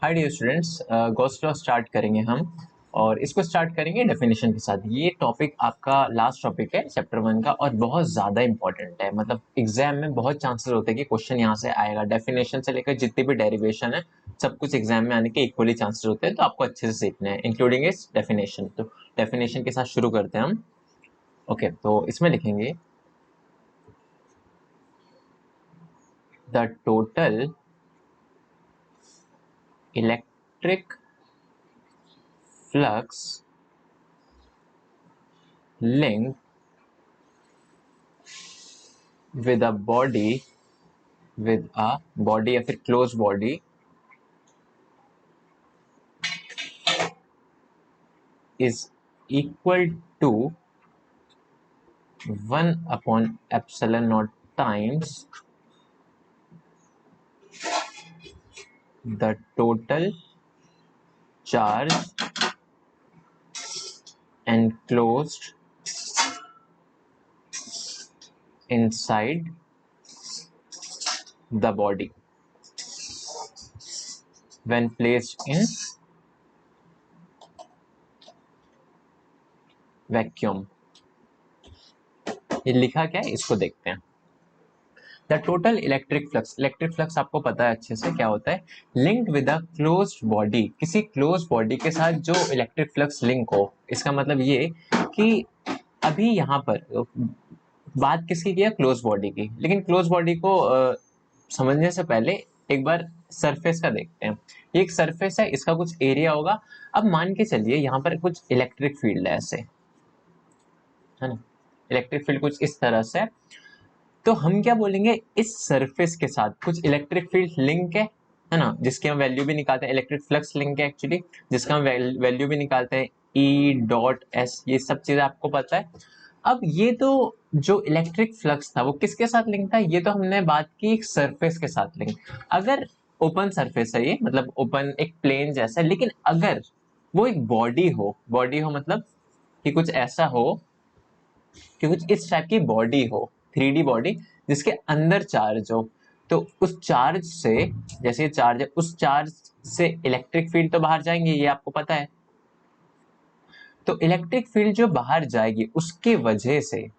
हाय dear students, Gauss law start करेंगे हम। और इसको स्टार्ट करेंगे डेफिनेशन के साथ। ये टॉपिक आपका लास्ट टॉपिक है चैप्टर 1 का और बहुत ज़्यादा इंपॉर्टेंट है। मतलब एग्जाम में बहुत चांसेस होते हैं कि क्वेश्चन यहाँ से आएगा। डेफिनेशन से लेकर जितनी भी डेरिवेशन है सब कुछ एग्जाम में आने के इक्वली चांसेस होते हैं, तो आपको अच्छे से सीखना है इंक्लूडिंग इस डेफिनेशन। तो डेफिनेशन के साथ शुरू करते हैं हम। ओके, तो इसमें लिखेंगे the total electric flux linked with a body या फिर close body is equal to 1 upon epsilon naught times the total charge enclosed inside the body when placed in vacuum। ये लिखा क्या है, इसको देखते हैं। द टोटल इलेक्ट्रिक फ्लक्स आपको पता है अच्छे से क्या होता है। Linked with a closed body, किसी क्लोज बॉडी के साथ जो इलेक्ट्रिक फ्लक्स लिंक हो। इसका मतलब ये कि अभी यहाँ पर बात किसकी की है, क्लोज बॉडी की। लेकिन क्लोज बॉडी को समझने से पहले एक बार सरफेस का देखते हैं। ये एक सरफेस है, इसका कुछ एरिया होगा। अब मान के चलिए यहाँ पर कुछ इलेक्ट्रिक फील्ड है, ऐसे है ना। इलेक्ट्रिक फील्ड कुछ इस तरह से, तो हम क्या बोलेंगे, इस सरफेस के साथ कुछ इलेक्ट्रिक फील्ड लिंक है ना, जिसकी हम वैल्यू भी निकालते हैं। इलेक्ट्रिक फ्लक्स लिंक है एक्चुअली, जिसका हम वैल्यू भी निकालते हैं, ई डॉट एस। ये सब चीजें आपको पता है। अब ये तो जो इलेक्ट्रिक फ्लक्स था वो किसके साथ लिंक था, ये तो हमने बात की एक सरफेस के साथ लिंक। अगर ओपन सरफेस है ये, मतलब ओपन एक प्लेन जैसा है, लेकिन अगर वो एक बॉडी हो मतलब कि कुछ ऐसा हो कि कुछ इस टाइप की बॉडी हो, 3D बॉडी, जिसके अंदर चार्ज हो, तो उस चार्ज से, जैसे चार्ज है, उस चार्ज से इलेक्ट्रिक फील्ड तो बाहर जाएंगे, ये आपको पता है। तो इलेक्ट्रिक फील्ड जो बाहर जाएगी उसके वजह से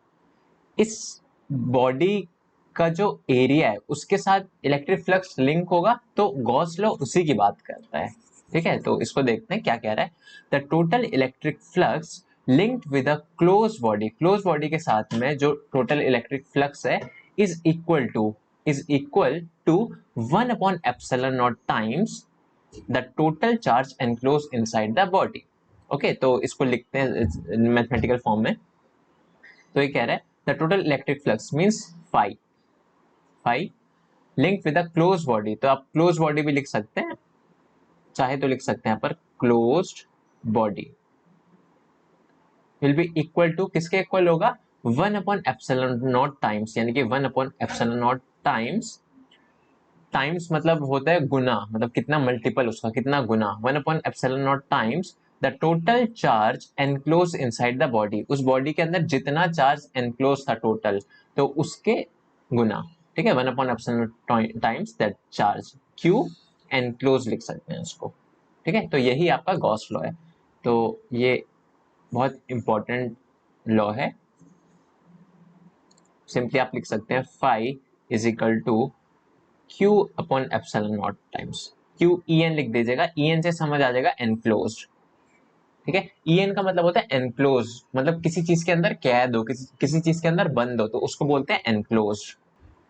इस बॉडी का जो एरिया है उसके साथ इलेक्ट्रिक फ्लक्स लिंक होगा। तो गॉस लॉ उसी की बात करता है। ठीक है, तो इसको देखते हैं क्या कह रहा है। The total electric flux linked with a close body के साथ में जो टोटल इलेक्ट्रिक फ्लक्स है is equal to 1 upon epsilon not times the total charge enclose inside the body. Okay, तो इसको लिखते हैं मैथमेटिकल फॉर्म में। तो ये कह रहा है the total electric flux means phi link with a close body. तो आप क्लोज बॉडी भी लिख सकते हैं, चाहे तो लिख सकते हैं यहाँ पर closed body will be equal to, किसके इक्वल होगा, 1 अपॉन एप्सिलॉन नॉट टाइम्स, यानी कि 1 अपॉन एप्सिलॉन नॉट टाइम्स मतलब होता है गुना, मतलब कितना मल्टीपल उसका, कितना गुना, 1 upon epsilon not times the total charge enclose inside the body. उस बॉडी के अंदर जितना चार्ज एनक्लोज था टोटल, तो उसके गुना। ठीक है, 1 upon epsilon times that charge, Q enclose लिख सकते हैं उसको। ठीक है, तो यही आपका गॉस लॉ है। तो ये बहुत इंपॉर्टेंट लॉ है। सिंपली आप लिख सकते हैं phi is equal to Q upon epsilon not times Q, EN लिख दीजिएगा, EN से समझ आ जाएगा एनक्लोज्ड। ठीक है, EN का मतलब होता है एनक्लोज, मतलब किसी चीज के अंदर कैद हो, किसी चीज के अंदर बंद हो, तो उसको बोलते हैं एनक्लोज्ड।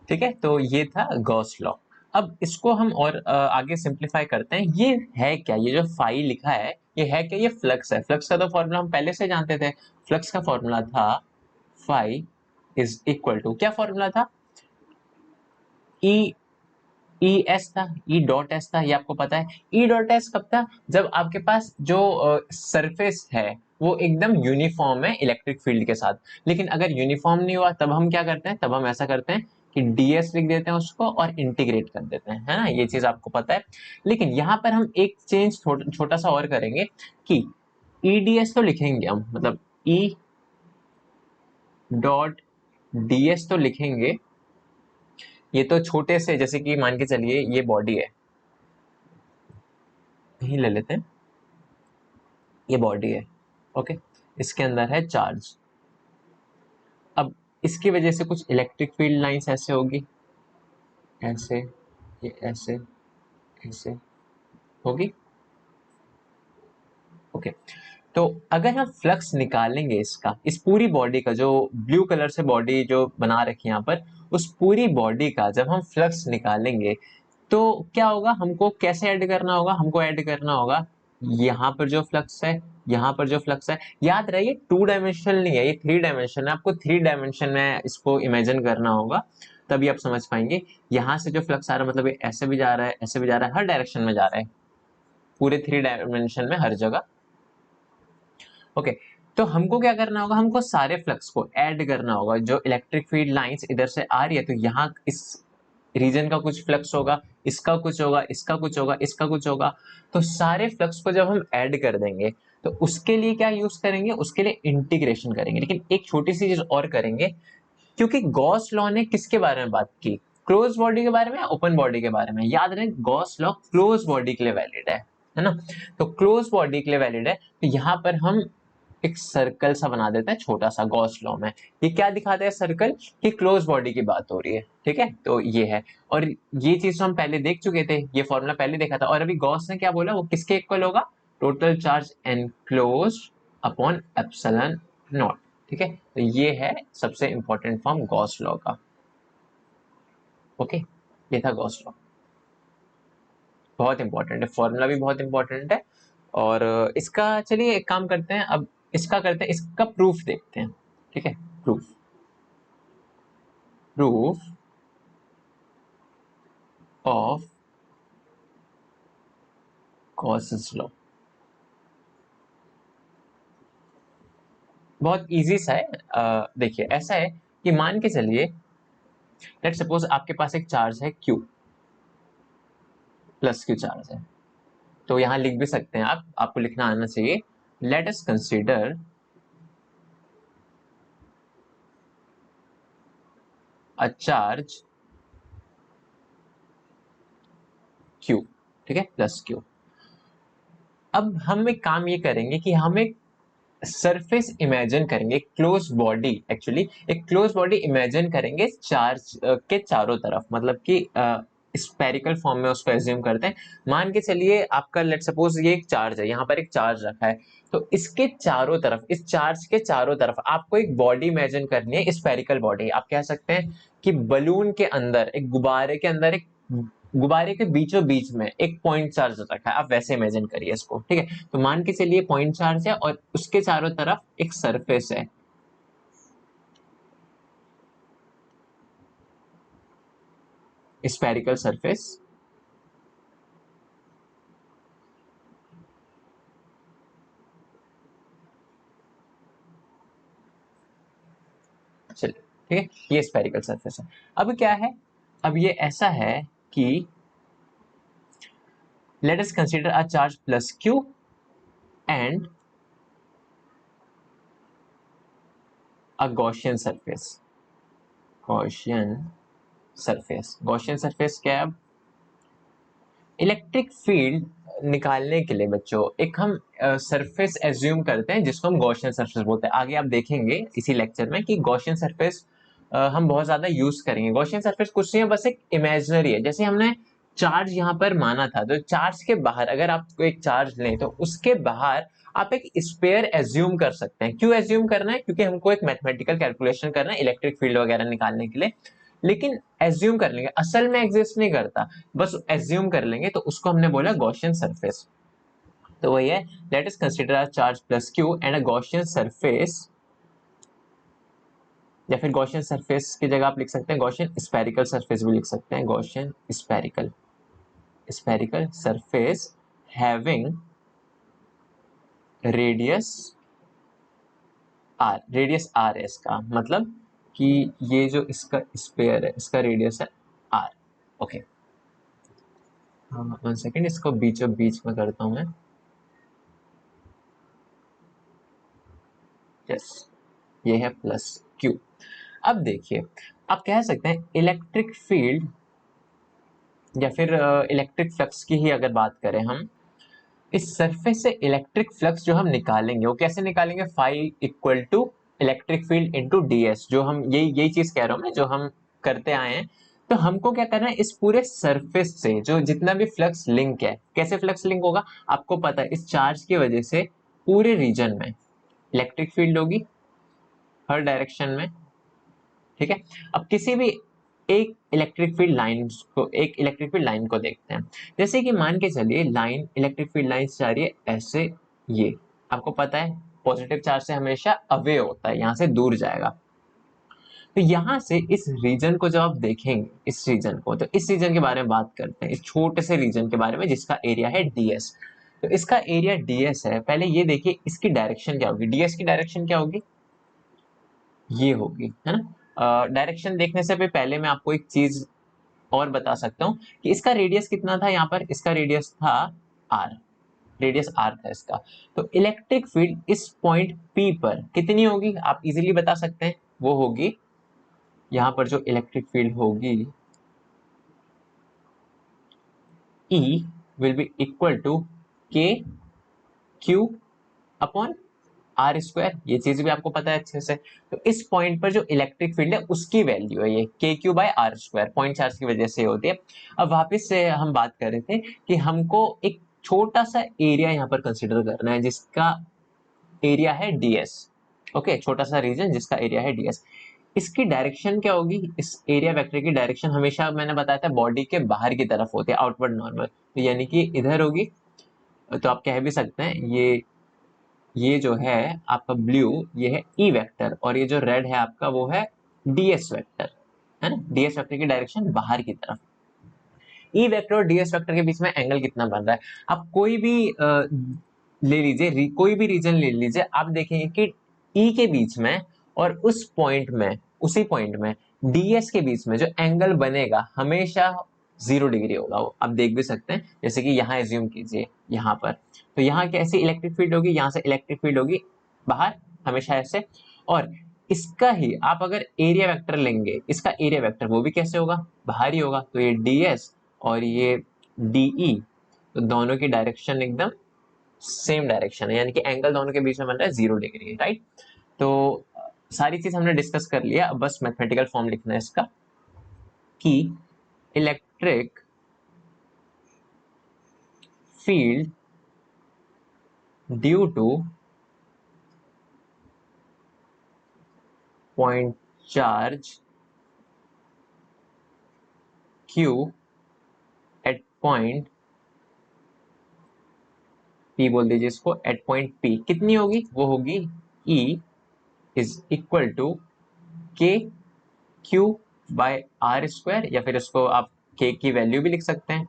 ठीक है, तो ये था गॉस लॉ। अब इसको हम और आगे सिंप्लीफाई करते हैं। ये है क्या, ये जो फाई लिखा है ये है क्या, ये फ्लक्स है। फ्लक्स का तो फॉर्मूला हम पहले से जानते थे। फ्लक्स का फॉर्मूला था फाई इज इक्वल टू, क्या फॉर्मूला था, ई ई एस था, ई डॉट एस था, ये आपको पता है। ई डॉट एस कब था, जब आपके पास जो सरफेस है वो एकदम यूनिफॉर्म है इलेक्ट्रिक फील्ड के साथ। लेकिन अगर यूनिफॉर्म नहीं हुआ तब हम क्या करते हैं, तब हम ऐसा करते हैं कि ds लिख देते हैं उसको और इंटीग्रेट कर देते हैं, है ना, ये चीज आपको पता है। लेकिन यहाँ पर हम एक चेंज छोटा सा और करेंगे कि eds तो लिखेंगे हम, मतलब ई डॉट ds तो लिखेंगे। ये तो छोटे से, जैसे कि मान के चलिए ये बॉडी है, ही ले लेते हैं, ये बॉडी है, ओके, इसके अंदर है चार्ज। अब इसकी वजह से कुछ इलेक्ट्रिक फील्ड लाइंस ऐसे होगी, ऐसे, ये ऐसे, ऐसे होगी, ओके। तो अगर हम फ्लक्स निकालेंगे इसका, इस पूरी बॉडी का, जो ब्लू कलर से बॉडी जो बना रखी है यहाँ पर, उस पूरी बॉडी का जब हम फ्लक्स निकालेंगे तो क्या होगा, हमको कैसे ऐड करना होगा, हमको ऐड करना होगा यहाँ पर जो फ्लक्स है, यहाँ पर जो फ्लक्स है। याद रहे ये 2 डायमेंशनल नहीं है, ये 3 डायमेंशन है, आपको 3 डायमेंशन में इसको इमेजिन करना होगा, तभी आप समझ पाएंगे। यहाँ से जो फ्लक्स आ रहा है मतलब ये ऐसे भी जा रहा है, ऐसे भी जा रहा है, हर डायरेक्शन में जा रहा है, पूरे 3 डायमेंशन में हर जगह, ओके। तो हमको क्या करना होगा, हमको सारे फ्लक्स को ऐड करना होगा। जो इलेक्ट्रिक फील्ड लाइंस इधर से आ रही है तो यहाँ इस रीजन का कुछ फ्लक्स होगा, इसका कुछ होगा, इसका कुछ होगा, इसका कुछ होगा। तो सारे फ्लक्स को जब हम ऐड कर देंगे तो उसके लिए क्या यूज करेंगे, उसके लिए इंटीग्रेशन करेंगे। लेकिन एक छोटी सी चीज और करेंगे, क्योंकि गॉस लॉ ने किसके बारे में बात की, क्लोज बॉडी के बारे में, ओपन बॉडी के बारे में। याद रहे गॉस लॉ क्लोज बॉडी के लिए वैलिड है ना। तो क्लोज बॉडी के लिए वैलिड है, तो यहाँ पर हम एक सर्कल सा बना देते हैं छोटा सा गॉस लॉ में। ये क्या दिखाता है सर्कल, कि क्लोज बॉडी की बात हो रही है, ठीक है। तो ये है, और ये चीज तो हम पहले देख चुके थे, ये फॉर्मूला पहले देखा था। और अभी गॉस ने क्या बोला, वो किसके इक्वल होगा, total charge enclosed upon epsilon not, ठीक है। तो ये है सबसे इंपॉर्टेंट फॉर्म गॉस लॉ का, ओके। ये था गॉस लॉ, बहुत इंपॉर्टेंट है, फॉर्मूला भी बहुत इंपॉर्टेंट है। और इसका चलिए एक काम करते हैं, अब इसका करते हैं, इसका प्रूफ देखते हैं, ठीक है। Proof, proof of Gauss's law, बहुत इजी सा है। देखिए ऐसा है कि मान के चलिए, लेट सपोज आपके पास एक चार्ज है Q, प्लस Q चार्ज है। तो यहां लिख भी सकते हैं आप, आपको लिखना आना चाहिए। Late us consider a charge Q, ठीक है, प्लस Q। अब हम एक काम ये करेंगे कि हम एक सरफेस इमेजिन करेंगे, क्लोज बॉडी, एक्चुअली एक क्लोज बॉडी इमेजिन करेंगे चार्ज के चारों तरफ, मतलब कि स्पेरिकल फॉर्म में उसको एज्यूम करते हैं। मान के चलिए आपका लेट सपोज ये एक चार्ज है, यहाँ पर एक चार्ज रखा है, तो इसके चारों तरफ, इस चार्ज के चारों तरफ आपको एक बॉडी इमेजिन करनी है, स्पेरिकल बॉडी। आप कह सकते हैं कि बलून के अंदर, एक गुब्बारे के अंदर, एक गुब्बारे के बीचों बीच में एक पॉइंट चार्ज रखा है, आप वैसे इमेजिन करिए इसको, ठीक है। तो मान के चलिए पॉइंट चार्ज है और उसके चारों तरफ एक सरफेस है, स्फेरिकल सरफेस, चलिए ठीक है, ये स्फेरिकल सरफेस है। अब क्या है, अब ये ऐसा है कि let us consider a charge plus Q and a Gaussian surface. Gaussian surface, Gaussian surface क्या है, इलेक्ट्रिक फील्ड निकालने के लिए बच्चों एक हम सरफेस एज्यूम करते हैं जिसको हम गॉसियन सरफेस बोलते हैं। आगे आप देखेंगे इसी लेक्चर में कि गॉसियन सरफेस हम बहुत ज्यादा यूज करेंगे। गॉसियन सरफेस कुछ नहीं है, बस एक इमेजिनरी है। जैसे हमने चार्ज यहाँ पर माना था, तो चार्ज के बाहर अगर आप एक चार्ज लें तो उसके बाहर आप एक स्पेयर एज्यूम कर सकते हैं। क्यों एज्यूम करना है, क्योंकि हमको एक मैथमेटिकल कैलकुलेशन करना है इलेक्ट्रिक फील्ड वगैरह निकालने के लिए। लेकिन एज्यूम कर लेंगे, असल में एग्जिस्ट नहीं करता, बस एज्यूम कर लेंगे, तो उसको हमने बोला गॉसियन सरफेस। तो वही है, let us consider a charge plus Q and a Gaussian surface, या फिर गॉसियन सरफेस की जगह आप लिख सकते हैं गॉसियन स्फेरिकल सरफेस भी लिख सकते हैं, Gaussian spherical, spherical surface having radius R, radius R है इसका मतलब कि ये जो इसका स्पेयर है इसका रेडियस है आर, ओके। वन सेकेंड, इसको बीचों बीच में करता हूं मैं, यस, ये है प्लस क्यू। अब देखिए, आप कह सकते हैं इलेक्ट्रिक फील्ड या फिर इलेक्ट्रिक फ्लक्स की ही अगर बात करें हम, इस सरफेस से इलेक्ट्रिक फ्लक्स जो हम निकालेंगे वो कैसे निकालेंगे, phi equal to electric field into ds, जो हम यही यही चीज कह रहा हूं मैं, जो हम करते आए हैं। तो हमको क्या करना है, इस पूरे सरफेस से जो जितना भी फ्लक्स लिंक है, कैसे फ्लक्स लिंक होगा आपको पता है, इस चार्ज की वजह से पूरे रीजन में इलेक्ट्रिक फील्ड होगी हर डायरेक्शन में, ठीक है। अब किसी भी एक इलेक्ट्रिक फील्ड लाइन को देखते हैं। जैसे कि मान के चलिए लाइन इलेक्ट्रिक फील्ड लाइन जा रही है ऐसे, ये आपको पता है पॉजिटिव चार्ज से हमेशा अवे होता है, यहां से दूर जाएगा। तो यहां से इस रीजन को जब आप देखेंगे, इस रीजन को, तो इस रीजन के बारे में बात करते हैं, इस छोटे से रीजन के बारे में जिसका एरिया है डीएस। तो इसका एरिया डीएस है, पहले ये देखिए इसकी डायरेक्शन क्या होगी, डीएस की डायरेक्शन क्या होगी, ये होगी, है ना। डायरेक्शन देखने से भी पहले मैं आपको एक चीज और बता सकता हूँ कि इसका रेडियस कितना था, यहाँ पर इसका रेडियस था आर, रेडियस आर था इसका। तो इलेक्ट्रिक फील्ड इस पॉइंट पी पर कितनी होगी आप इजीली बता सकते हैं, वो होगी यहाँ पर जो इलेक्ट्रिक फील्ड होगी E will be equal to K Q upon R square, ये चीज भी आपको पता है अच्छे से। तो इस पॉइंट पर जो इलेक्ट्रिक फील्ड है उसकी वैल्यू है ये K Q by R square, point charge की वजह से होती है। अब वापस से हम बात कर रहे थे कि हमको एक छोटा सा एरिया यहाँ पर कंसिडर करना है जिसका एरिया है डीएस, ओके, छोटा सा रीजन जिसका एरिया है डीएस। इसकी डायरेक्शन क्या होगी, इस एरिया वेक्टर की डायरेक्शन हमेशा मैंने बताया था बॉडी के बाहर की तरफ होती है, आउटवर्ड नॉर्मल, तो यानी कि इधर होगी। तो आप कह भी सकते हैं ये जो है आपका ब्लू, ये है ई वेक्टर, और ये जो रेड है आपका वो है डीएस वेक्टर, है ना। डीएस वेक्टर की डायरेक्शन बाहर की तरफ। ई वेक्टर और डीएस वेक्टर के बीच में एंगल कितना बन रहा है, आप कोई भी ले लीजिए, कोई भी रीजन ले लीजिए, आप देखेंगे कि ई के बीच में और उस पॉइंट में, उसी पॉइंट में डीएस के बीच में जो एंगल बनेगा हमेशा 0 डिग्री होगा, वो आप देख भी सकते हैं। जैसे कि यहाँ एज्यूम कीजिए यहाँ पर, तो यहाँ कैसी इलेक्ट्रिक फील्ड होगी, यहाँ से इलेक्ट्रिक फील्ड होगी बाहर हमेशा ऐसे, और इसका ही आप अगर एरिया वेक्टर लेंगे, इसका एरिया वेक्टर वो भी कैसे होगा, बाहर ही होगा। तो ये डीएस और ये डीई, तो दोनों की डायरेक्शन एकदम सेम डायरेक्शन है, यानी कि एंगल दोनों के बीच में बन रहा है 0 डिग्री, राइट। तो सारी चीज हमने डिस्कस कर लिया, अब बस मैथमेटिकल फॉर्म लिखना है इसका कि electric field due to point charge Q at point P, बोल दीजिए इसको, एट पॉइंट P कितनी होगी, वो होगी E is equal to K Q by R square, या फिर इसको आप के की वैल्यू भी लिख सकते हैं,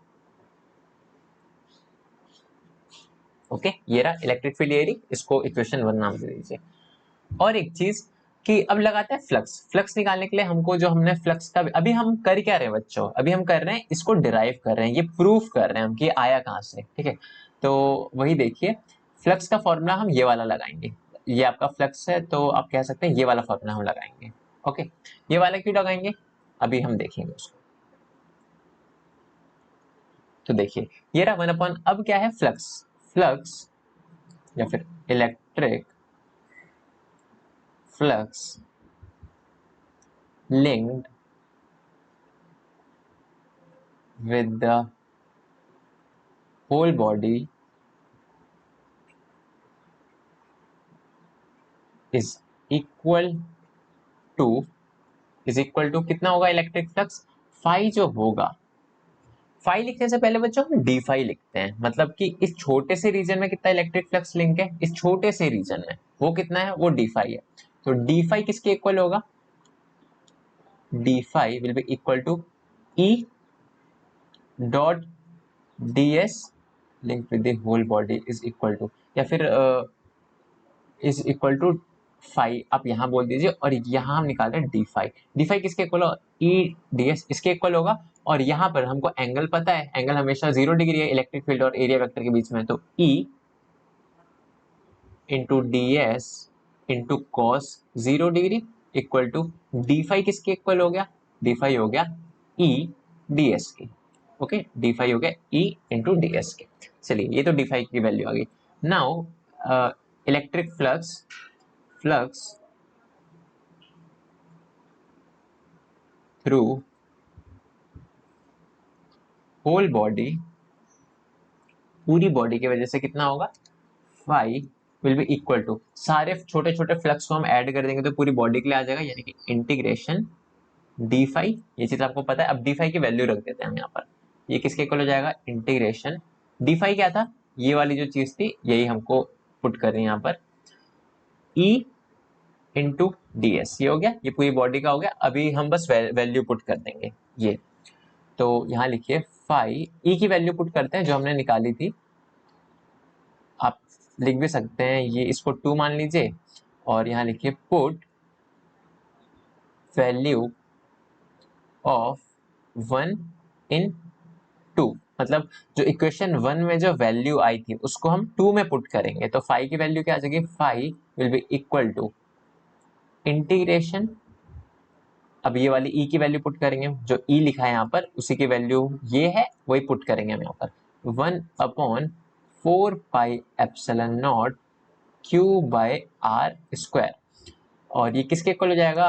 ओके। ये रहा इलेक्ट्रिक फील्ड एरिया, इसको इक्वेशन 1 नाम दे दीजिए। और एक चीज कि अब लगाते हैं फ्लक्स, फ्लक्स निकालने के लिए हमको, जो हमने फ्लक्स का अभी हम कर क्या रहे हैं बच्चों, अभी हम कर रहे हैं इसको डिराइव कर रहे हैं, ये प्रूफ कर रहे हैं हम कि ये आया कहाँ से, ठीक है। तो वही देखिए, फ्लक्स का फॉर्मूला हम ये वाला लगाएंगे, ये आपका फ्लक्स है तो आप कह सकते हैं ये वाला फॉर्मूला हम लगाएंगे, ओके। ये वाला क्यों लगाएंगे अभी हम देखेंगे उसको। तो देखिए ये रहा 1/, अब क्या है फ्लक्स, फ्लक्स या फिर electric flux linked with the whole body is equal to कितना होगा इलेक्ट्रिक फ्लक्स, फाई जो होगा, फाई लिखने से पहले बच्चों हम डी फाई लिखते हैं, मतलब कि इस छोटे से रीजन में कितना इलेक्ट्रिक फ्लक्स लिंक है, इस छोटे से रीजन में वो कितना है, वो डी फाई है। तो डी फाई किसके इक्वल होगा, D phi will be equal to E dot D S link with the whole body is equal to, या फिर इज इक्वल टू फाइव आप यहाँ बोल दीजिए, और यहाँ हम निकाल रहे हैं डी फाइव, डी फाइव किसके इक्वल होगा, ई डी एस इसके इक्वल होगा। और यहाँ पर हमको एंगल पता है, एंगल हमेशा 0 डिग्री है इलेक्ट्रिक फील्ड और एरिया वेक्टर के बीच में, तो E into D S into cos 0 degree equal to D five किसके इक्वल हो गया, डी फाइव हो गया ई डी एस की, ओके, डी फाई हो गया ई इंटू डी एस के। चलिए, ये तो डी फाई की वैल्यू आ गई। Now electric flux flux through whole body, पूरी बॉडी की वजह से कितना होगा, phi will be equal to, सारे छोटे छोटे फ्लक्स को हम ऐड कर देंगे तो पूरी बॉडी के लिए आ जाएगा, यानी कि इंटीग्रेशन डी फाई, ये चीज आपको पता है। अब डी फाई की वैल्यू रख देते हैं हम यहाँ पर, ये किसके इक्वल हो जाएगा, इंटीग्रेशन डी फाई क्या था, ये वाली जो चीज थी यही हमको पुट कर रहे हैं यहाँ पर, ई इंटू डी एस, ये हो गया, ये पूरी बॉडी का हो गया। अभी हम बस वैल्यू पुट कर देंगे ये, तो यहाँ लिखिए फाई, ई की वैल्यू पुट करते हैं जो हमने निकाली थी, आप लिख भी सकते हैं ये, इसको 2 मान लीजिए, और यहाँ लिखिए पुट वैल्यू ऑफ 1 इन 2, मतलब जो इक्वेशन 1 में जो वैल्यू आई थी उसको हम 2 में पुट करेंगे, तो फाई की वैल्यू क्या आ जाएगी, phi will be equal to integration, अब ये वाली ई की वैल्यू पुट करेंगे, जो ई लिखा है यहाँ पर उसी की वैल्यू ये है, वही पुट करेंगे हम यहाँ पर, 1/4 pi epsilon not Q by R square, और ये किसके इक्वल हो जाएगा,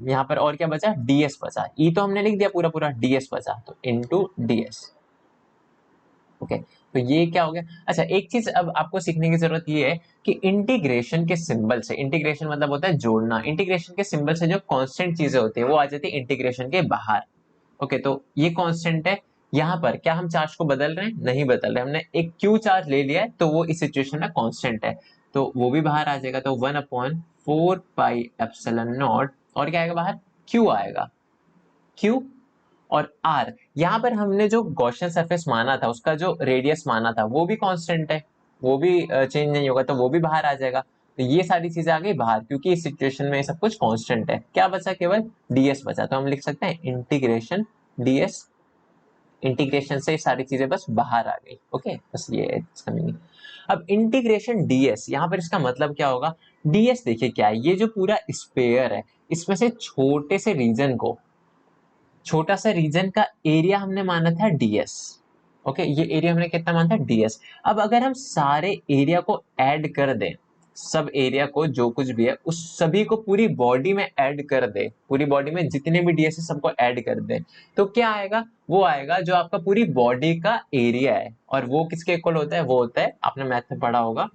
यहाँ पर और क्या बचा, ds बचा, ई तो हमने लिख दिया पूरा पूरा, ds बचा तो इनटू ds। ओके, तो ये क्या हो गया। अच्छा, एक चीज अब आपको सीखने की जरूरत ये है कि इंटीग्रेशन के सिंबल से, इंटीग्रेशन मतलब होता है जोड़ना, इंटीग्रेशन के सिंबल से जो कांस्टेंट चीजें होती है वो आ जाती है इंटीग्रेशन के बाहर। ओके, तो ये कांस्टेंट है, यहाँ पर क्या हम चार्ज को बदल रहे हैं, नहीं बदल रहे, हमने एक क्यू चार्ज ले लिया है तो वो इस सिचुएशन में कांस्टेंट है, तो वो भी बाहर आ जाएगा, तो 1/4 पाई एप्सिलॉन नॉट, और क्या आएगा बाहर, क्यू आएगा, क्यू और आर, यहाँ पर हमने जो गॉसियन सरफेस माना था उसका जो रेडियस माना था वो भी कांस्टेंट है, वो भी चेंज नहीं होगा, तो वो भी बाहर आ जाएगा, तो ये सारी चीजें आ गई बाहर, क्योंकि इस सिचुएशन में सब कुछ कांस्टेंट है। क्या बचा, केवल ds बचा, तो हम लिख सकते हैं इंटीग्रेशन ds, इंटीग्रेशन से सारी चीजें बस बाहर आ गई। ओके, बस ये है इसका मीनिंग। अब इंटीग्रेशन ds, यहाँ पर इसका मतलब क्या होगा, ds देखिए क्या है, ये जो पूरा स्पेयर है इसमें से छोटे से रीजन को, छोटा सा रीजन का एरिया हमने माना था ds। ओके, ये एरिया हमने कितना माना था, ds। अब अगर हम सारे एरिया को ऐड कर दें, सब एरिया को जो कुछ भी है उस सभी को पूरी बॉडी में ऐड कर दे, पूरी बॉडी में जितने भी ds है सबको ऐड कर दे, तो क्या आएगा, वो आएगा जो आपका पूरी बॉडी का एरिया है, और वो किसके इक्वल होता है, वो होता है, आपने मैथ में पढ़ा होगा,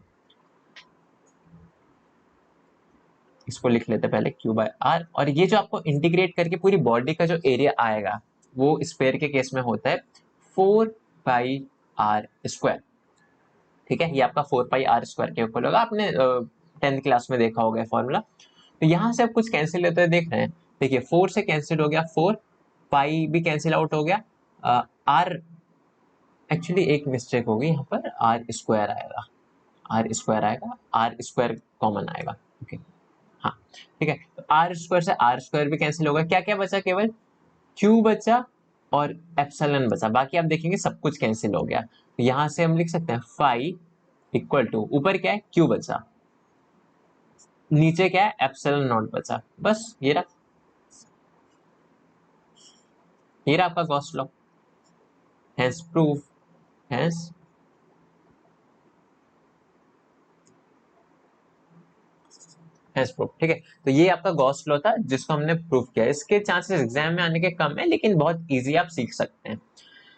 इसको लिख लेते हैं पहले क्यू बाय आर, और ये जो आपको इंटीग्रेट करके पूरी बॉडी का जो एरिया आएगा वो स्पेयर के केस में होता है 4 पाई आर स्क्वायर। ठीक है, ये आपका 4 पाई आर स्क्वायर के इक्वल होगा, आपने 10th क्लास में देखा होगा फॉर्मूला। तो यहाँ से अब कुछ कैंसिल होते हुए देख रहे हैं, देखिए 4 से कैंसिल हो गया 4, पाई भी कैंसिल आउट हो गया, आर, एक्चुअली एक मिस्टेक होगी यहाँ पर, आर स्क्वायर आएगा, आर स्क्वायर आएगा, आर स्क्वायर कॉमन आएगा। ओके, हाँ ठीक है, तो आर स्क्वायर से आर स्क्वायर भी कैंसिल होगा, क्या क्या बचा, केवल क्यू बचा और एप्सिलॉन बचा, बाकी आप देखेंगे सब कुछ कैंसिल हो गया, तो यहां से हम लिख सकते हैं फाई इक्वल टू, ऊपर क्या है क्यू बचा, नीचे क्या है एप्सिलॉन नॉट बचा, बस ये रहा आपका Gauss law, hence proof, hence proof. ठीक है, तो ये आपका गॉस लॉ था जिसको हमने प्रूफ किया, इसके चांसेस एग्जाम में आने के कम है लेकिन बहुत इजी आप सीख सकते हैं।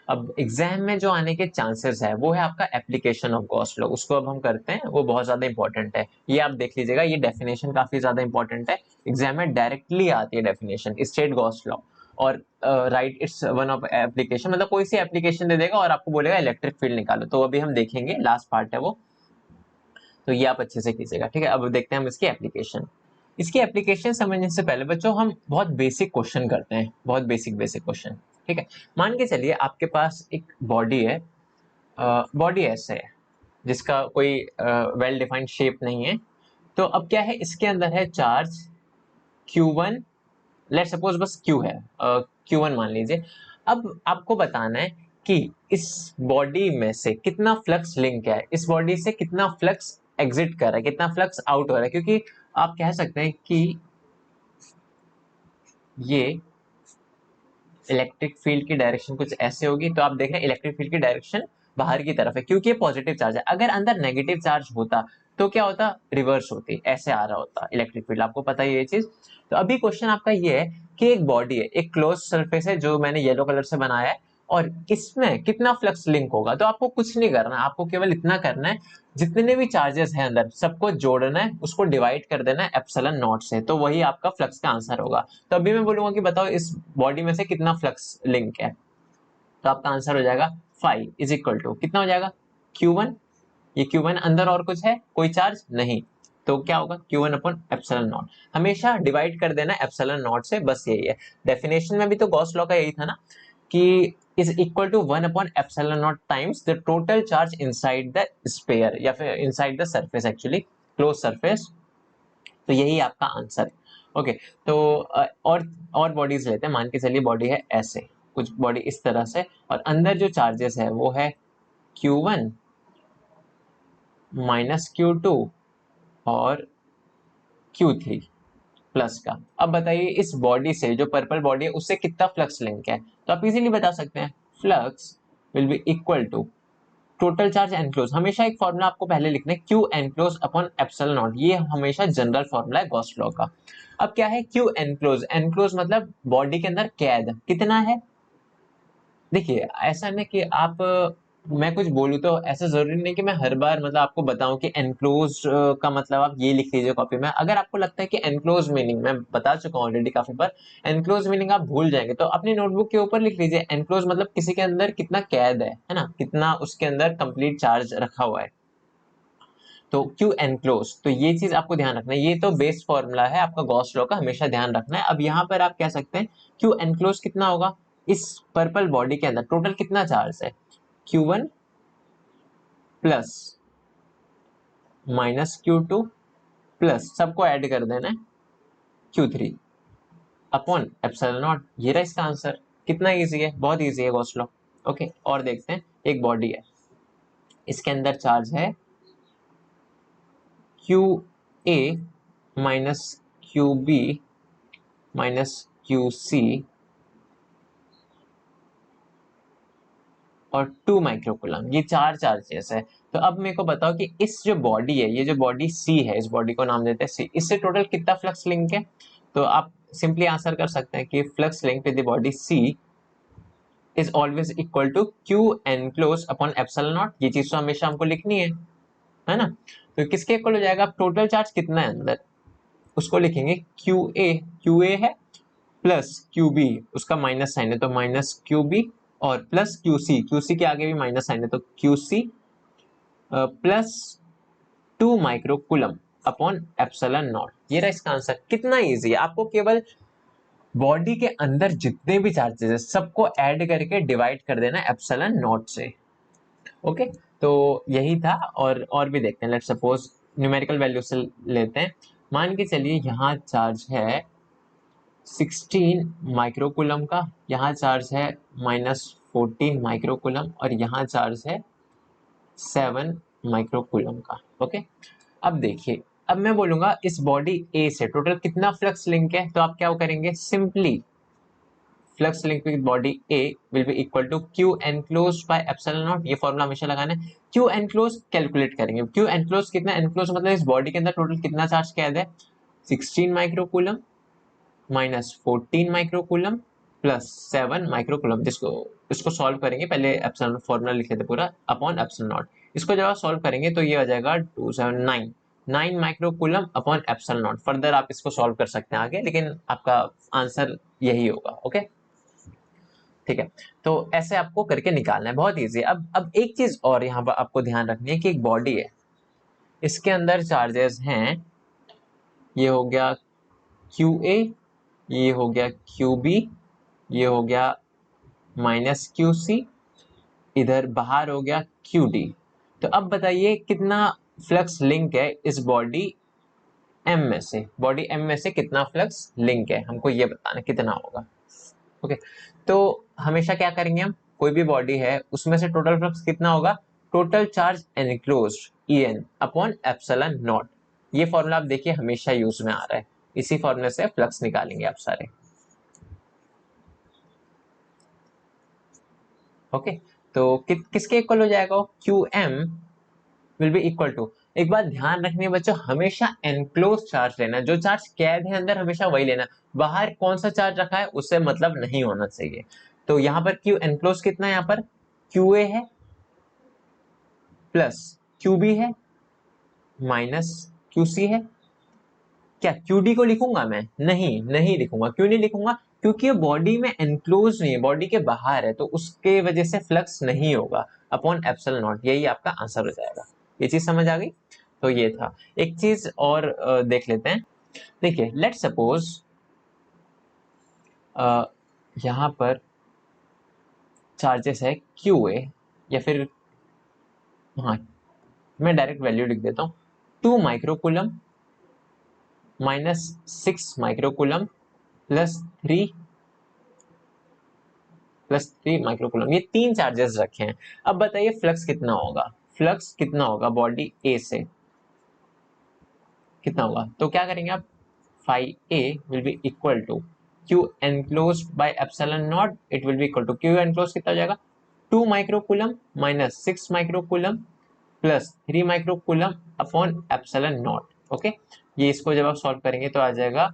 अब एग्जाम में जो आने के चांसेस है वो है आपका एप्लीकेशन ऑफ गॉस लॉ, उसको अब हम करते हैं, वो बहुत ज्यादा इंपॉर्टेंट है, ये आप देख लीजिएगा, ये डेफिनेशन काफी ज्यादा इंपॉर्टेंट है, एग्जाम में डायरेक्टली आती है डेफिनेशन, स्टेट गॉस लॉ, और right it's one of application, मतलब कोई सी एप्लीकेशन दे देगा और आपको बोलेगा इलेक्ट्रिक फील्ड निकालो, तो अभी हम देखेंगे, लास्ट पार्ट है वो, तो ये आप अच्छे से कीजिएगा। ठीक है, अब देखते हैं हम इसकी एप्लीकेशन। इसकी एप्लीकेशन समझने से पहले बच्चों हम बहुत बेसिक क्वेश्चन करते हैं, बहुत बेसिक बेसिक क्वेश्चन। ठीक है, मान के चलिए आपके पास एक बॉडी है, बॉडी ऐसे है जिसका कोई वेल डिफाइंड शेप नहीं है, तो अब क्या है, इसके अंदर है चार्ज Q1, लेट सपोज बस Q है, Q1 मान लीजिए। अब आपको बताना है कि इस बॉडी में से कितना फ्लक्स लिंक है, इस बॉडी से कितना फ्लक्स एग्जिट कर रहा है, कितना फ्लक्स आउट हो रहा है, क्योंकि आप कह सकते हैं कि ये इलेक्ट्रिक फील्ड की डायरेक्शन कुछ ऐसे होगी, तो आप देख रहे हैं इलेक्ट्रिक फील्ड की डायरेक्शन बाहर की तरफ है क्योंकि ये पॉजिटिव चार्ज है। अगर अंदर नेगेटिव चार्ज होता तो क्या होता, रिवर्स होती, ऐसे आ रहा होता इलेक्ट्रिक फील्ड, आपको पता है ये चीज। तो अभी क्वेश्चन आपका ये है कि एक बॉडी है, एक क्लोज सरफेस है जो मैंने येलो कलर से बनाया है, और इसमें कितना फ्लक्स लिंक होगा। तो आपको कुछ नहीं करना, आपको केवल इतना करना है, जितने भी चार्जेस हैं अंदर सबको जोड़ना है, उसको डिवाइड कर देना है एप्सिलॉन नॉट से, तो वही आपका फ्लक्स का आंसर होगा। तो अभी मैं बोलूंगा कि बताओ इस बॉडी में से कितना फ्लक्स लिंक है, तो आपका आंसर हो जाएगा 5 इज इक्वल टू कितना हो जाएगा, Q1। ये Q1 अंदर और कुछ है, कोई चार्ज नहीं, तो क्या होगा Q1 अपॉन एप्सिलॉन नॉट। हमेशा डिवाइड कर देना एप्सिलॉन नॉट से, बस यही है। डेफिनेशन में भी तो गॉस लॉ का यही था ना कि is equal to 1 upon epsilon not times the total charge inside the sphere, या फिर inside the surface, actually close surface. तो यही आपका आंसर है। ओके, तो और बॉडीज लेते हैं। मान के चलिए बॉडी है ऐसे, कुछ बॉडी इस तरह से, और अंदर जो चार्जेस है वो है Q1 माइनस Q2 और Q3 प्लस का। अब बताइए इस बॉडी से, जो पर्पल बॉडी है, उससे कितना फ्लक्स लिंक है। तो आप इजीली बता सकते हैं, flux will be equal to total charge enclose. हमेशा एक फॉर्मूला आपको पहले लिखना है, Q enclose upon epsilon not, ये हमेशा जनरल फॉर्मूला है गॉस लॉ का। अब क्या है क्यू एनक्लोज, एनक्लोज मतलब बॉडी के अंदर कैद कितना है। देखिए ऐसा नहीं कि आप, मैं कुछ बोलूँ तो ऐसा जरूरी नहीं कि मैं हर बार मतलब आपको बताऊं कि एनक्लोज का मतलब आप ये लिख लीजिए कॉपी में। अगर आपको लगता है कि एनक्लोज मीनिंग मैं बता चुका हूँ ऑलरेडी काफी बार, एनक्लोज मीनिंग आप भूल जाएंगे, तो अपनी नोटबुक के ऊपर लिख लीजिए एनक्लोज मतलब किसी के अंदर कितना कैद है ना, कितना उसके अंदर कंप्लीट चार्ज रखा हुआ है। तो क्यू एनक्लोज, तो ये चीज आपको ध्यान रखना है, ये तो बेस फॉर्मूला है आपका गॉस लॉ का, हमेशा ध्यान रखना है। अब यहाँ पर आप कह सकते हैं क्यू एनक्लोज कितना होगा, इस पर्पल बॉडी के अंदर टोटल कितना चार्ज है, Q1 plus minus Q2 plus सबको ऐड कर देना है Q3 अपॉन एप्सिलॉन नॉट। ये रहा इसका आंसर। कितना इजी है, बहुत इजी है गॉस लॉ। ओके, और देखते हैं, एक बॉडी है, इसके अंदर चार्ज है QA minus QB minus QC और 2 माइक्रोकूलम, ये चार चार्जेस है। तो अब मेरे को बताओ कि इस जो बॉडी है, ये जो बॉडी C है, इस बॉडी को नाम देते हैं C, इससे टोटल कितना फ्लक्स लिंक है। तो आप सिंपली आंसर कर सकते हैं कि flux link with the body C is always equal to Q enclose upon epsilon not. ये चीज तो हमेशा हमको लिखनी है ना। तो किसके इक्वल हो जाएगा, टोटल चार्ज कितना है अंदर, उसको लिखेंगे QA है प्लस QB, उसका माइनस साइन है तो माइनस QB, और प्लस QC के आगे भी माइनस साइन है तो QC plus 2 microcoulomb upon epsilon not. ये रहा इसका आंसर। कितना इजी है, आपको केवल बॉडी के अंदर जितने भी चार्जेस है सबको ऐड करके डिवाइड कर देना एप्सिलॉन नॉट से। ओके, तो यही था। और भी देखते हैं, लेट्स सपोज न्यूमेरिकल वैल्यू से लेते हैं। मान के चलिए यहाँ चार्ज है 16 माइक्रोकूलम का, यहाँ चार्ज है -14 माइक्रोकूलम, और यहाँ चार्ज है 7 माइक्रोकूलम का। ओके, अब देखिए, अब मैं बोलूंगा इस बॉडी ए से टोटल कितना फ्लक्स लिंक है, तो आप क्या करेंगे, simply flux link with body A will be equal to Q enclose by epsilon not. ये फॉर्मूला हमेशा लगाना है। क्यू एनक्लोज कैलकुलेट करेंगे, क्यू एनक्लोज कितना, एनक्लोज मतलब इस बॉडी के अंदर टोटल कितना चार्ज कैद है, 16 microcoulomb minus 14 microcoulomb plus 7 microcoulomb, जिसको इसको सॉल्व करेंगे, पहले एप्सिलॉन फॉर्मूला लिख लेते पूरा अपॉन एप्सिलॉन नॉट। इसको जब आप सॉल्व करेंगे तो ये आ जाएगा 279 microcoulomb upon epsilon not. Further आप इसको सॉल्व कर सकते हैं आगे, लेकिन आपका आंसर यही होगा। ओके, ठीक है, तो ऐसे आपको करके निकालना है, बहुत इजी है। अब एक चीज और यहाँ पर आपको ध्यान रखनी है कि एक बॉडी है, इसके अंदर चार्जेस हैं, ये हो गया QA, ये हो गया QB, ये हो गया माइनस QC, इधर बाहर हो गया QD। तो अब बताइए कितना फ्लक्स लिंक है इस बॉडी M में से, बॉडी M में से कितना फ्लक्स लिंक है, हमको ये बताना कितना होगा। ओके, तो हमेशा क्या करेंगे हम, कोई भी बॉडी है उसमें से टोटल फ्लक्स कितना होगा, total charge enclosed EN upon epsilon not. ये फॉर्मूला आप देखिए हमेशा यूज में आ रहा है, इसी फॉर्मूले से फ्लक्स निकालेंगे आप सारे। ओके, तो किसके इक्वल हो जाएगा? Q M will be equal to, एक बात ध्यान रखनी है बच्चों, हमेशा एनक्लोज चार्ज लेना, जो चार्ज कैद है अंदर हमेशा वही लेना, बाहर कौन सा चार्ज रखा है उससे मतलब नहीं होना चाहिए। तो यहाँ पर क्यू एनक्लोज कितना है, यहाँ पर क्यू ए है प्लस क्यू बी है माइनस क्यू सी है। क्या क्यूडी को लिखूंगा मैं? नहीं, नहीं लिखूंगा। क्यों नहीं लिखूंगा? क्योंकि ये बॉडी में एनक्लोज नहीं है, बॉडी के बाहर है, तो उसके वजह से फ्लक्स नहीं होगा अपॉन एप्सिलॉन नॉट, यही आपका आंसर हो जाएगा। ये चीज समझ आ गई? तो ये था। एक चीज और देख लेते हैं। देखिए, लेट सपोज यहाँ पर चार्जेस है क्यू ए, या फिर हाँ, मैं डायरेक्ट वैल्यू लिख देता हूँ, 2 microcoulomb minus 6 microcoulomb plus 3 microcoulomb, ये 3 चार्जेस रखे हैं। अब बताइए फ्लक्स कितना होगा? फ्लक्स कितना होगा बॉडी ए से, कितना होगा? तो क्या करेंगे आप, phi A will be equal to Q enclose by epsilon not, it will be equal to Q enclose कितना हो जाएगा, 2 microcoulomb minus 6 microcoulomb plus 3 microcoulomb upon epsilon not. Okay, ये इसको जब आप सॉल्व करेंगे तो आ जाएगा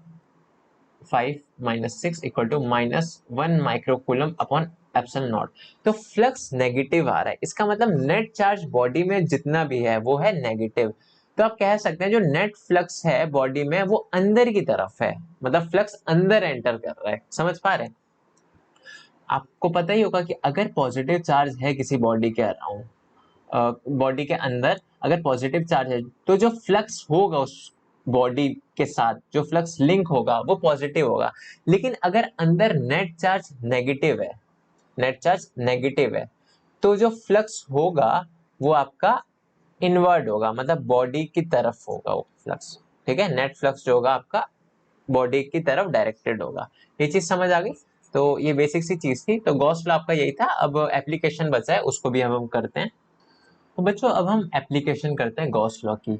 5 minus 6 equal to -1 microcoulomb upon epsilon not. तो फ्लक्स नेगेटिव आ रहा है, इसका मतलब नेट चार्ज बॉडी में जितना भी है वो है नेगेटिव। तो आप कह सकते हैं जो नेट फ्लक्स है बॉडी में वो अंदर की तरफ है, मतलब फ्लक्स अंदर एंटर कर रहा है। समझ पा रहे हैं? आपको पता ही होगा कि अगर पॉजिटिव चार्ज है किसी बॉडी के अराउंड, बॉडी के अंदर अगर पॉजिटिव चार्ज है, तो जो फ्लक्स होगा उस बॉडी के साथ, जो फ्लक्स लिंक होगा वो पॉजिटिव होगा। लेकिन अगर अंदर नेट चार्ज नेगेटिव है, नेट चार्ज नेगेटिव है, तो जो फ्लक्स होगा वो आपका इनवर्ड होगा, मतलब बॉडी की तरफ होगा वो फ्लक्स। ठीक है, नेट फ्लक्स जो होगा आपका बॉडी की तरफ डायरेक्टेड होगा। ये चीज समझ आ गई? तो ये बेसिक सी चीज थी। तो गॉस लॉ आपका यही था। अब एप्लीकेशन बचा है, उसको भी हम करते हैं। तो बच्चों अब हम एप्लीकेशन करते हैं गॉस लॉ की।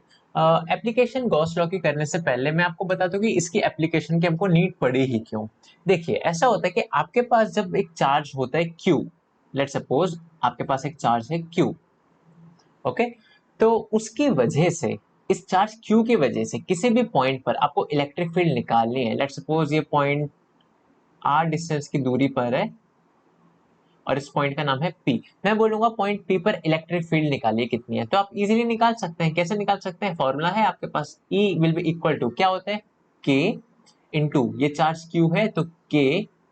एप्लीकेशन गॉस लॉ की करने से पहले मैं आपको बता दूं कि इसकी एप्लीकेशन की हमको नीड पड़ी ही क्यों। देखिए, ऐसा होता है कि आपके पास जब एक चार्ज होता है Q, लेट सपोज आपके पास एक चार्ज है Q, ओके, तो उसकी वजह से, इस चार्ज Q की वजह से किसी भी पॉइंट पर आपको इलेक्ट्रिक फील्ड निकालनी है। लेट सपोज ये पॉइंट R डिस्टेंस की दूरी पर है और इस पॉइंट का नाम है P। मैं बोलूंगा पॉइंट P पर इलेक्ट्रिक फील्ड निकालिए कितनी है, तो आप इजीली निकाल सकते हैं। कैसे निकाल सकते हैं? फॉर्मूला है आपके पास, E will be equal to क्या होता है, K इंटू ये चार्ज Q है तो K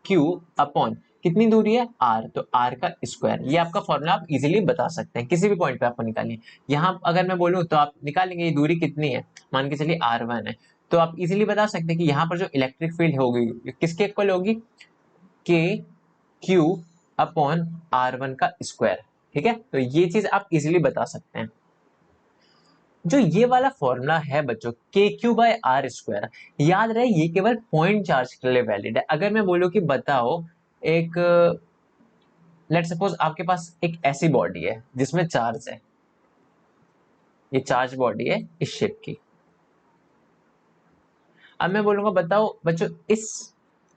Q अपॉन कितनी दूरी है R, तो R का स्क्वायर। ये आपका फॉर्मूला आप इजीली बता सकते हैं, किसी भी पॉइंट पे आपको निकालिए। यहाँ अगर मैं बोलूँ तो आप निकालेंगे ये दूरी कितनी है, मान के चलिए R1 है, तो आप इजीली बता सकते हैं कि यहाँ पर जो इलेक्ट्रिक फील्ड होगी किसके इक्वल होगी, K Q अपॉन R1 का स्क्वायर। ठीक है, तो ये चीज आप इजीली बता सकते हैं। जो ये वाला फॉर्मूला है बच्चों, के क्यू बाय आर स्क्वायर, याद रहे ये केवल पॉइंट चार्ज के लिए वैलिड है। अगर मैं बोलूं कि बताओ एक, लेट सपोज आपके पास एक ऐसी बॉडी है जिसमें चार्ज है, ये चार्ज बॉडी है इस शेप की। अब मैं बोलूंगा बताओ बच्चों इस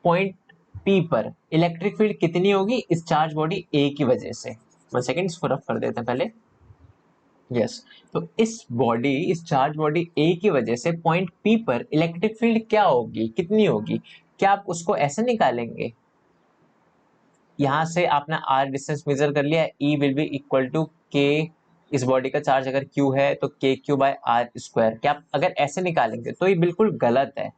पॉइंट पी पर इलेक्ट्रिक फील्ड कितनी होगी इस चार्ज बॉडी ए की वजह से। 1 सेकेंड, इसको रफ कर देते हैं पहले। यस, तो इस चार्ज बॉडी ए की वजह से पॉइंट पी पर इलेक्ट्रिक फील्ड क्या होगी, कितनी होगी? क्या आप उसको ऐसे निकालेंगे, यहां से आपने आर डिस्टेंस मेजर कर लिया, ई विल बी इक्वल टू के, इस बॉडी का चार्ज अगर क्यू है तो के क्यू बाय आर स्क्वायर, क्या आप अगर ऐसे निकालेंगे तो ये बिल्कुल गलत है।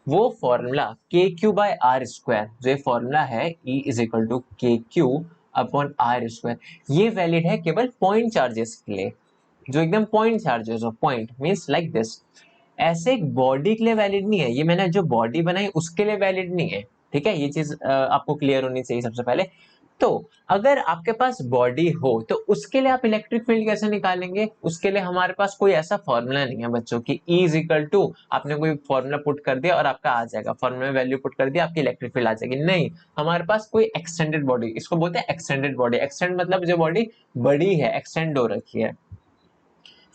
वो फॉर्मूला के क्यू बाय आर स्क्वायर, जो ये फॉर्मूला है ई is equal to K Q upon R square, ये वैलिड है केवल पॉइंट चार्जेस के लिए, जो एकदम पॉइंट चार्जेस हो, पॉइंट मींस लाइक दिस। ऐसे एक बॉडी के लिए वैलिड नहीं है, ये मैंने जो बॉडी बनाई उसके लिए वैलिड नहीं है। ठीक है, ये चीज आपको क्लियर होनी चाहिए सबसे पहले। तो अगर आपके पास बॉडी हो तो उसके लिए आप इलेक्ट्रिक फील्ड कैसे निकालेंगे? उसके लिए हमारे पास कोई ऐसा फॉर्मूला नहीं है बच्चों की E इज इक्वल टू आपने कोई फॉर्मूला पुट कर दिया और आपका आ जाएगा, फॉर्मूला में वैल्यू पुट कर दिया आपकी इलेक्ट्रिक फील्ड आ जाएगी। नहीं, हमारे पास कोई एक्सटेंडेड बॉडी, इसको बोलते हैं एक्सटेंडेड बॉडी। एक्सटेंड मतलब जो बॉडी बड़ी है, एक्सटेंड हो रखी है,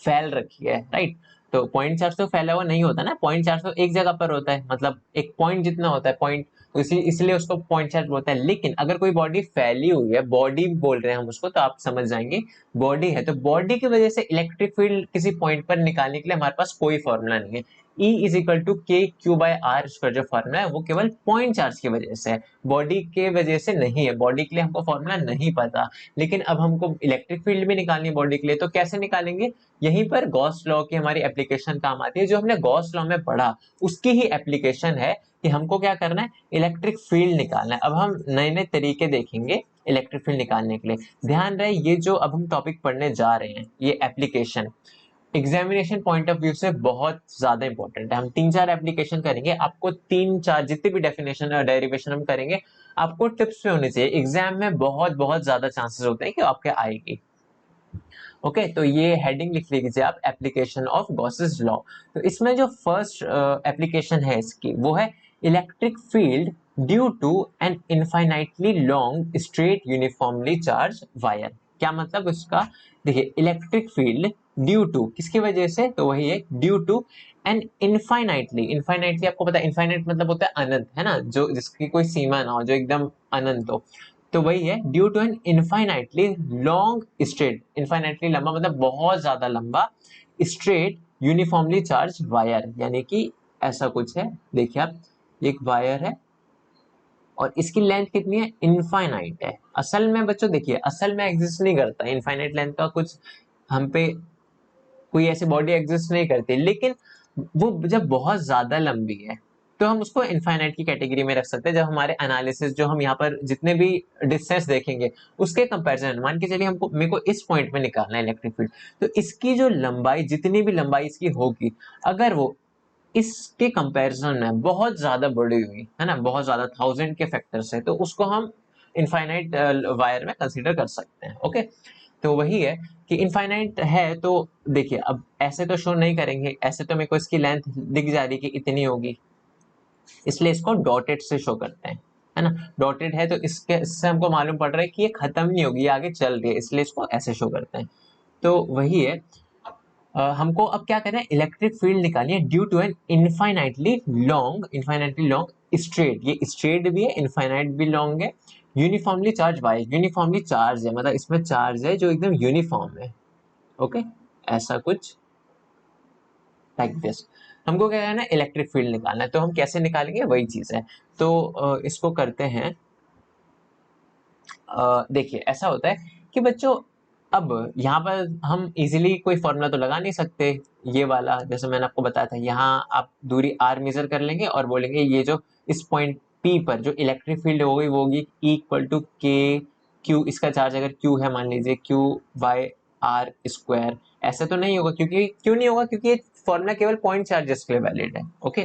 फैल रखी है, राइट। तो पॉइंट चार्ज तो फैला हुआ नहीं होता ना, पॉइंट चार्ज तो एक जगह पर होता है, मतलब एक पॉइंट जितना होता है, पॉइंट उसी इसलिए उसको पॉइंट चार्ज बोलते हैं। लेकिन अगर कोई बॉडी फैली हुई है, बॉडी बोल रहे हैं हम उसको, तो आप समझ जाएंगे बॉडी है, तो बॉडी की वजह से इलेक्ट्रिक फील्ड किसी पॉइंट पर निकालने के लिए हमारे पास कोई फॉर्मूला नहीं है। E is equal to K Q by are, इसका जो फॉर्मूला है वो केवल पॉइंट चार्ज की वजह से है, बॉडी के वजह से नहीं है। बॉडी के लिए हमको फॉर्मूला नहीं पता, लेकिन अब हमको इलेक्ट्रिक फील्ड भी निकालनी है बॉडी के लिए, तो कैसे निकालेंगे? यहीं पर गॉस लॉ की हमारी एप्लीकेशन काम आती है, जो हमने गॉस लॉ में पढ़ा उसकी ही एप्लीकेशन है कि हमको क्या करना है, इलेक्ट्रिक फील्ड निकालना है। अब हम नए नए तरीके देखेंगे इलेक्ट्रिक फील्ड निकालने के लिए। ध्यान रहे, ये जो अब हम टॉपिक पढ़ने जा रहे हैं, ये application examination point of view से बहुत ज्यादा इंपॉर्टेंट है। हम 3-4 एप्लीकेशन करेंगे, आपको 3-4 जितने भी डेफिनेशन और डेरिवेशन हम करेंगे, आपको टिप्स पे होने चाहिए। एग्जाम में बहुत बहुत ज्यादा चांसेस होते हैं कि आपके आएगी। ओके, तो ये हेडिंग लिख लीजिए आप, एप्लीकेशन ऑफ गॉसेस लॉ। तो इसमें जो फर्स्ट एप्लीकेशन है इसकी, वो है electric field due to an infinitely long straight uniformly charge wire. क्या मतलब उसका? देखिए, इलेक्ट्रिक फील्ड ड्यू टू किसकी वजह से, तो वही है due to an infinitely. Infinitely आपको पता है, इनफाइनाइट मतलब होता है अनंत, है ना, जो जिसकी कोई सीमा ना हो, जो एकदम अनंत हो, तो वही है due to an infinitely long straight. Infinitely लंबा मतलब बहुत ज्यादा लंबा, स्ट्रेट यूनिफॉर्मली चार्ज वायर, यानी कि ऐसा कुछ है। देखिए आप, एक वायर है और इसकी लेंथ कितनी है, इनफाइनाइट है। असल में बच्चों देखिए, असल में एग्जिस्ट नहीं करता इनफाइनाइट लेंथ का कुछ, हम पे कोई ऐसी बॉडी एग्जिस्ट नहीं करती, लेकिन वो जब बहुत ज्यादा लंबी है तो हम उसको इनफाइनाइट की कैटेगरी में रख सकते हैं। जब हमारे एनालिसिस, जो हम यहाँ पर जितने भी डिस्टेंस देखेंगे उसके कंपैरिजन, मान के चलिए हमको मेरे को इस पॉइंट में निकालना है इलेक्ट्रिक फील्ड, तो इसकी जो लंबाई, जितनी भी लंबाई इसकी होगी, अगर वो इसके कंपैरिजन में बहुत ज्यादा बड़ी हुई है ना, बहुत ज्यादा 1000 के फैक्टर से, तो उसको हम इनफाइनाइट वायर में कंसीडर कर सकते हैं। ओके, तो वही है कि इनफाइनाइट है, तो देखिए अब ऐसे तो शो नहीं करेंगे, ऐसे तो मेरे को इसकी लेंथ दिख जा रही है कि इतनी होगी, इसलिए इसको डॉटेड से शो करते हैं, है ना। डॉटेड है तो इससे हमको मालूम पड़ रहा है कि ये खत्म नहीं होगी, ये आगे चल रही है, इसलिए इसको ऐसे शो करते हैं। तो वही है, हमको अब क्या करना है, इलेक्ट्रिक फील्ड निकालिए due to an infinitely long straight, ये स्ट्रेट भी है, इनफाइनाइट भी लॉन्ग है, uniformly charge wire, uniformly charge है मतलब इसमें चार्ज है जो एकदम यूनिफॉर्म है। ओके, ऐसा कुछ लाइक दिस। हमको क्या करना है, इलेक्ट्रिक फील्ड निकालना है, तो हम कैसे निकालेंगे, वही चीज है। तो इसको करते हैं। देखिए ऐसा होता है कि बच्चों, अब यहाँ पर हम इजीली कोई फॉर्मूला तो लगा नहीं सकते, ये वाला जैसे मैंने आपको बताया था, यहाँ आप दूरी r मेजर कर लेंगे और बोलेंगे ये जो इस पॉइंट P पर जो इलेक्ट्रिक फील्ड होगी वो होगी E equal to K Q, इसका चार्ज अगर Q है मान लीजिए Q बाय आर स्क्वायर। ऐसा तो नहीं होगा, क्योंकि क्यों नहीं होगा, क्योंकि ये फॉर्मूला केवल पॉइंट चार्जेस के लिए वैलिड है। ओके,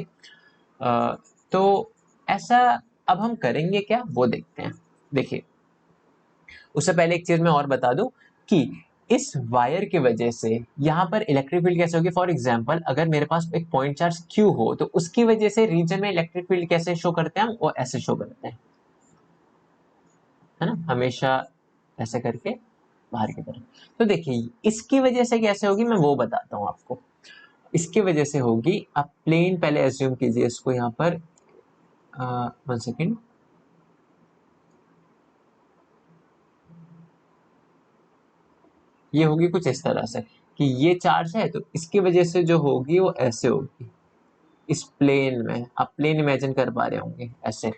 तो ऐसा अब हम करेंगे क्या, वो देखते हैं। देखिए, उससे पहले एक चीज मैं और बता दूं कि इस वायर की वजह से यहाँ पर इलेक्ट्रिक फील्ड कैसे होगी। फॉर एग्जांपल, अगर मेरे पास एक पॉइंट चार्ज Q हो, तो उसकी वजह से रीजन में इलेक्ट्रिक फील्ड कैसे शो करते हैं हम, वो ऐसे शो करते हैं, है ना, हमेशा ऐसे करके बाहर की तरफ। तो देखिए इसकी वजह से कैसे होगी, मैं वो बताता हूँ आपको। इसकी वजह से होगी, आप प्लेन पहले एज्यूम कीजिए इसको, यहाँ पर 1 सेकेंड, ये होगी कुछ इस तरह से कि ये चार्ज है, तो इसकी वजह से जो होगी वो ऐसे होगी, इस प्लेन में, आप प्लेन इमेजिन कर पा रहे होंगे ऐसे।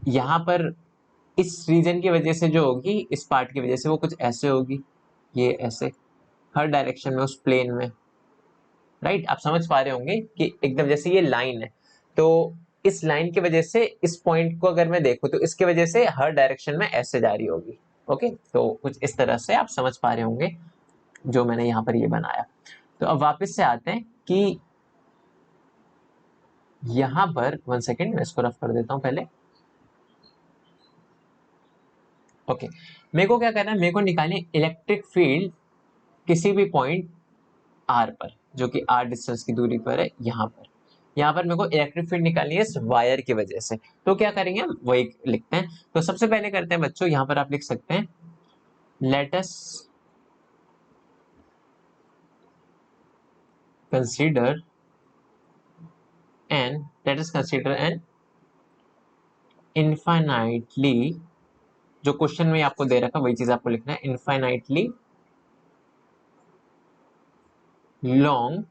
यहाँ पर इस रीजन की वजह से जो होगी, इस पार्ट की वजह से वो कुछ ऐसे होगी, ये ऐसे हर डायरेक्शन में उस प्लेन में। राइट, आप समझ पा रहे होंगे कि एकदम जैसे ये लाइन है, तो इस लाइन की वजह से इस पॉइंट को अगर मैं देखूं, तो इसकी वजह से हर डायरेक्शन में ऐसे जा रही होगी। ओके, तो कुछ इस तरह से आप समझ पा रहे होंगे जो मैंने यहाँ पर ये बनाया। तो अब वापस से आते हैं कि यहाँ पर 1 सेकेंड, मैं इसको रफ कर देता हूँ पहले। ओके, मेरे को क्या करना है, मेरे को निकालनी इलेक्ट्रिक फील्ड किसी भी पॉइंट आर पर, जो कि आर डिस्टेंस की दूरी पर है। यहाँ पर मेरे को इलेक्ट्रिक फील्ड निकालनी है इस वायर की वजह से। तो क्या करेंगे हम, वही लिखते हैं। तो सबसे पहले करते हैं बच्चों, यहाँ पर आप लिख सकते हैं, late us consider N late us consider an infinitely, जो क्वेश्चन में आपको दे रखा वही चीज आपको लिखना है, infinitely long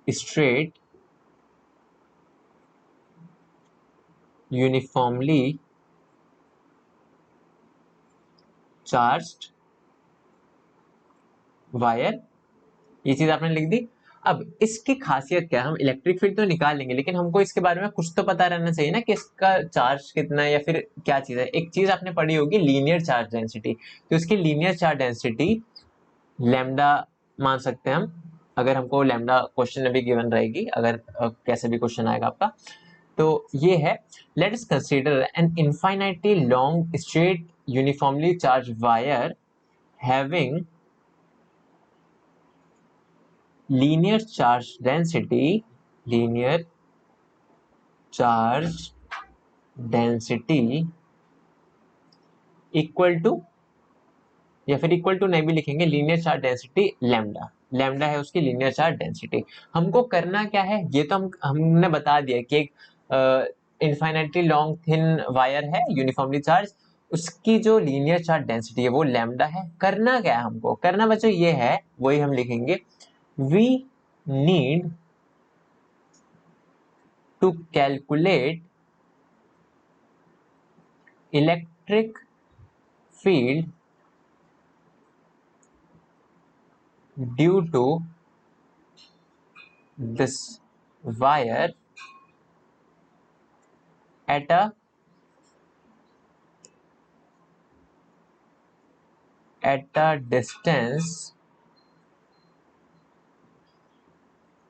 straight uniformly charged wire, ये चीज आपने लिख दी। अब इसकी खासियत क्या है, हम इलेक्ट्रिक फील्ड तो निकाल लेंगे लेकिन हमको इसके बारे में कुछ तो पता रहना चाहिए ना कि इसका चार्ज कितना है या फिर क्या चीज है। एक चीज आपने पढ़ी होगी लीनियर चार्ज डेंसिटी, तो इसकी लीनियर चार्ज डेंसिटी लैम्डा मान सकते हैं हम, अगर हमको लैम्डा क्वेश्चन में भी गिवन रहेगी, अगर कैसे भी क्वेश्चन आएगा आपका। तो ये है, let us consider an infinitely long straight uniformly charge wire having linear charge density, linear charge density equal to, या फिर इक्वल टू नहीं भी लिखेंगे, linear charge density lambda, lambda है उसकी लीनियर चार्ज डेंसिटी। हमको करना क्या है, ये तो हमने बता दिया कि एक इनफाइनाइटली लॉन्ग थिन वायर है यूनिफॉर्मली चार्ज, उसकी जो लीनियर चार्ज डेंसिटी है वो लैम्डा है। करना क्या है हमको, करना बच्चों ये है, वही हम लिखेंगे, we need to calculate electric field due to this wire at a distance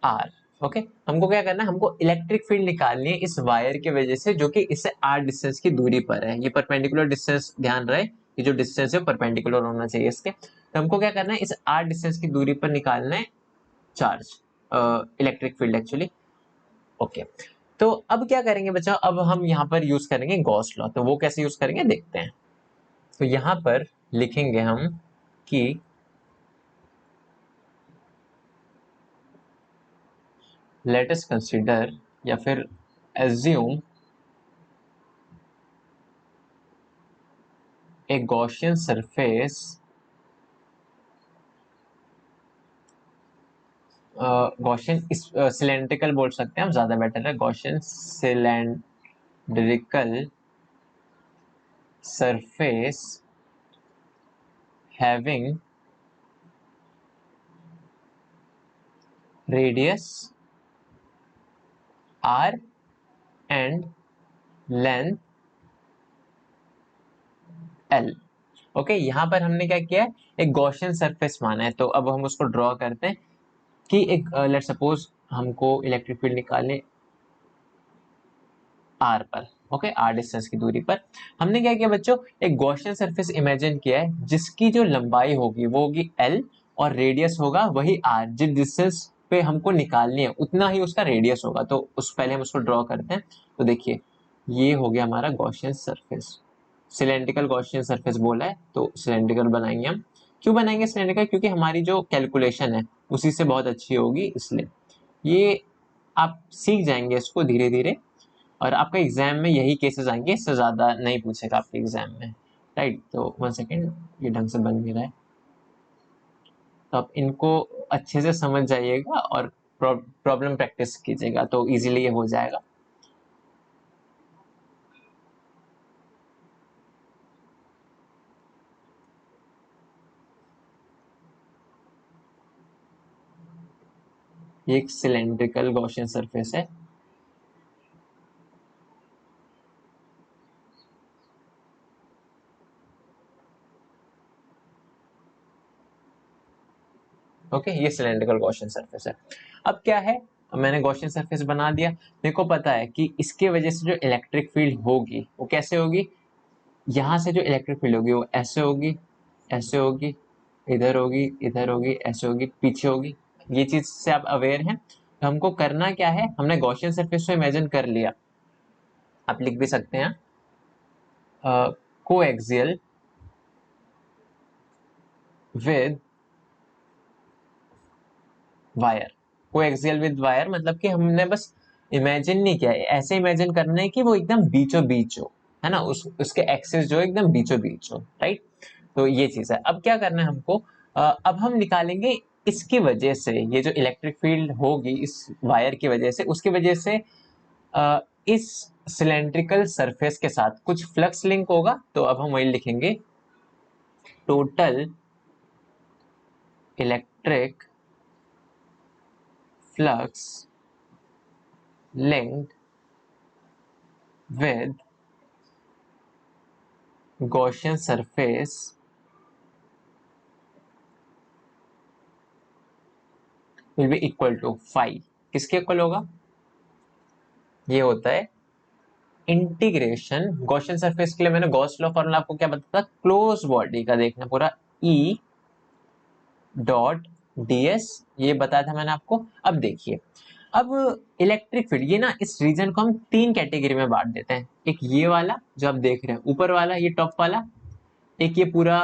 r। Okay हमको क्या करना है, हमको इलेक्ट्रिक फील्ड निकालनी है इस वायर की वजह से जो कि इससे r डिस्टेंस की दूरी पर है। ये परपेंडिकुलर डिस्टेंस, ध्यान रहे कि जो डिस्टेंस है परपेंडिकुलर होना चाहिए इसके। तो हमको क्या करना है, इस r डिस्टेंस की दूरी पर निकालना है charge, electric field actually. Okay तो अब क्या करेंगे बच्चा, अब हम यहाँ पर यूज करेंगे गॉस लॉ। तो वो कैसे यूज करेंगे देखते हैं। तो यहाँ पर लिखेंगे हम कि लेट अस कंसीडर या फिर assume a Gaussian surface, Gaussian cylindrical बोल सकते हैं हम, ज्यादा बेटर है, Gaussian cylindrical surface having radius r and length l। Okay यहाँ पर हमने क्या किया है, एक गॉसियन सरफेस माना है। तो अब हम उसको ड्रॉ करते हैं कि एक लेट सपोज हमको इलेक्ट्रिक फील्ड निकालने r पर, ओके r डिस्टेंस की दूरी पर। हमने क्या किया बच्चों, एक गॉसियन सरफेस इमेजिन किया है जिसकी जो लंबाई होगी वो होगी l और रेडियस होगा वही r, जिस डिस्टेंस पे हमको निकालनी है उतना ही उसका रेडियस होगा। तो उस पहले हम उसको ड्रॉ करते हैं। तो देखिए ये हो गया हमारा Gaussian surface, cylindrical Gaussian surface बोला है तो सिलेंड्रिकल बनाएंगे हम। क्यों बनाएंगे सिलेंड्रिकल, क्योंकि हमारी जो कैलकुलेशन है उसी से बहुत अच्छी होगी, इसलिए ये आप सीख जाएंगे इसको धीरे धीरे, और आपका एग्जाम में यही केसेस आएंगे, इससे ज्यादा नहीं पूछेगा आपके एग्जाम में, राइट। तो 1 सेकेंड, ये ढंग से बन नहीं रहा है, तो आप इनको अच्छे से समझ जाइएगा और प्रॉब्लम प्रैक्टिस कीजिएगा तो इजीली ये हो जाएगा। ये एक सिलेंड्रिकल गॉसियन सरफेस है। ओके ये सिलेंड्रिकल गॉसियन सरफेस है। अब क्या है, मैंने गॉसियन सरफेस बना दिया, मेरे को पता है कि इसके वजह से जो इलेक्ट्रिक फील्ड होगी वो कैसे होगी, यहाँ से जो इलेक्ट्रिक फील्ड होगी वो ऐसे होगी, ऐसे होगी, इधर होगी, इधर होगी, ऐसे होगी, पीछे होगी। ये चीज से आप अवेयर हैं। तो हमको करना क्या है, हमने गॉसियन सरफेस को इमेजिन कर लिया, आप लिख भी सकते हैं coaxial with wire. Coaxial with wire मतलब कि हमने बस इमेजिन नहीं किया, ऐसे इमेजिन करना है कि वो एकदम बीचों बीच हो, है ना, उसके एक्सिस जो एकदम बीचों बीच हो, राइट। तो ये चीज है। अब क्या करना है हमको, अब हम निकालेंगे इसकी वजह से, ये जो इलेक्ट्रिक फील्ड होगी इस वायर की वजह से, उसकी वजह से इस सिलेंड्रिकल सरफेस के साथ कुछ फ्लक्स लिंक होगा। तो अब हम वही लिखेंगे, total electric flux linked with Gaussian surface will be equal to phi। किसके इक्वल होगा, ये होता है इंटीग्रेशन गॉसियन सरफेस के लिए। मैंने गॉस लॉ फॉर्मूला आपको क्या बताया था, क्लोज बॉडी का देखना पूरा, E डॉट ds, ये बताया था मैंने आपको। अब देखिए, अब इलेक्ट्रिक फील्ड, ये ना इस रीजन को हम तीन कैटेगरी में बांट देते हैं। एक ये वाला जो आप देख रहे हैं ऊपर वाला, ये टॉप वाला, एक ये पूरा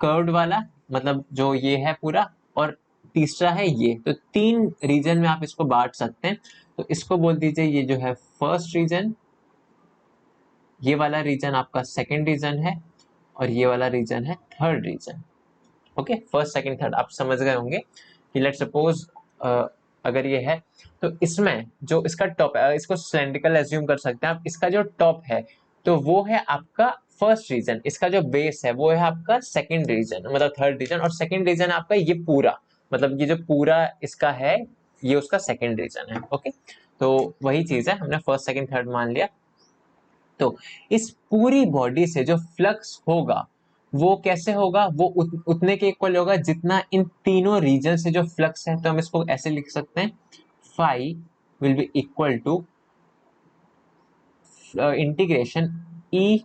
कर्व्ड वाला, मतलब जो ये है पूरा, और तीसरा है ये। तो तीन रीजन में आप इसको बांट सकते हैं। तो इसको बोल दीजिए ये जो है फर्स्ट रीजन, ये वाला रीजन आपका सेकंड रीजन है, और ये वाला रीजन है third region. Okay, first second third आप समझ गए होंगे कि लेट सपोज अगर ये है, तो इसमें जो इसका टॉप है, इसको सिलेंड्रिकल एज्यूम कर सकते हैं आप, इसका जो टॉप है तो वो है आपका फर्स्ट रीजन, इसका जो बेस है वो है आपका सेकंड रीजन, मतलब थर्ड रीजन, और सेकंड रीजन आपका ये पूरा, मतलब ये जो पूरा इसका है ये उसका सेकंड रीजन है। ओके, तो वही चीज है, हमने फर्स्ट सेकंड थर्ड मान लिया। तो इस पूरी बॉडी से जो फ्लक्स होगा वो कैसे होगा, वो उतने के इक्वल होगा जितना इन तीनों रीजन से जो फ्लक्स है। तो हम इसको ऐसे लिख सकते हैं, phi will be equal to integration E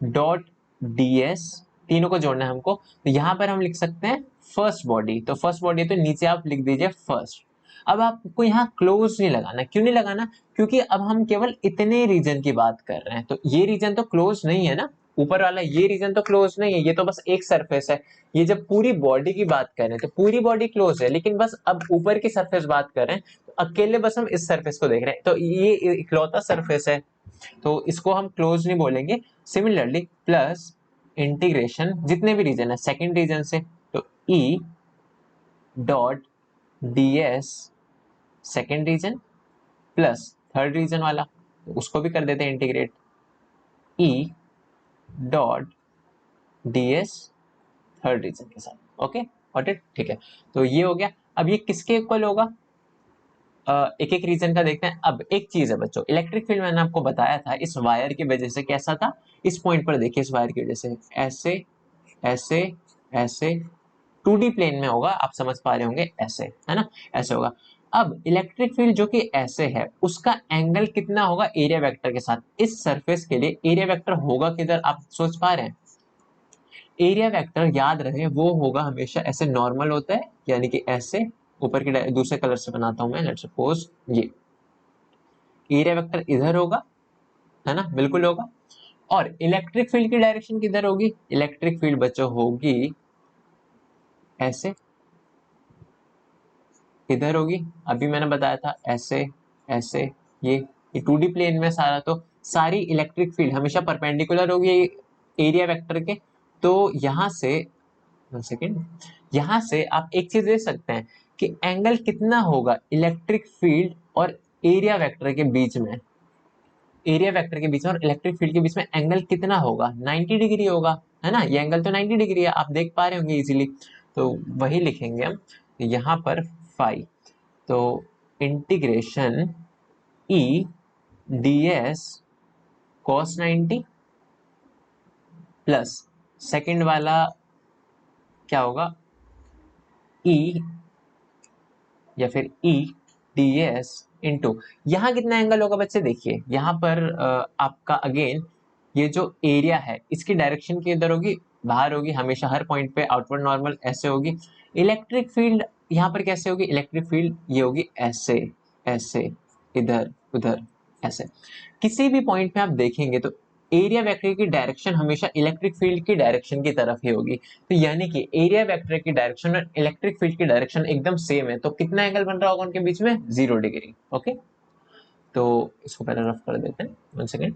dot ds, तीनों को जोड़ना है हमको। तो यहां पर हम लिख सकते हैं फर्स्ट बॉडी, तो फर्स्ट बॉडी तो नीचे आप लिख दीजिए फर्स्ट। अब आपको यहाँ क्लोज नहीं लगाना, क्यों नहीं लगाना, क्योंकि अब हम केवल इतने रीजन की बात कर रहे हैं, तो ये रीजन तो क्लोज नहीं है ना, ऊपर वाला ये रीजन तो क्लोज नहीं है, ये तो बस एक सरफेस है। ये जब पूरी बॉडी की बात कर रहे हैं तो पूरी बॉडी क्लोज है, लेकिन बस अब ऊपर की सरफेस बात कर रहे हैं, तो अकेले बस हम इस सरफेस को देख रहे हैं, तो ये इकलौता सरफेस है, तो इसको हम क्लोज नहीं बोलेंगे। सिमिलरली प्लस इंटीग्रेशन जितने भी रीजन है सेकंड रीजन से, तो E dot ds second region plus third region वाला, तो उसको भी कर देते हैं integrate, E dot ds third region के साथ। ओके, गॉट इट, ठीक है। तो ये हो गया। अब ये किसके इक्वल होगा, एक एक रीजन का देखते हैं। अब एक चीज है बच्चों, इलेक्ट्रिक फील्ड मैंने आपको बताया था इस वायर की वजह से कैसा था, इस पॉइंट पर देखिए, इस वायर की वजह से ऐसे ऐसे ऐसे 2D प्लेन में होगा, आप समझ पा रहे होंगे, ऐसे है ना, ऐसे होगा। अब इलेक्ट्रिक फील्ड जो कि ऐसे है उसका एंगल कितना होगा एरिया वेक्टर के साथ, इस सरफेस के लिए एरिया वेक्टर होगा किधर, आप सोच पा रहे हैं। एरिया वेक्टर याद रहे वो होगा हमेशा ऐसे नॉर्मल होता है, यानी कि ऐसे ऊपर की दूसरे कलर से बनाता हूं मैं, लेट्स सपोज ये एरिया वेक्टर इधर होगा, है ना, बिल्कुल होगा। और इलेक्ट्रिक फील्ड की डायरेक्शन किधर होगी, इलेक्ट्रिक फील्ड बच्चों होगी ऐसे, किधर होगी, अभी मैंने बताया था ऐसे ऐसे, ये 2D प्लेन में सारा, तो सारी इलेक्ट्रिक फील्ड हमेशा परपेंडिकुलर होगी एरिया वेक्टर के। तो यहां से, वन सेकेंड, यहां से आप एक चीज देख सकते हैं कि एंगल कितना होगा इलेक्ट्रिक फील्ड और एरिया वेक्टर के बीच में, एरिया वेक्टर के बीच में और इलेक्ट्रिक फील्ड के बीच में एंगल कितना होगा, 90 डिग्री होगा, है ना, ये एंगल तो 90 डिग्री है, आप देख पा रहे होंगे इजीली। तो वही लिखेंगे हम यहाँ पर फाई, तो इंटीग्रेशन ई ds cos 90 प्लस सेकंड वाला क्या होगा, E या फिर E ds इंटू, यहाँ कितना एंगल होगा बच्चे, देखिए यहाँ पर आपका अगेन ये जो एरिया है इसकी डायरेक्शन किधर होगी, बाहर होगी हमेशा, हर पॉइंट पे आउटवर्ड नॉर्मल ऐसे होगी। इलेक्ट्रिक फील्ड यहाँ पर कैसे होगी, इलेक्ट्रिक फील्ड ये होगी ऐसे ऐसे, इधर उधर ऐसे। किसी भी पॉइंट पे आप देखेंगे तो एरिया वेक्टर की डायरेक्शन हमेशा इलेक्ट्रिक फील्ड की डायरेक्शन की तरफ ही होगी, तो यानी कि एरिया वेक्टर की डायरेक्शन और इलेक्ट्रिक फील्ड की डायरेक्शन एकदम सेम है, तो कितना एंगल बन रहा होगा उनके बीच में, 0 डिग्री। ओके, तो इसको पहले रफ कर देते हैं, 1 सेकेंड।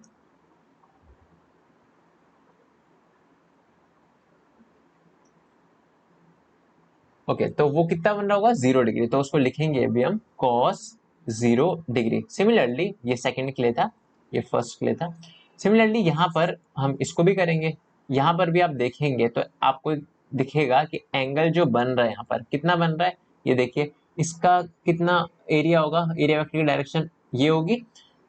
ओके, तो वो कितना बन रहा होगा, 0 डिग्री, तो उसको लिखेंगे अभी हम cos 0 डिग्री। सिमिलरली ये सेकंड के लिए था, ये फर्स्ट के लिए था। सिमिलरली यहाँ पर हम इसको भी करेंगे। यहाँ पर भी आप देखेंगे तो आपको दिखेगा कि एंगल जो बन रहा है यहाँ पर कितना बन रहा है, ये देखिए इसका कितना एरिया होगा, एरिया वेक्टर की डायरेक्शन ये होगी।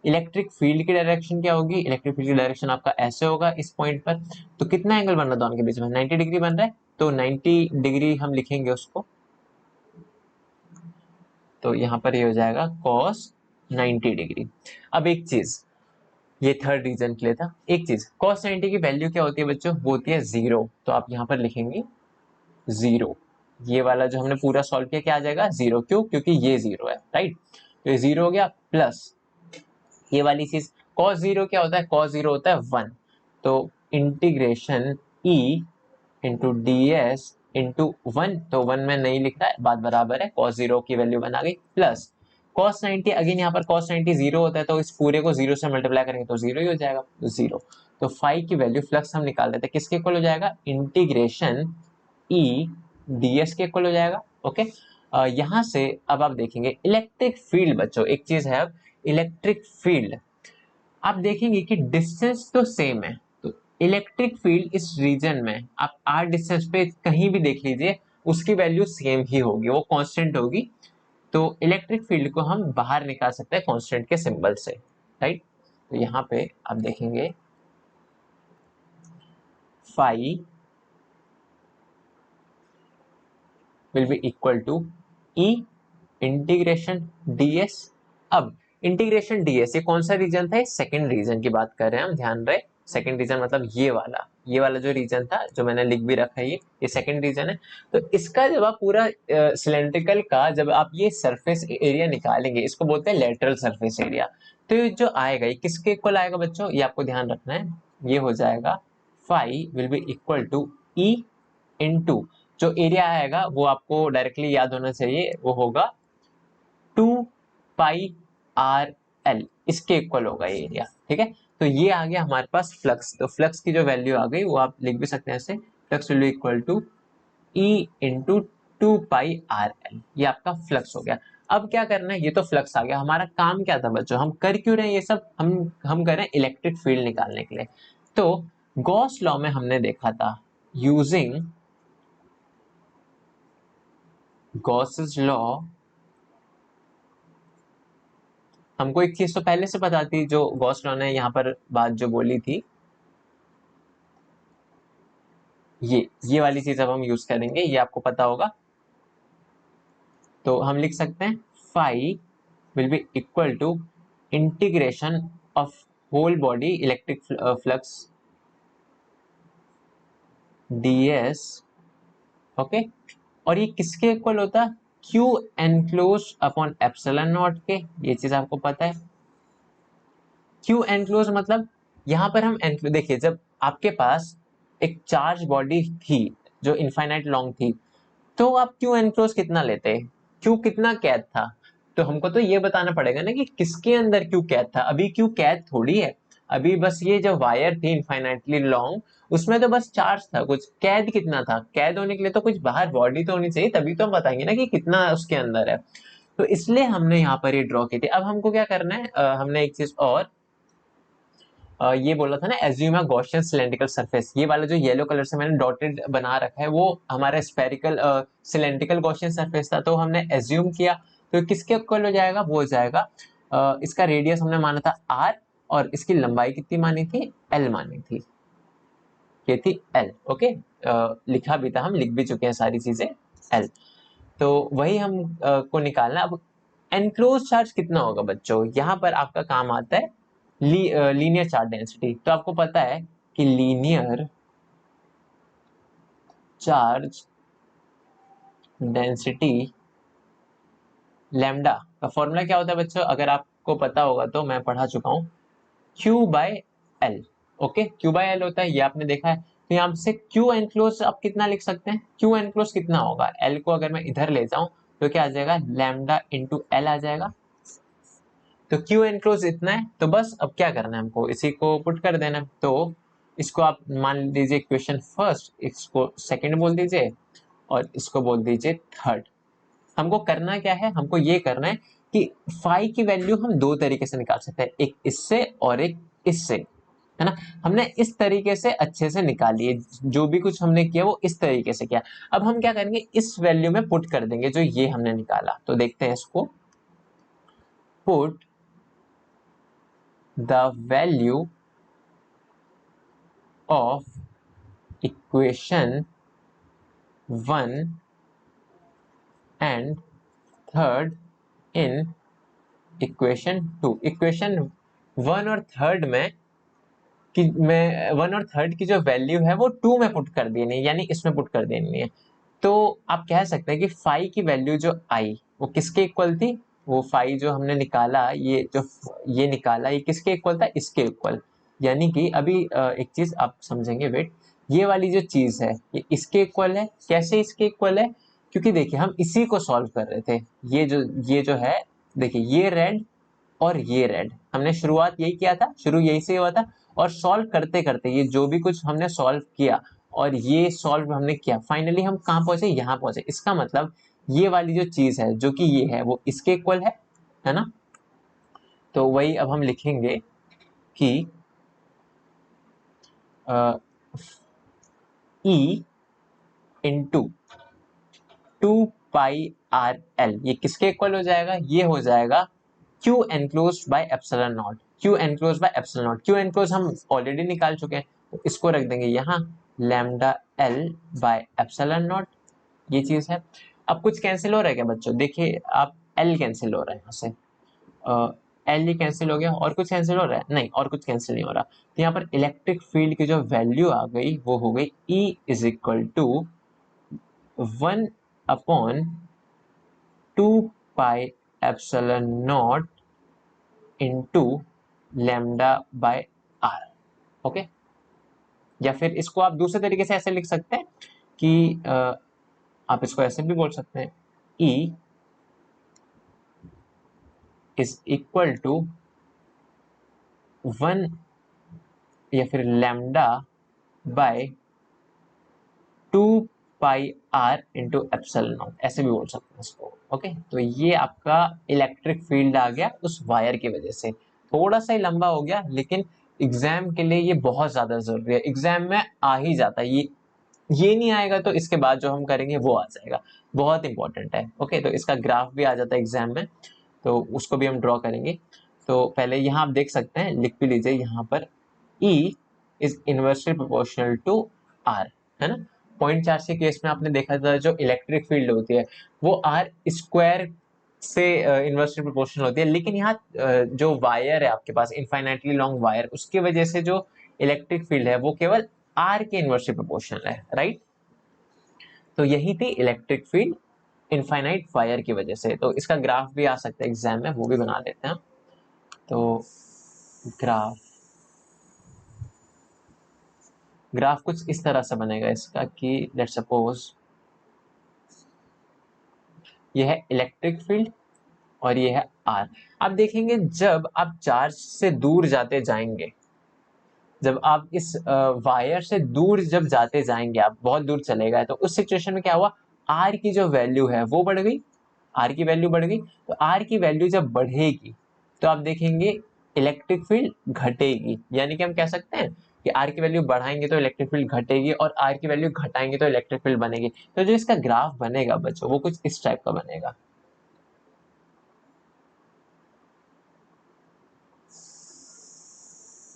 इलेक्ट्रिक फील्ड की डायरेक्शन क्या होगी, इलेक्ट्रिक फील्ड की डायरेक्शन आपका ऐसे होगा इस पॉइंट पर। तो कितना एंगल बन रहा है दोनों के बीच में, 90 डिग्री बन रहा है, तो 90 डिग्री हम लिखेंगे उसको। तो यहाँ पर ये हो जाएगा cos 90 डिग्री। अब एक चीज, ये थर्ड रीजन के लिए था। एक चीज, cos 90 की वैल्यू क्या होती है बच्चों, वो होती है 0। तो आप यहाँ पर लिखेंगे 0। ये वाला जो हमने पूरा सॉल्व किया क्या आ जाएगा, 0। क्यों, क्योंकि ये 0 है, राइट। तो ये 0 हो गया, प्लस ये वाली चीज cos 0 क्या होता है, cos 0 होता है 1। तो integration e into D S into 1, तो 1 में नहीं लिख रहा है, बात बराबर है, cos 0 की वैल्यू बना गई, प्लस cos 90, अगेन यहाँ पर cos 90 0 होता है, तो इस पूरे को 0 से मल्टीप्लाई करेंगे तो 0 ही हो जाएगा, तो 0। तो फाई की वैल्यू फ्लक्स हम निकाल देते हैं, किसके इक्वल हो जाएगा, इंटीग्रेशन ई डी एस के इक्वल हो जाएगा। ओके, यहाँ से अब आप देखेंगे इलेक्ट्रिक फील्ड बच्चों, एक चीज है, अब इलेक्ट्रिक फील्ड आप देखेंगे कि डिस्टेंस तो सेम है, तो इलेक्ट्रिक फील्ड इस रीजन में आप आर डिस्टेंस पे कहीं भी देख लीजिए उसकी वैल्यू सेम ही होगी, वो कांस्टेंट होगी। तो इलेक्ट्रिक फील्ड को हम बाहर निकाल सकते हैं कांस्टेंट के सिंबल से, राइट। तो यहाँ पे आप देखेंगे phi will be equal to E integration ds। अब इंटीग्रेशन ds ये कौन सा रीजन था, सेकंड रीजन की बात कर रहे हैं हम, ध्यान रहे। सेकंड रीजन मतलब ये वाला जो रीजन था जो मैंने लिख भी रखा है, ये सेकंड रीजन है। तो इसका जब आप पूरा सिलेंड्रिकल का जब आप ये सरफेस एरिया निकालेंगे, इसको बोलते हैं लेटरल सरफेस एरिया। तो ये जो आएगा ये किसके इक्वल आएगा बच्चों, ये आपको ध्यान रखना है, ये हो जाएगा phi will be equal to E into जो एरिया आएगा वो आपको डायरेक्टली याद होना चाहिए, वो होगा 2 पाई r l, इसके इक्वल होगा ये एरिया, ठीक है। तो ये आ गया हमारे पास फ्लक्स। तो फ्लक्स की जो वैल्यू आ गई वो आप लिख भी सकते हैं ऐसे, flux will be equal to E into 2 pi r l, ये आपका फ्लक्स हो गया। अब क्या करना है, ये तो फ्लक्स आ गया, हमारा काम क्या था बच्चों, हम कर क्यों रहे हैं ये सब, हम कर रहे हैं इलेक्ट्रिक फील्ड निकालने के लिए। तो गॉस लॉ में हमने देखा था, यूजिंग गॉसेस लॉ, हमको एक चीज तो पहले से पता थी, जो गॉस लॉ ने यहाँ पर बात जो बोली थी, ये वाली चीज अब हम यूज करेंगे, ये आपको पता होगा। तो हम लिख सकते हैं phi will be equal to integration of whole body electric flux ds। Okay, और ये किसके इक्वल होता है, Q enclose upon epsilon not के, ये चीज आपको पता है। क्यू एनक्लोज मतलब यहाँ पर हम एनक्लोज, देखिए जब आपके पास एक चार्ज बॉडी थी जो इनफाइनाइट लॉन्ग थी, तो आप क्यू एनक्लोज कितना लेते, क्यू कितना कैद था, तो हमको तो ये बताना पड़ेगा ना कि किसके अंदर क्यू कैद था। अभी क्यू कैद थोड़ी है, अभी बस ये जो वायर थी इनफाइनाइटली लॉन्ग, उसमें तो बस चार्ज था, कुछ कैद कितना था, कैद होने के लिए तो कुछ बाहर बॉडी तो होनी चाहिए, तभी तो हम बताएंगे ना कि कितना उसके अंदर है। तो इसलिए हमने यहाँ पर ये ड्रॉ की थी। अब हमको क्या करना है, हमने एक चीज और ये बोला था ना, एज्यूम अ गॉसियन सिलेंड्रिकल सरफेस, ये वाला जो येलो कलर से मैंने डॉटेड बना रखा है वो हमारा स्फेरिकल सिलेंड्रिकल गॉसियन सरफेस था, तो हमने एज्यूम किया। तो किसके इक्वल हो जाएगा, वो हो जाएगा इसका रेडियस हमने माना था r, और इसकी लंबाई कितनी मानी थी, l मानी थी, ये थी l। ओके, लिखा भी था, हम लिख भी चुके हैं सारी चीजें, l। तो वही हम को निकालना। अब एनक्लोज चार्ज कितना होगा बच्चों, यहाँ पर आपका काम आता है लीनियर चार्ज डेंसिटी। तो आपको पता है कि लीनियर चार्ज डेंसिटी लैम्डा का फॉर्मूला क्या होता है बच्चों, अगर आपको पता होगा तो मैं पढ़ा चुका हूँ, Q by L. Okay, Q by L होता है, ये आपने देखा है। तो यहाँ से Q एनक्लोज आप कितना लिख सकते हैं, Q एनक्लोज कितना होगा, L को अगर मैं इधर ले जाऊं तो क्या आ जाएगा, लैम्डा इंटू एल आ जाएगा। तो क्यू एनक्लोज इतना है, तो बस अब क्या करना है हमको, इसी को पुट कर देना है। तो इसको आप मान लीजिए इक्वेशन फर्स्ट, इसको सेकंड बोल दीजिए और इसको बोल दीजिए थर्ड। हमको करना क्या है, हमको ये करना है कि फाई की वैल्यू हम दो तरीके से निकाल सकते हैं, एक इससे और एक इससे, है ना। हमने इस तरीके से अच्छे से निकाली है, जो भी कुछ हमने किया वो इस तरीके से किया। अब हम क्या करेंगे, इस वैल्यू में पुट कर देंगे जो ये हमने निकाला। तो देखते हैं इसको, put the value of equation 1 and third in equation 2। Equation 1 और थर्ड में कि मैं 1 और थर्ड की जो वैल्यू है वो 2 में पुट कर देनी है, यानी इसमें पुट कर देनी है। तो आप कह सकते हैं कि फाई की वैल्यू जो आई वो किसके इक्वल थी, वो फाई जो हमने निकाला, ये निकाला, ये किसके इक्वल था, इसके इक्वल। यानी कि अभी एक चीज आप समझेंगे, वेट, ये वाली जो चीज है ये इसके इक्वल है। कैसे इसके इक्वल है, क्योंकि देखिए हम इसी को सॉल्व कर रहे थे। ये जो है, देखिए ये रेड और ये रेड, हमने शुरुआत यही किया था, शुरू यही से हुआ था। और सॉल्व करते करते ये जो भी कुछ हमने सॉल्व किया और ये सॉल्व हमने किया, फाइनली हम कहाँ पहुंचे, यहाँ पहुंचे। इसका मतलब ये वाली जो चीज है जो कि ये है वो इसके इक्वल है ना। तो वही अब हम लिखेंगे कि ई इंटू 2 पाई आर एल, ये किसके इक्वल हो जाएगा, ये हो जाएगा Q enclose by epsilon not. Q enclose by epsilon not, Q enclose हम ऑलरेडी निकाल चुके हैं, तो इसको रख देंगे यहाँ lambda L by epsilon not, ये चीज है। अब कुछ कैंसिल हो रहा है क्या बच्चों, देखिए आप, एल कैंसिल हो रहा है यहाँ से, एल ही कैंसिल हो गया, और कुछ कैंसिल हो रहा है, नहीं और कुछ कैंसिल नहीं हो रहा। तो यहाँ पर इलेक्ट्रिक फील्ड की जो वैल्यू आ गई वो हो गई E is equal to 1/2 pi epsilon not into lambda by R. Okay, या फिर इसको आप दूसरे तरीके से ऐसे लिख सकते हैं कि आप इसको ऐसे भी बोल सकते हैं, ई इज इक्वल टू 1 या फिर lambda by 2 pi R into epsilon not, ऐसे भी बोल सकते हैं इसको। ओके, तो ये आपका इलेक्ट्रिक फील्ड आ गया उस वायर की वजह से। थोड़ा सा ही लंबा हो गया, लेकिन एग्जाम के लिए ये बहुत ज्यादा जरूरी है, एग्जाम में आ ही जाता है ये नहीं आएगा तो इसके बाद जो हम करेंगे वो आ जाएगा, बहुत इंपॉर्टेंट है। ओके, तो इसका ग्राफ भी आ जाता है एग्जाम में, तो उसको भी हम ड्रॉ करेंगे। तो पहले यहाँ आप देख सकते हैं, लिख भी लीजिए यहाँ पर, E is inversely proportional to R, है ना। पॉइंट चार्ज के केस में आपने देखा था जो इलेक्ट्रिक फील्ड होती है वो आर स्क्वायर से इनवर्सली प्रोपोर्शनल होती है, लेकिन यहाँ जो वायर है आपके पास, इनफाइनाइटली लॉन्ग वायर, उसकी वजह से जो इलेक्ट्रिक फील्ड है वो केवल आर के इनवर्सली प्रोपोर्शनल है, राइट। तो यही थी इलेक्ट्रिक फील्ड इनफाइनाइट वायर की वजह से। तो इसका ग्राफ भी आ सकता है एग्जाम में, वो भी बना देते हैं। तो ग्राफ ग्राफ कुछ इस तरह से बनेगा इसका कि लेट सपोज ये है इलेक्ट्रिक फील्ड और ये है आर। आप देखेंगे जब आप चार्ज से दूर जाते जाएंगे, जब आप इस वायर से दूर जब जाते जाएंगे, आप बहुत दूर चले गए, तो उस सिचुएशन में क्या हुआ, आर की जो वैल्यू है वो बढ़ गई, आर की वैल्यू बढ़ गई। तो आर की वैल्यू जब बढ़ेगी तो आप देखेंगे इलेक्ट्रिक फील्ड घटेगी, यानी कि हम कह सकते हैं कि आर की वैल्यू बढ़ाएंगे तो इलेक्ट्रिक फील्ड घटेगी और आर की वैल्यू घटाएंगे तो इलेक्ट्रिक फील्ड बनेगी। तो जो इसका ग्राफ बनेगा बच्चों वो कुछ इस टाइप का बनेगा।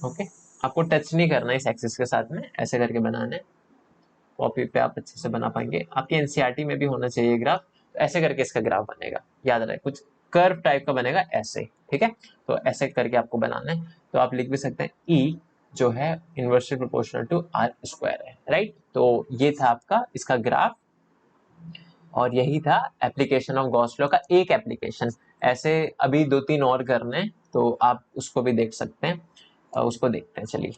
ओके, आपको टच नहीं करना इस एक्सिस के साथ में, ऐसे करके बनाना है। कॉपी पे आप अच्छे से बना पाएंगे, आपकी एनसीईआरटी में भी होना चाहिए ग्राफ। तो ऐसे करके इसका ग्राफ बनेगा, याद रहे, कुछ कर्व टाइप का बनेगा ऐसे, ठीक है। तो ऐसे करके आपको बनाना है। तो आप लिख भी सकते हैं ई जो है inversely proportional to R square है, राइट। तो ये था आपका इसका ग्राफ, और यही था एप्लीकेशन ऑफ गॉस लॉ का एक एप्लीकेशन। ऐसे अभी 2-3 और करने, तो आप उसको भी देख सकते हैं, उसको देखते हैं, चलिए।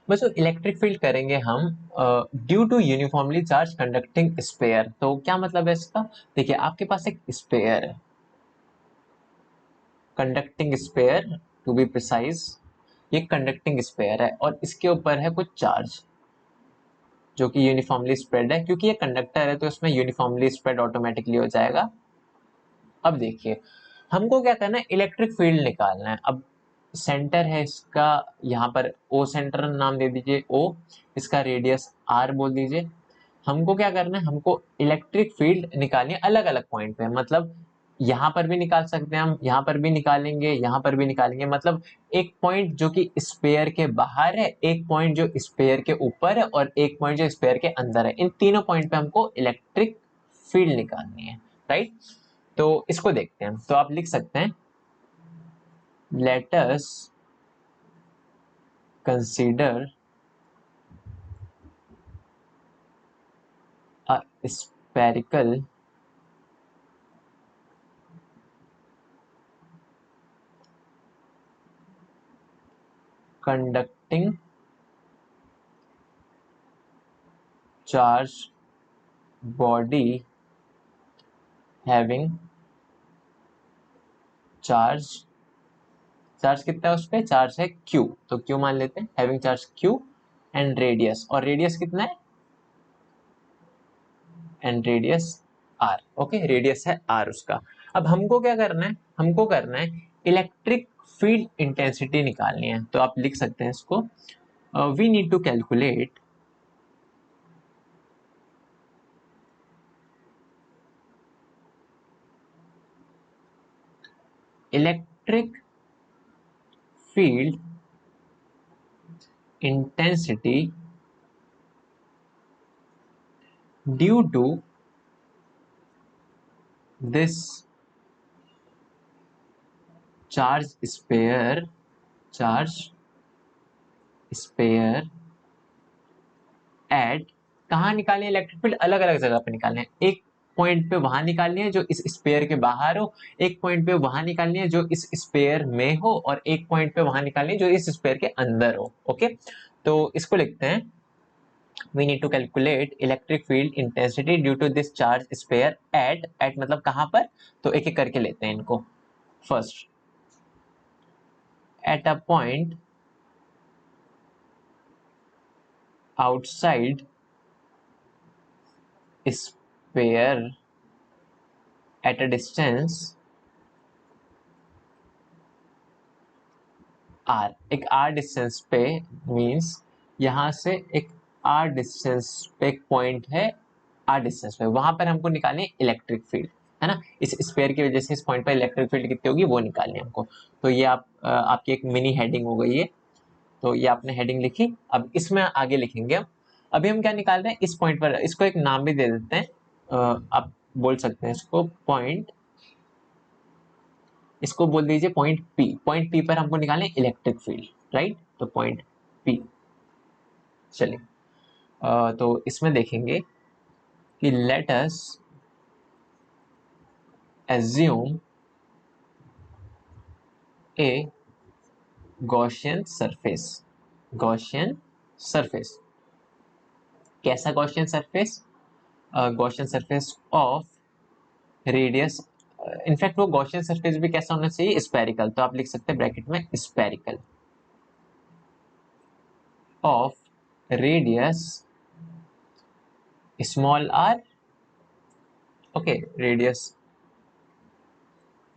बस इलेक्ट्रिक फील्ड करेंगे हम due to uniformly charge conducting sphere. तो क्या मतलब है इसका, देखिए आपके पास एक स्पेयर है, conducting sphere to be precise, ये कंडक्टिंग स्पेयर है और इसके ऊपर है कुछ चार्ज जो कि यूनिफॉर्मली स्प्रेड है, क्योंकि ये कंडक्टर है तो इसमें यूनिफॉर्मली स्प्रेड ऑटोमेटिकली हो जाएगा। अब देखिए हमको क्या करना है, इलेक्ट्रिक फील्ड निकालना है। अब सेंटर है इसका, यहाँ पर ओ सेंटर नाम दे दीजिए ओ, इसका रेडियस आर बोल दीजिए। हमको क्या करना है, हमको इलेक्ट्रिक फील्ड निकालनी है अलग अलग पॉइंट पे, मतलब यहाँ पर भी निकाल सकते हैं हम, यहाँ पर भी निकालेंगे, यहाँ पर भी निकालेंगे, मतलब एक पॉइंट जो कि स्पेयर के बाहर है, एक पॉइंट जो स्पेयर के ऊपर है और एक पॉइंट जो स्पेयर के अंदर है। इन तीनों पॉइंट पे हमको इलेक्ट्रिक फील्ड निकालनी है, राइट। तो इसको देखते हैं, तो आप लिख सकते हैं late us consider a spherical conducting charged body having charge, charge कितना है उस पे, चार्ज है Q, तो Q मान लेते हैं, having charge Q and radius, और रेडियस कितना है, and radius R, okay, radius है R उसका। अब हमको क्या करना है, हमको करना है इलेक्ट्रिक फील्ड इंटेंसिटी निकालनी है, तो आप लिख सकते हैं इसको, we need to calculate electric field intensity due to this charge sphere, charge sphere at, कहाँ निकालनी है इलेक्ट्रिक फील्ड, अलग अलग जगह पे निकालनी है। एक पॉइंट पे वहां निकालनी है जो इस स्पेयर के बाहर हो, एक पॉइंट पे वहां निकालनी है जो इस स्पेयर में हो, और एक पॉइंट पे वहां निकालनी है जो इस स्पेयर के अंदर हो, ओके। तो इसको लिखते हैं, we need to calculate electric field intensity due to this charge sphere at मतलब कहाँ पर, तो एक एक करके लेते हैं इनको। First at a point outside sphere at a distance r, एक r डिस्टेंस पे, मींस यहां से एक r डिस्टेंस पे एक पॉइंट है, r डिस्टेंस पे, वहां पर हमको निकालनी है इलेक्ट्रिक फील्ड, है ना। इस स्फीयर की वजह से इस पॉइंट पर इलेक्ट्रिक फील्ड कितनी होगी वो निकालनी है हमको। तो ये आपकी एक मिनी हेडिंग हो गई है, तो ये आपने हेडिंग लिखी। अब इसमें आगे लिखेंगे हम, अभी हम क्या निकाल रहे हैं इस पॉइंट पर, इसको एक नाम भी दे देते हैं, आप बोल सकते हैं इसको पॉइंट, इसको बोल दीजिए पॉइंट पी। पॉइंट पी पर हमको निकालना है इलेक्ट्रिक फील्ड, राइट, तो पॉइंट पी। चलिए तो इसमें देखेंगे कि let us assume a Gaussian surface, Gaussian surface, कैसा Gaussian surface, Gaussian surface of radius, in fact वो गॉसियन सरफेस भी कैसा होना चाहिए, स्फेरिकल, तो आप लिख सकते हैं ब्रैकेट में spherical, of radius small R, okay, radius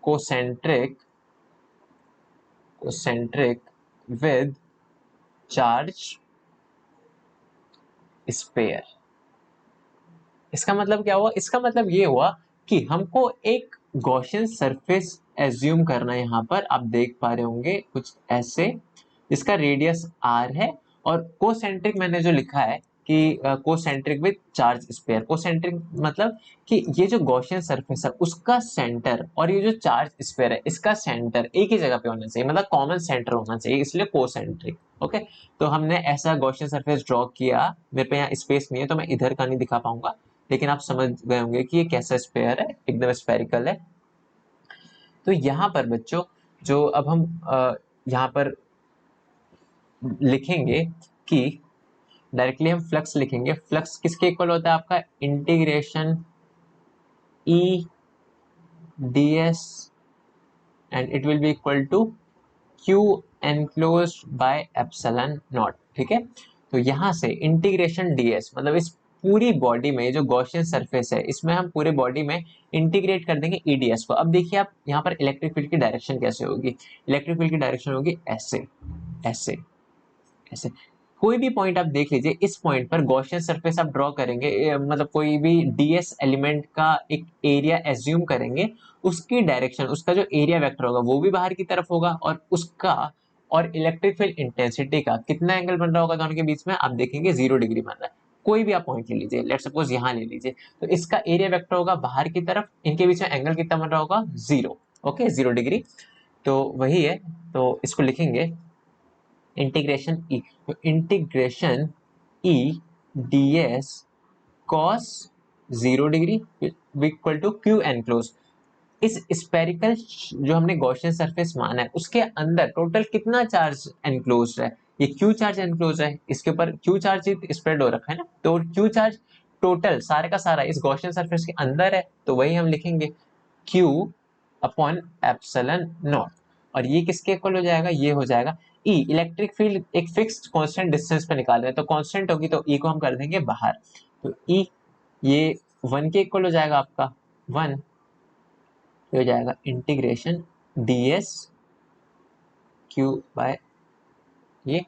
concentric, concentric with charge sphere. इसका मतलब क्या हुआ, इसका मतलब ये हुआ कि हमको एक गॉसियन सरफेस एज्यूम करना है, यहाँ पर आप देख पा रहे होंगे कुछ ऐसे, जिसका रेडियस आर है, और कोसेंट्रिक मैंने जो लिखा है कि concentric with charge sphere, concentric मतलब कि ये जो गॉसियन सरफेस है उसका सेंटर और ये जो चार्ज स्पेयर है इसका सेंटर एक ही जगह पे होना चाहिए, मतलब कॉमन सेंटर होना चाहिए, इसलिए कोसेंट्रिक, ओके। तो हमने ऐसा गॉसियन सरफेस ड्रॉ किया, मेरे पे यहाँ स्पेस नहीं है तो मैं इधर का नहीं दिखा पाऊंगा, लेकिन आप समझ गए होंगे कि ये कैसा स्पेयर है, एकदम स्फेरिकल है। तो यहाँ पर बच्चों जो अब हम यहाँ पर लिखेंगे कि डायरेक्टली हम फ्लक्स लिखेंगे, फ्लक्स किसके इक्वल होता है आपका, integration E D S and it will be equal to Q enclose by epsilon not. ठीक है, तो यहाँ से इंटीग्रेशन डीएस मतलब इस पूरी बॉडी में जो गॉसियन सरफेस है इसमें हम पूरे बॉडी में इंटीग्रेट कर देंगे ईडीएस को। अब देखिए आप यहाँ पर इलेक्ट्रिक फील्ड की डायरेक्शन कैसे होगी, इलेक्ट्रिक फील्ड की डायरेक्शन होगी ऐसे ऐसे ऐसे। कोई भी पॉइंट आप देख लीजिए, इस पॉइंट पर गॉसियन सरफेस आप ड्रॉ करेंगे, मतलब कोई भी डीएस एलिमेंट का एक एरिया एज्यूम करेंगे, उसकी डायरेक्शन, उसका जो एरिया वेक्टर होगा वो भी बाहर की तरफ होगा, और उसका और इलेक्ट्रिक फील्ड इंटेंसिटी का कितना एंगल बन रहा होगा दोनों के बीच में, आप देखेंगे 0 डिग्री बन रहा है। कोई भी आप पॉइंट ले लीजिए, लेट सपोज यहाँ ले लीजिए, तो इसका एरिया वेक्टर होगा बाहर की तरफ, इनके बीच में एंगल कितना बन रहा होगा 0। ओके, 0 डिग्री, तो वही है। तो इसको लिखेंगे इंटीग्रेशन ई, तो integration E D S cos 0 degree equal to Q enclose. इस स्पेरिकल जो हमने गॉसियन सरफेस माना है उसके अंदर टोटल कितना चार्ज एनक्लोज है, ये क्यू चार्ज एनक्लोज है, इसके ऊपर क्यू चार्ज स्प्रेड हो रखा है ना, तो क्यू चार्ज टोटल सारे का सारा इस गॉसियन सरफेस के अंदर है, तो वही हम लिखेंगे क्यू अपॉन एप्सिलॉन नॉट। और ये किसके इक्वल हो जाएगा, ये हो जाएगा ई, इलेक्ट्रिक फील्ड एक फिक्स्ड कांस्टेंट डिस्टेंस पे निकाल रहे हैं तो कांस्टेंट होगी, तो ई को हम कर देंगे बाहर, तो ई ये 1 के इक्वल हो जाएगा आपका 1, हो जाएगा इंटीग्रेशन ds क्यू बाय ये।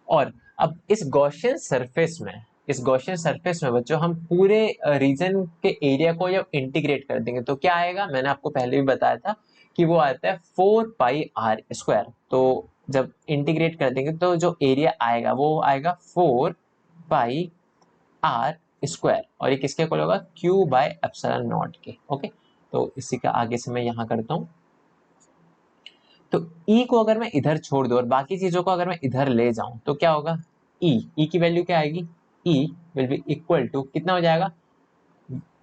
और अब इस गॉसियन सरफेस में, इस गॉसियन सरफेस में बच्चों हम पूरे रीजन के एरिया को जब इंटीग्रेट कर देंगे तो क्या आएगा, मैंने आपको पहले भी बताया था कि वो आता है 4πr²। तो जब इंटीग्रेट कर देंगे तो जो एरिया आएगा वो आएगा 4πr², और ये किसके इक्वल होगा, क्यू बाय एप्सिलॉन नॉट के। ओके, तो इसी का आगे से मैं यहाँ करता हूँ, तो E को अगर मैं इधर छोड़ दूं और बाकी चीजों को अगर मैं इधर ले जाऊं तो क्या होगा, E की वैल्यू क्या आएगी, E will be equal to कितना हो जाएगा,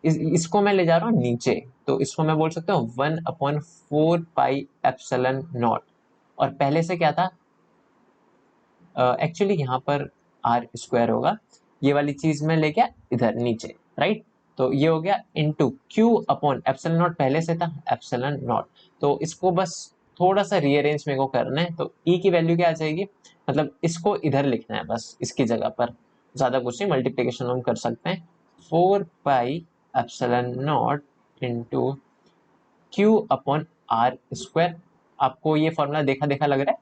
इसको मैं ले जा रहा हूँ नीचे, तो इसको मैं बोल सकता हूँ 1/4πε0। और पहले से क्या था, एक्चुअली यहाँ पर r² होगा, ये वाली चीज में ले गया इधर नीचे, राइट, तो ये हो गया into Q upon epsilon not, पहले से था एप्सिलॉन नॉट। तो इसको बस थोड़ा सा रीअरेंज मेरे को करना है, तो ई की वैल्यू क्या आ जाएगी, मतलब इसको इधर लिखना है बस इसकी जगह पर, ज्यादा कुछ नहीं, मल्टीप्लीकेशन हम कर सकते हैं, 4πε0 इंटू क्यू अपॉन r²। आपको ये फॉर्मूला देखा देखा लग रहा है,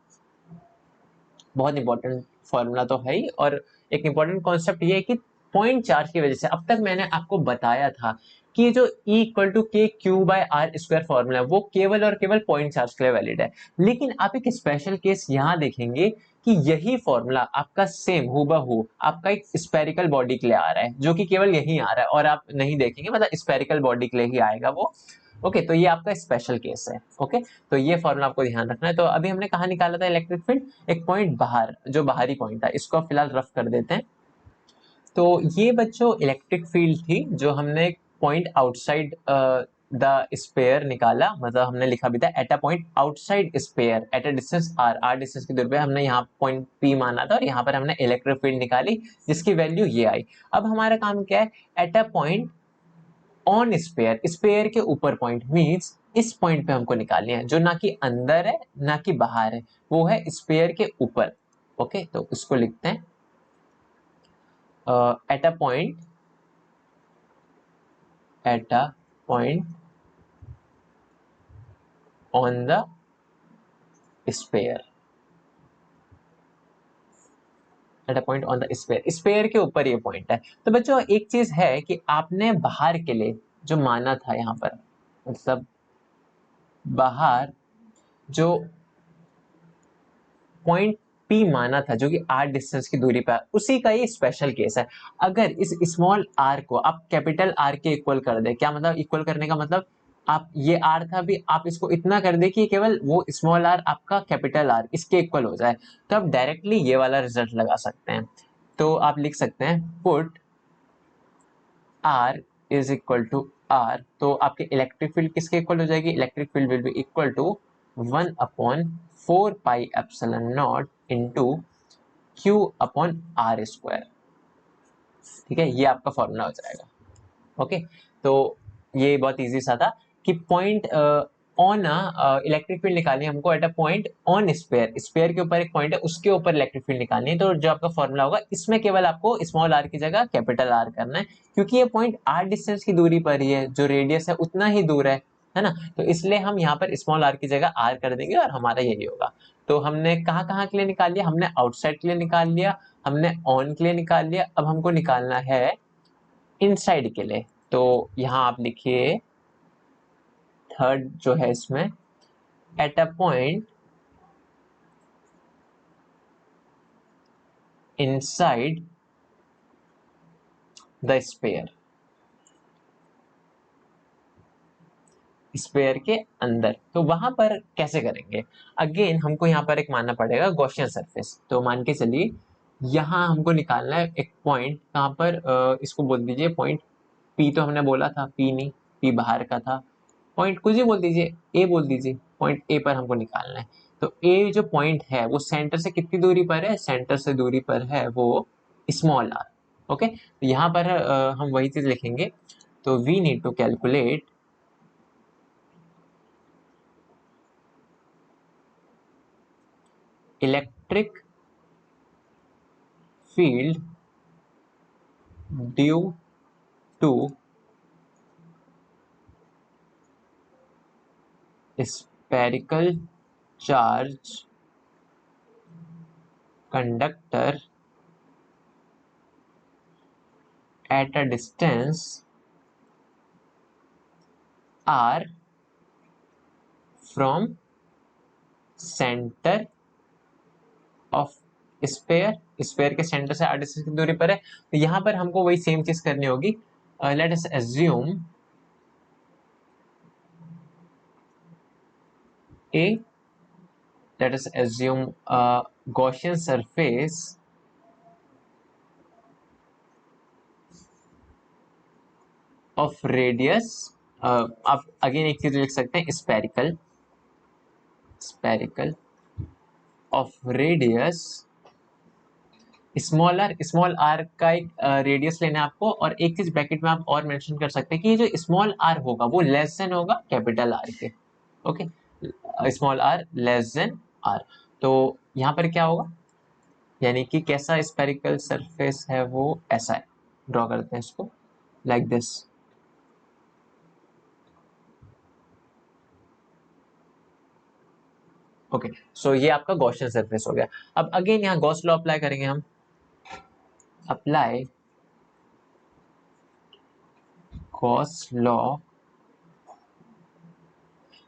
बहुत इंपॉर्टेंट फॉर्मूला तो है ही, और एक इंपॉर्टेंट कॉन्सेप्ट ये है कि पॉइंट चार्ज की वजह से, अब तक मैंने आपको बताया था कि जो E equal to K Q bye r² formula है वो केवल और केवल पॉइंट चार्ज के लिए वैलिड है, लेकिन आप एक स्पेशल केस यहाँ देखेंगे कि यही फॉर्मूला आपका सेम हूबहू आपका एक स्पेरिकल बॉडी के लिए आ रहा है, जो कि केवल यही आ रहा है और आप नहीं देखेंगे, मतलब स्पेरिकल बॉडी के लिए ही आएगा वो। ओके, तो ये आपका स्पेशल केस है। ओके, तो ये फॉर्मूला आपको ध्यान रखना है। तो अभी हमने कहा निकाला था इलेक्ट्रिक फील्ड, एक पॉइंट बाहर, जो बाहरी पॉइंट था, इसको फिलहाल रफ कर देते हैं। तो ये बच्चों इलेक्ट्रिक फील्ड थी जो हमने एक पॉइंट आउटसाइड द स्पेयर निकाला, मतलब हमने लिखा भी था at a point outside sphere at a distance r distance की दूरी पे हमने यहाँ पॉइंट P माना था, और यहाँ पर हमने इलेक्ट्रिक फील्ड निकाली जिसकी वैल्यू ये आई। अब हमारा काम क्या है, at a point on sphere, sphere के ऊपर पॉइंट मींस इस पॉइंट पे हमको निकालनी है, जो ना कि अंदर है ना कि बाहर है, वो है स्पेयर के ऊपर। ओके, तो इसको लिखते हैं at a point, at a point on the sphere, at a point on the sphere, sphere के ऊपर ये पॉइंट है। तो बच्चों एक चीज है कि आपने बाहर के लिए जो माना था यहाँ पर, मतलब बाहर जो पॉइंट P माना था जो कि r डिस्टेंस की दूरी पर, उसी का ये स्पेशल केस है। अगर इस स्मॉल r को आप कैपिटल R के इक्वल कर दे, क्या मतलब इक्वल करने का मतलब, आप ये r था भी आप इसको इतना कर दे कि केवल वो स्मॉल r आपका कैपिटल R इसके इक्वल हो जाए, तो आप डायरेक्टली ये वाला रिजल्ट लगा सकते हैं। तो आप लिख सकते हैं put r is equal to r, तो आपके इलेक्ट्रिक फील्ड किसके इक्वल हो जाएगी, electric field will be equal to 1/4πε0 into Q upon r²। ठीक है, ये आपका फॉर्मूला हो जाएगा। ओके, तो ये बहुत इजी सा था कि पॉइंट ऑन इलेक्ट्रिक फील्ड निकालनी है हमको at a point on sphere, sphere के ऊपर एक पॉइंट है उसके ऊपर इलेक्ट्रिक फील्ड निकालनी है। तो जो आपका फॉर्मूला होगा इसमें केवल आपको स्मॉल आर की जगह कैपिटल आर करना है, क्योंकि ये पॉइंट आर डिस्टेंस की दूरी पर ही है, जो रेडियस है उतना ही दूर है ना। तो इसलिए हम यहाँ पर स्मॉल आर की जगह आर कर देंगे और हमारा यही होगा। तो हमने कहाँ कहाँ के लिए निकाल लिया, हमने आउटसाइड के लिए निकाल लिया, हमने ऑन के लिए निकाल लिया, अब हमको निकालना है इनसाइड के लिए। तो यहाँ आप लिखिए थर्ड जो है इसमें, at a point inside the sphere, sphere के अंदर। तो वहां पर कैसे करेंगे, अगेन हमको यहाँ पर एक मानना पड़ेगा गॉसियन सरफेस। तो मान के चलिए यहाँ हमको निकालना है एक पॉइंट, कहाँ पर इसको बोल दीजिए पॉइंट पी, तो हमने बोला था पी नहीं, पी बाहर का था, पॉइंट कुछ ही बोल दीजिए, ए बोल दीजिए, पॉइंट ए पर हमको निकालना है। तो ए जो पॉइंट है वो सेंटर से कितनी दूरी पर है, सेंटर से दूरी पर है वो स्मॉल आर। ओके, तो यहाँ पर हम वही चीज लिखेंगे। तो we need to calculate electric field due to spherical charge conductor at a distance r from center of sphere, sphere के सेंटर से r डिस्टेंस की दूरी पर है। तो यहाँ पर हमको वही सेम चीज करनी होगी। Late us assume a, let us assume a Gaussian surface of radius, आप अगेन एक चीज लिख सकते हैं spherical, spherical of radius small R का एक रेडियस लेना है आपको। और एक चीज ब्रैकेट में आप और मेंशन कर सकते हैं कि ये जो स्मॉल आर होगा वो लेस देन होगा कैपिटल आर के। Okay, small R less than R. तो यहाँ पर क्या होगा, यानी कि कैसा स्पेरिकल सरफेस है वो ऐसा है, ड्रॉ करते हैं इसको लाइक दिस। ओके, सो ये आपका गॉसियन सरफेस हो गया। अब अगेन यहाँ गॉस लॉ अप्लाई करेंगे हम, apply Gauss law,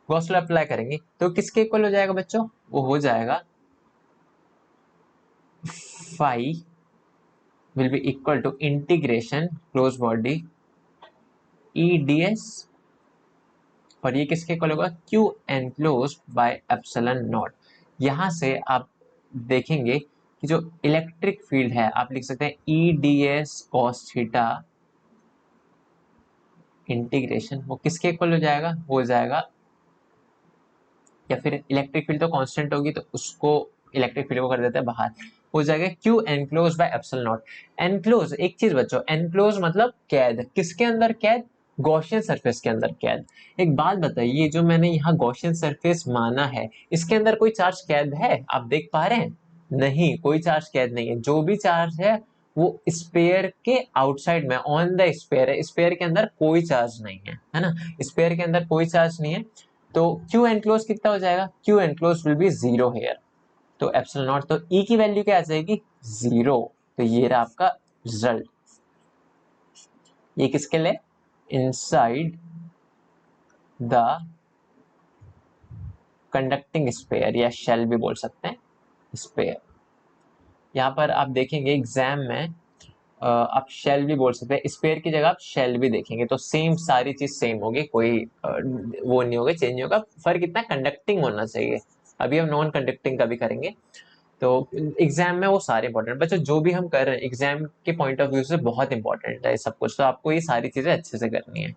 Gauss law apply करेंगे तो किसके इक्वल हो जाएगा बच्चों, वो हो जाएगा phi will be equal to integration closed body E ds, और ये किसके इक्वल होगा, Q enclosed by epsilon not. यहां से आप देखेंगे कि जो इलेक्ट्रिक फील्ड है आप लिख सकते हैं E D S cos theta integration, वो किसके इक्वल हो जाएगा, हो जाएगा, या फिर इलेक्ट्रिक फील्ड तो कांस्टेंट होगी तो उसको इलेक्ट्रिक फील्ड को कर देते हैं बाहर, हो जाएगा Q enclose by epsilon not. Enclose, एक चीज बच्चों, एनक्लोज मतलब कैद, किसके अंदर कैद, गॉसियन सरफेस के अंदर कैद। एक बात बताइए, जो मैंने यहाँ गॉसियन सरफेस माना है इसके अंदर कोई चार्ज कैद है, आप देख पा रहे हैं, नहीं कोई चार्ज कैद नहीं है। जो भी चार्ज है वो स्पेयर के आउटसाइड में ऑन द स्पेयर है, स्पेयर के अंदर कोई चार्ज नहीं है ना, स्पेयर के अंदर कोई चार्ज नहीं है। तो Q एनक्लोज कितना हो जाएगा, Q enclose will B zero hair. तो एप्सिलॉन नॉट, तो E की वैल्यू क्या आ जाएगी, जीरो। तो ये रहा आपका रिजल्ट। ये किसके लिए, इनसाइड द कंडक्टिंग स्पेयर, या शेल भी बोल सकते हैं, स्पेयर। यहाँ पर आप देखेंगे एग्जाम में आप शेल भी बोल सकते हैं, स्पेयर की जगह आप शेल भी देखेंगे तो सेम, सारी चीज सेम होगी, कोई वो नहीं होगा, चेंज नहीं होगा, फर्क इतना कंडक्टिंग होना चाहिए। अभी हम नॉन कंडक्टिंग का भी करेंगे। तो एग्जाम में वो सारे इंपॉर्टेंट बच्चों, जो भी हम कर रहे हैं एग्जाम के पॉइंट ऑफ व्यू से बहुत इंपॉर्टेंट है सब कुछ, तो आपको ये सारी चीजें अच्छे से करनी है।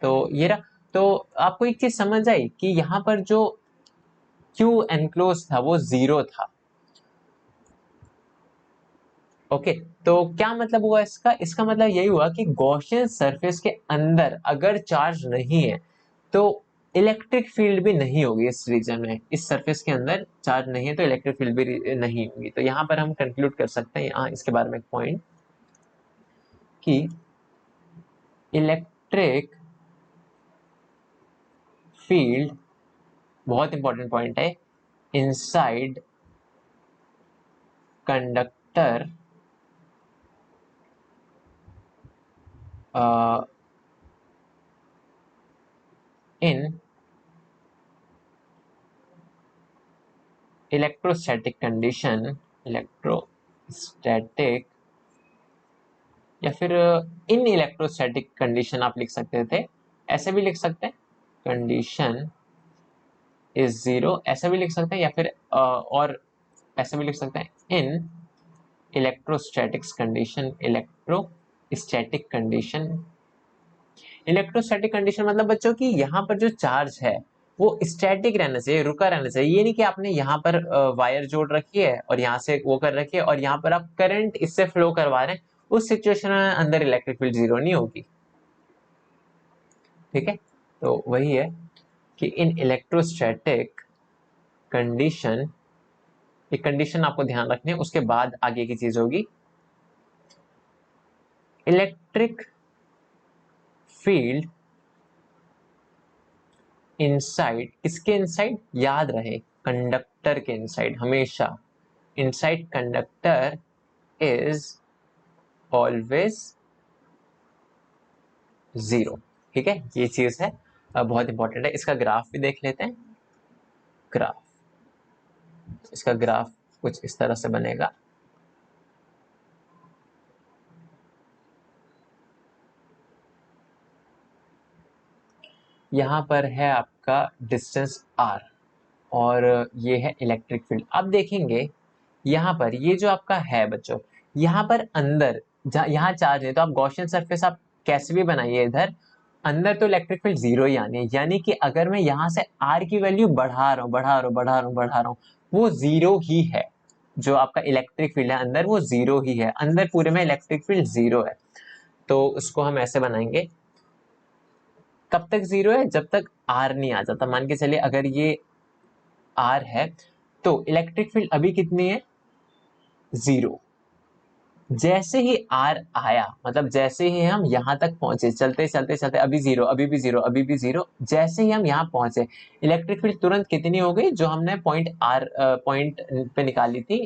तो ये रहा। तो आपको एक चीज समझ आई कि यहाँ पर जो क्यू एनक्लोज था वो जीरो था। ओके, तो क्या मतलब हुआ इसका, इसका मतलब यही हुआ कि गॉसियन सरफेस के अंदर अगर चार्ज नहीं है तो इलेक्ट्रिक फील्ड भी नहीं होगी इस रीजन में, इस सरफेस के अंदर चार्ज नहीं है तो इलेक्ट्रिक फील्ड भी नहीं होगी। तो यहाँ पर हम कंक्लूड कर सकते हैं यहाँ इसके बारे में एक पॉइंट कि इलेक्ट्रिक फील्ड, बहुत इंपॉर्टेंट पॉइंट है, inside conductor in electrostatic condition, electrostatic या फिर इन इलेक्ट्रोस्टैटिक कंडीशन आप लिख सकते थे, ऐसे भी लिख सकते हैं, कंडीशन इज जीरो, ऐसे भी लिख सकते हैं, या फिर और ऐसे भी लिख सकते हैं, in electrostatics condition, electrostatic condition. Electrostatic condition मतलब बच्चों की यहाँ पर जो चार्ज है वो स्टैटिक रहना चाहिए, रुका रहना चाहिए। ये नहीं कि आपने यहाँ पर वायर जोड़ रखी है और यहाँ से वो कर रखी है और यहाँ पर आप करंट इससे फ्लो करवा रहे हैं, उस सिचुएशन में अंदर इलेक्ट्रिक फील्ड जीरो नहीं होगी। ठीक है, तो वही है कि इन इलेक्ट्रोस्टैटिक कंडीशन, एक कंडीशन आपको ध्यान रखनी है, उसके बाद आगे की चीज होगी। इलेक्ट्रिक फील्ड इनसाइड, किसके इनसाइड, याद रहे कंडक्टर के इनसाइड, हमेशा inside conductor is always zero. ठीक है, ये चीज है, बहुत इंपॉर्टेंट है। इसका ग्राफ भी देख लेते हैं। ग्राफ, इसका ग्राफ कुछ इस तरह से बनेगा। यहाँ पर है आपका डिस्टेंस r और ये है इलेक्ट्रिक फील्ड। अब देखेंगे यहाँ पर ये जो आपका है बच्चों, यहाँ पर अंदर यहाँ चार्ज है तो आप गॉसियन सरफेस आप कैसे भी बनाइए, इधर अंदर तो इलेक्ट्रिक फील्ड जीरो ही आनी है। यानी कि अगर मैं यहाँ से r की वैल्यू बढ़ा रहा हूँ वो जीरो ही है। जो आपका इलेक्ट्रिक फील्ड है अंदर वो जीरो ही है, अंदर पूरे में इलेक्ट्रिक फील्ड जीरो है। तो उसको हम ऐसे बनाएंगे, कब तक जीरो है, जब तक r नहीं आ जाता। मान के चलिए अगर ये r है तो इलेक्ट्रिक फील्ड अभी कितनी है, जीरो। जैसे ही r आया, मतलब जैसे ही हम यहाँ तक पहुंचे, चलते चलते चलते, अभी जीरो, अभी भी जीरो, अभी भी जीरो, जैसे ही हम यहाँ पहुंचे इलेक्ट्रिक फील्ड तुरंत कितनी हो गई, जो हमने पॉइंट पे निकाली थी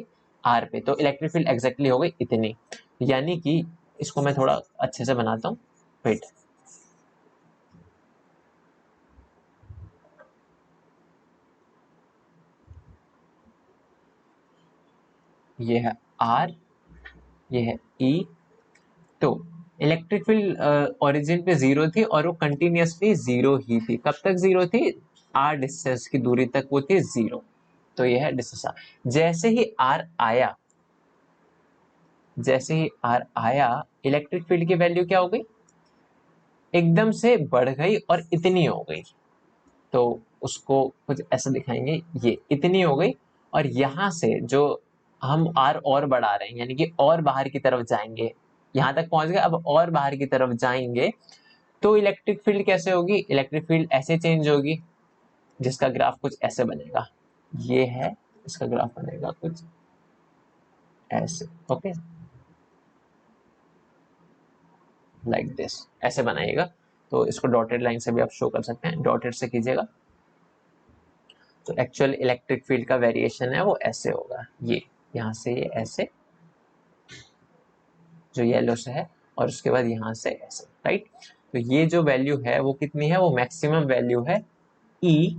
r पे, तो इलेक्ट्रिक फील्ड एग्जैक्टली हो गई इतनी। यानी कि इसको मैं थोड़ा अच्छे से बनाता हूँ, वेट, ये है r, ये है E। तो इलेक्ट्रिक फील्ड ओरिजिन पे जीरो थी और वो कंटिन्यूसली जीरो ही थी। कब तक जीरो थी, r डिस्टेंस की दूरी तक वो थी जीरो। तो ये है डिस्टेंस r। जैसे ही r आया, जैसे ही r आया इलेक्ट्रिक फील्ड की वैल्यू क्या हो गई, एकदम से बढ़ गई और इतनी हो गई। तो उसको कुछ ऐसा दिखाएंगे, ये इतनी हो गई और यहां से जो हम r और बढ़ा रहे हैं, यानी कि और बाहर की तरफ जाएंगे, यहां तक पहुंच गए, अब और बाहर की तरफ जाएंगे तो इलेक्ट्रिक फील्ड कैसे होगी, इलेक्ट्रिक फील्ड ऐसे चेंज होगी, जिसका ग्राफ कुछ ऐसे बनेगा। ये है, इसका ग्राफ बनेगा कुछ ऐसे, ओके, लाइक दिस, ऐसे बनाइएगा। तो इसको डॉटेड लाइन से भी आप शो कर सकते हैं, डॉटेड से कीजिएगा तो एक्चुअल इलेक्ट्रिक फील्ड का वेरिएशन है वो ऐसे होगा, ये यहाँ से ये ऐसे, जो येलो से है, और उसके बाद यहाँ से ऐसे, राइट। तो ये जो वैल्यू है वो कितनी है, वो मैक्सिमम वैल्यू है, E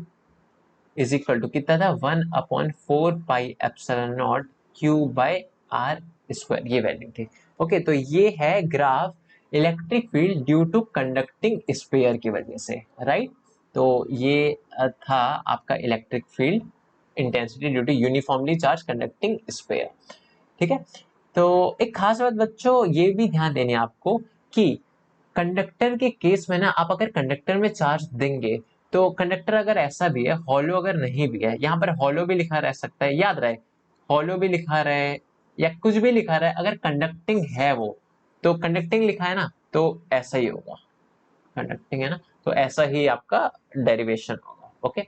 इज इक्वल टू कितना था, 1/4 pi epsilon naught Q by R square, ये वैल्यू थी। ओके, तो ये है graph electric field due to conducting sphere की वजह से, राइट। तो ये था आपका electric field intensity due to uniformly charge conducting sphere. ठीक है, तो एक खास बात बच्चों ये भी ध्यान देनी है आपको कि कंडक्टर के केस में ना, आप अगर कंडक्टर में चार्ज देंगे तो कंडक्टर अगर ऐसा भी है, हॉलो अगर नहीं भी है, यहाँ पर हॉलो भी लिखा रह सकता है, याद रहे हॉलो भी लिखा रहे या कुछ भी लिखा रहे, अगर कंडक्टिंग है वो, तो कंडक्टिंग लिखा है ना तो ऐसा ही होगा, कंडक्टिंग है ना तो ऐसा ही आपका डेरिवेशन होगा। ओके,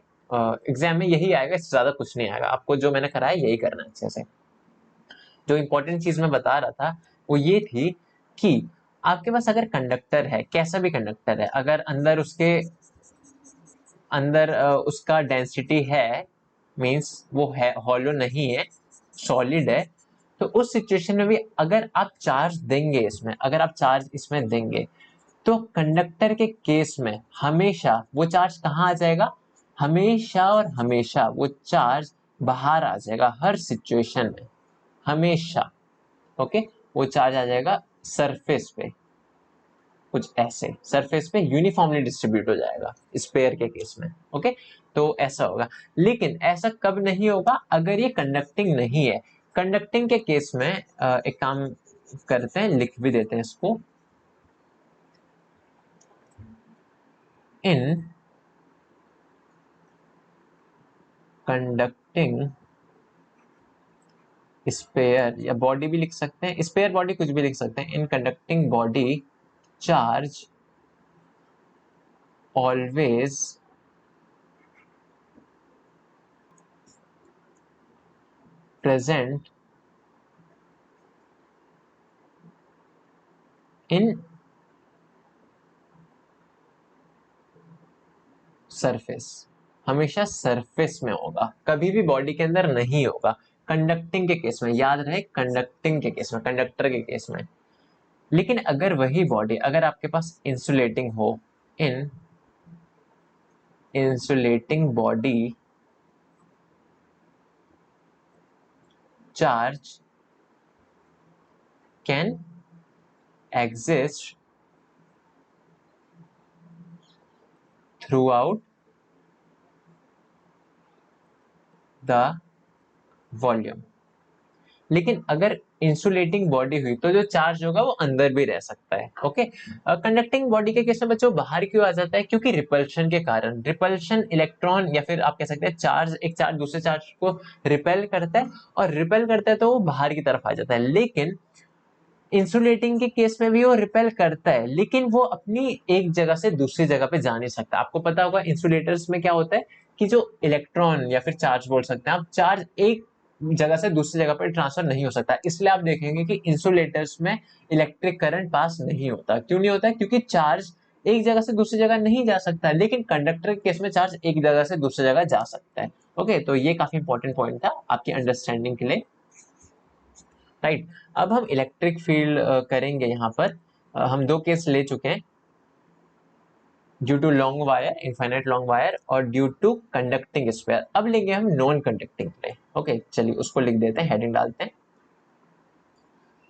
एग्जाम में यही आएगा, इससे ज्यादा कुछ नहीं आएगा। आपको जो मैंने कराया यही करना है अच्छे से। जो इंपॉर्टेंट चीज मैं बता रहा था वो ये थी कि आपके पास अगर कंडक्टर है, कैसा भी कंडक्टर है, अगर अंदर उसके अंदर उसका डेंसिटी है, मींस वो है हॉलो नहीं है, सॉलिड है, तो उस सिचुएशन में भी अगर आप चार्ज देंगे इसमें, अगर आप चार्ज इसमें देंगे, तो कंडक्टर के केस में हमेशा वो चार्ज कहाँ आ जाएगा, हमेशा और हमेशा वो चार्ज बाहर आ जाएगा हर सिचुएशन में, हमेशा। ओके, वो चार्ज आ जाएगा सरफेस पे, कुछ ऐसे सरफेस पे यूनिफॉर्मली डिस्ट्रीब्यूट हो जाएगा स्पेयर के केस में। ओके, तो ऐसा होगा। लेकिन ऐसा कब नहीं होगा, अगर ये कंडक्टिंग नहीं है। कंडक्टिंग के केस में एक काम करते हैं, लिख भी देते हैं इसको, इन कंडक्टिंग स्पेयर, या बॉडी भी लिख सकते हैं, स्पेयर बॉडी कुछ भी लिख सकते हैं। In conducting body charge always present in surface, हमेशा सरफेस में होगा, कभी भी बॉडी के अंदर नहीं होगा। कंडक्टिंग के केस में, याद रहे, कंडक्टिंग के केस में, कंडक्टर के केस में। लेकिन अगर वही बॉडी, अगर आपके पास इंसुलेटिंग हो, in insulating body charge can exist throughout the volume. लेकिन अगर इंसुलेटिंग बॉडी हुई तो जो चार्ज होगा वो अंदर भी रह सकता है। ओके, कंडक्टिंग बॉडी के केस में बच्चों बाहर क्यों आ जाता है, क्योंकि रिपल्शन के कारण। रिपल्शन इलेक्ट्रॉन, या फिर आप कह सकते हैं चार्ज, एक चार्ज दूसरे चार्ज को रिपेल करता है, और रिपेल करता है तो वो बाहर की तरफ आ जाता है। लेकिन इंसुलेटिंग के केस में भी वो रिपेल करता है, लेकिन वो अपनी एक जगह से दूसरी जगह पे जा नहीं सकता। आपको पता होगा इंसुलेटर्स में क्या होता है कि जो इलेक्ट्रॉन, या फिर चार्ज बोल सकते हैं आप, चार्ज एक जगह से दूसरी जगह पर ट्रांसफर नहीं हो सकता। इसलिए आप देखेंगे कि इंसुलेटर्स में इलेक्ट्रिक करंट पास नहीं होता। क्यों नहीं होता, क्योंकि चार्ज एक जगह से दूसरी जगह नहीं जा सकता। लेकिन कंडक्टर के केस में चार्ज एक जगह से दूसरी जगह जा सकता है। ओके, तो ये काफी इंपॉर्टेंट पॉइंट था आपकी अंडरस्टैंडिंग के लिए। राइट, अब हम इलेक्ट्रिक फील्ड करेंगे। यहाँ पर हम दो केस ले चुके हैं, due to long wire, infinite long wire, और ड्यू टू कंडक्टिंग स्फीयर। अब लेंगे हम नॉन कंडक्टिंग प्लेन। ओके, चलिए उसको लिख देते हैं, हेडिंग डालते हैं।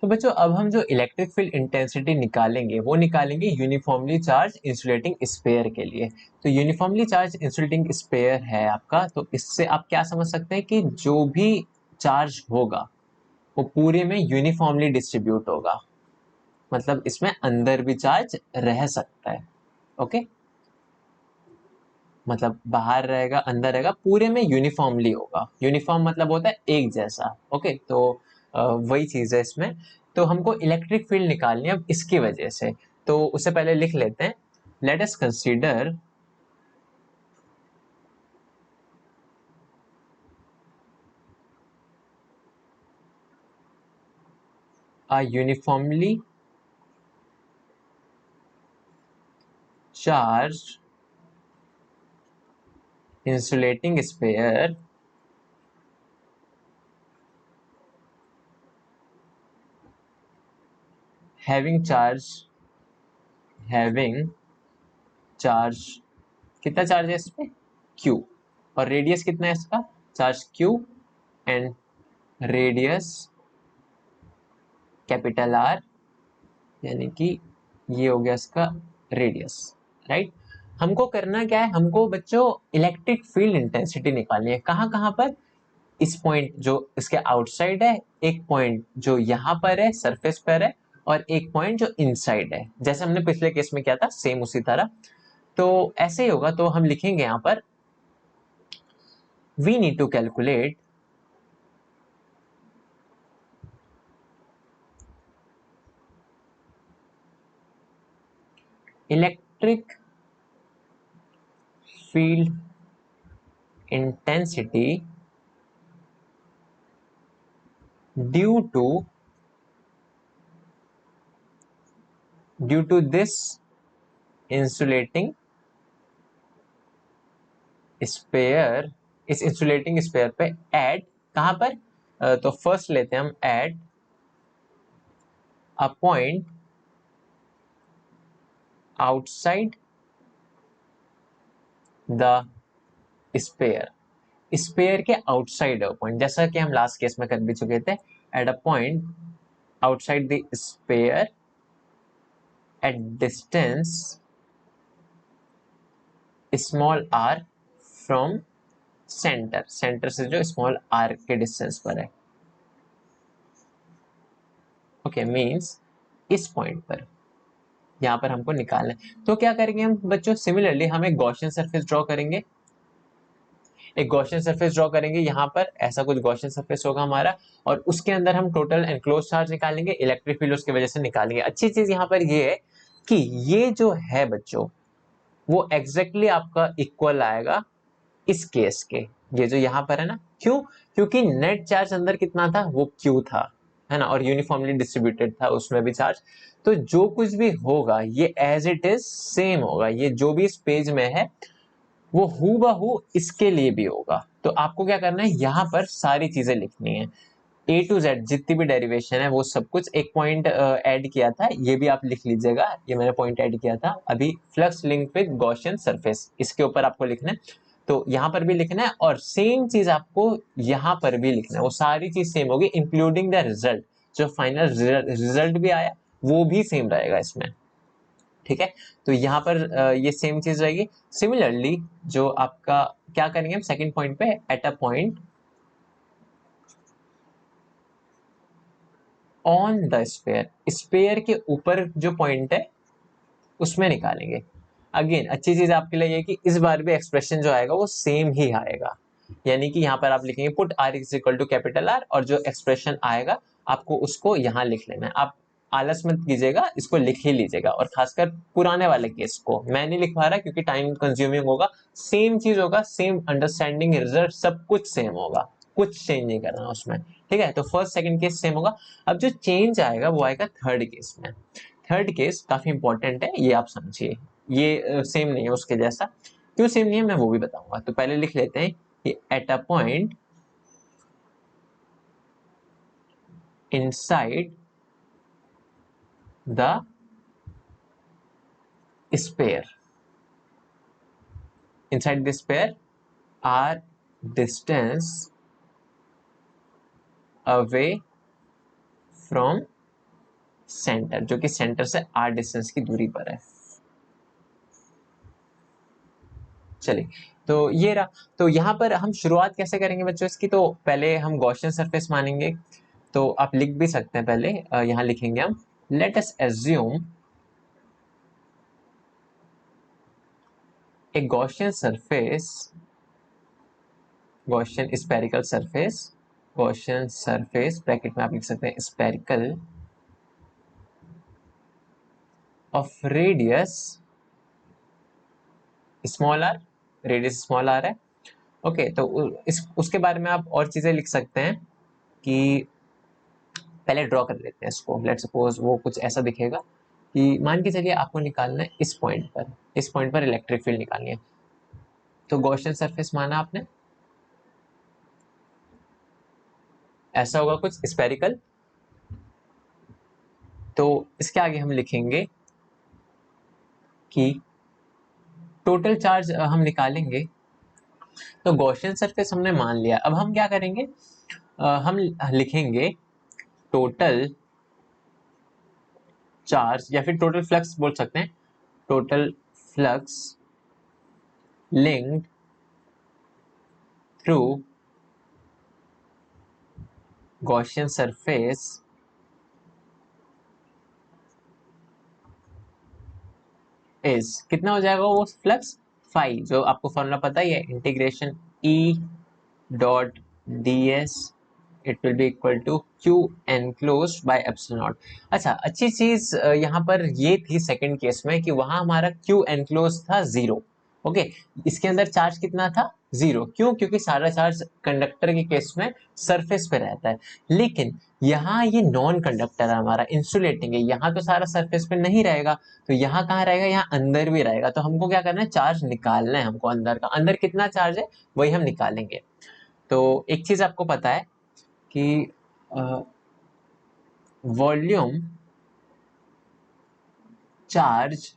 तो बच्चों अब हम जो इलेक्ट्रिक फील्ड इंटेंसिटी निकालेंगे वो निकालेंगे यूनिफॉर्मली चार्ज इंसुलेटिंग स्पेयर के लिए। तो यूनिफॉर्मली चार्ज इंसुलेटिंग स्पेयर है आपका, तो इससे आप क्या समझ सकते हैं कि जो भी चार्ज होगा वो पूरे में यूनिफॉर्मली डिस्ट्रीब्यूट होगा। मतलब इसमें अंदर भी चार्ज रह सकता है। ओके, मतलब बाहर रहेगा, अंदर रहेगा, पूरे में यूनिफॉर्मली होगा। यूनिफॉर्म मतलब होता है एक जैसा। ओके, तो वही चीज है इसमें। तो हमको इलेक्ट्रिक फील्ड निकालनी है अब इसकी वजह से। तो उससे पहले लिख लेते हैं, late us consider a uniformly charged insulating sphere having charge, कितना चार्ज है इसमें, Q, और रेडियस कितना है इसका, charge Q, and radius capital R, यानी कि ये हो गया इसका रेडियस। राइट, हमको करना क्या है, हमको बच्चों इलेक्ट्रिक फील्ड इंटेंसिटी निकालनी है। कहाँ कहाँ पर, इस पॉइंट जो इसके आउटसाइड है, एक पॉइंट जो यहाँ पर है सरफेस पर है, और एक पॉइंट जो इनसाइड है, जैसे हमने पिछले केस में किया था सेम उसी तरह। तो ऐसे ही होगा, तो हम लिखेंगे यहाँ पर, we need to calculate electric field intensity due to this insulating sphere, इस इंसुलेटिंग स्पेयर पे एट, कहां पर, तो फर्स्ट लेते हैं हम at a point outside the sphere, sphere के आउटसाइड पॉइंट, जैसा कि हम लास्ट केस में कर भी चुके थे, at a point outside the sphere at distance small r from centre, centre से जो स्मॉल आर के डिस्टेंस पर है। ओके, मींस इस पॉइंट पर यहां पर हमको निकालना है। तो क्या करेंगे हम बच्चों, सिमिलरली हम एक गॉसियन सरफेस ड्रॉ करेंगे, एक गॉसियन सरफेस ड्रॉ करेंगे, यहाँ पर ऐसा कुछ गॉसियन सरफेस होगा हमारा, और उसके अंदर हम टोटल एनक्लोज चार्ज निकालेंगे, इलेक्ट्रिक फील्ड उसकी वजह से निकालेंगे। अच्छी चीज यहाँ पर ये है कि ये जो है बच्चों वो एग्जैक्टली आपका इक्वल आएगा इस केस के, ये जो यहाँ पर है ना, क्यों, क्योंकि नेट चार्ज अंदर कितना था, वो क्यू था, है ना, और यूनिफॉर्मली डिस्ट्रीब्यूटेड था उसमें भी चार्ज। तो जो कुछ भी होगा ये एज इट इज सेम होगा, ये जो भी इस पेज में है वो हूबहू इसके लिए भी होगा। तो आपको क्या करना है, यहाँ पर सारी चीजें लिखनी है, ए टू जेड जितनी भी डेरिवेशन है वो सब कुछ। एक पॉइंट ऐड किया था, ये भी आप लिख लीजिएगा, ये मैंने पॉइंट ऐड किया था अभी, flux link with Gaussian surface, इसके ऊपर आपको लिखना है, तो यहाँ पर भी लिखना है, और सेम चीज आपको यहाँ पर भी लिखना है, वो सारी चीज सेम होगी इंक्लूडिंग द रिजल्ट, जो फाइनल रिजल्ट भी आया वो भी सेम रहेगा इसमें, ठीक है। तो यहाँ पर ये सेम चीज रहेगी। सिमिलरली जो आपका क्या करेंगे हम सेकंड पॉइंट पे, at a point on the sphere, sphere के ऊपर जो पॉइंट है उसमें निकालेंगे। अगेन अच्छी चीज आपके लिए ये कि इस बार भी एक्सप्रेशन जो आएगा वो सेम ही आएगा, यानी कि यहाँ पर आप लिखेंगे put r is equal to capital R, और जो एक्सप्रेशन आएगा आपको उसको यहाँ लिख लेना है। आप आलस मत कीजिएगा, इसको लिख ही लीजिएगा, और खासकर पुराने वाले केस को मैं नहीं लिख पा रहा क्योंकि टाइम कंज्यूमिंग होगा, सेम चीज होगा, सेम अंडरस्टैंडिंग, रिजल्ट सब कुछ सेम होगा, कुछ चेंज नहीं करना उसमें, ठीक है। तो फर्स्ट सेकंड केस सेम होगा। अब जो चेंज आएगा वो आएगा थर्ड केस में। थर्ड केस काफी इंपॉर्टेंट है, ये आप समझिए, ये सेम नहीं है उसके जैसा, क्यों सेम नहीं है मैं वो भी बताऊंगा। तो पहले लिख लेते हैं कि at a point inside the sphere, inside the sphere r distance away from centre, जो कि सेंटर से आर डिस्टेंस की दूरी पर है। चलिए, तो ये रहा। तो यहाँ पर हम शुरुआत कैसे करेंगे बच्चों इसकी, तो पहले हम गॉसियन सरफेस मानेंगे, तो आप लिख भी सकते हैं पहले, यहाँ लिखेंगे हम let us assume a Gaussian surface, Gaussian spherical surface, Gaussian surface bracket में आप लिख सकते हैं spherical of radius small r, radius small r है। ओके, तो उसके बारे में आप और चीजें लिख सकते हैं कि पहले ड्रॉ कर लेते हैं इसको, लेट सपोज वो कुछ ऐसा दिखेगा कि मान के चलिए आपको निकालना है इस पॉइंट पर, इस पॉइंट पर इलेक्ट्रिक फील्ड निकालनी है। तो गॉसियन सरफेस माना आपने, ऐसा होगा कुछ स्पेरिकल, तो इसके आगे हम लिखेंगे कि टोटल चार्ज हम निकालेंगे। तो गॉसियन सरफेस हमने मान लिया, अब हम क्या करेंगे, हम लिखेंगे टोटल चार्ज, या फिर टोटल फ्लक्स बोल सकते हैं, total flux linked through Gaussian surface is, कितना हो जाएगा वो फ्लक्स, फाई, जो आपको फॉर्मूला पता ही है, integration E dot D s, it will be equal to q enclosed by epsilon naught. अच्छा, अच्छी चीज यहाँ पर ये थी सेकंड केस में कि वहां हमारा क्यू एनक्लोज था जीरो, ओके, इसके अंदर चार्ज कितना था, 0। क्यों? क्योंकि सारा चार्ज कंडक्टर के केस में सरफेस पे रहता है, लेकिन यहाँ ये नॉन कंडक्टर है हमारा, इंसुलेटिंग है, यहाँ तो सारा सरफेस पे नहीं रहेगा, तो यहाँ कहाँ रहेगा, यहाँ अंदर भी रहेगा। तो हमको क्या करना है, चार्ज निकालना है हमको अंदर का, अंदर कितना चार्ज है वही हम निकालेंगे। तो एक चीज आपको पता है कि वॉल्यूम चार्ज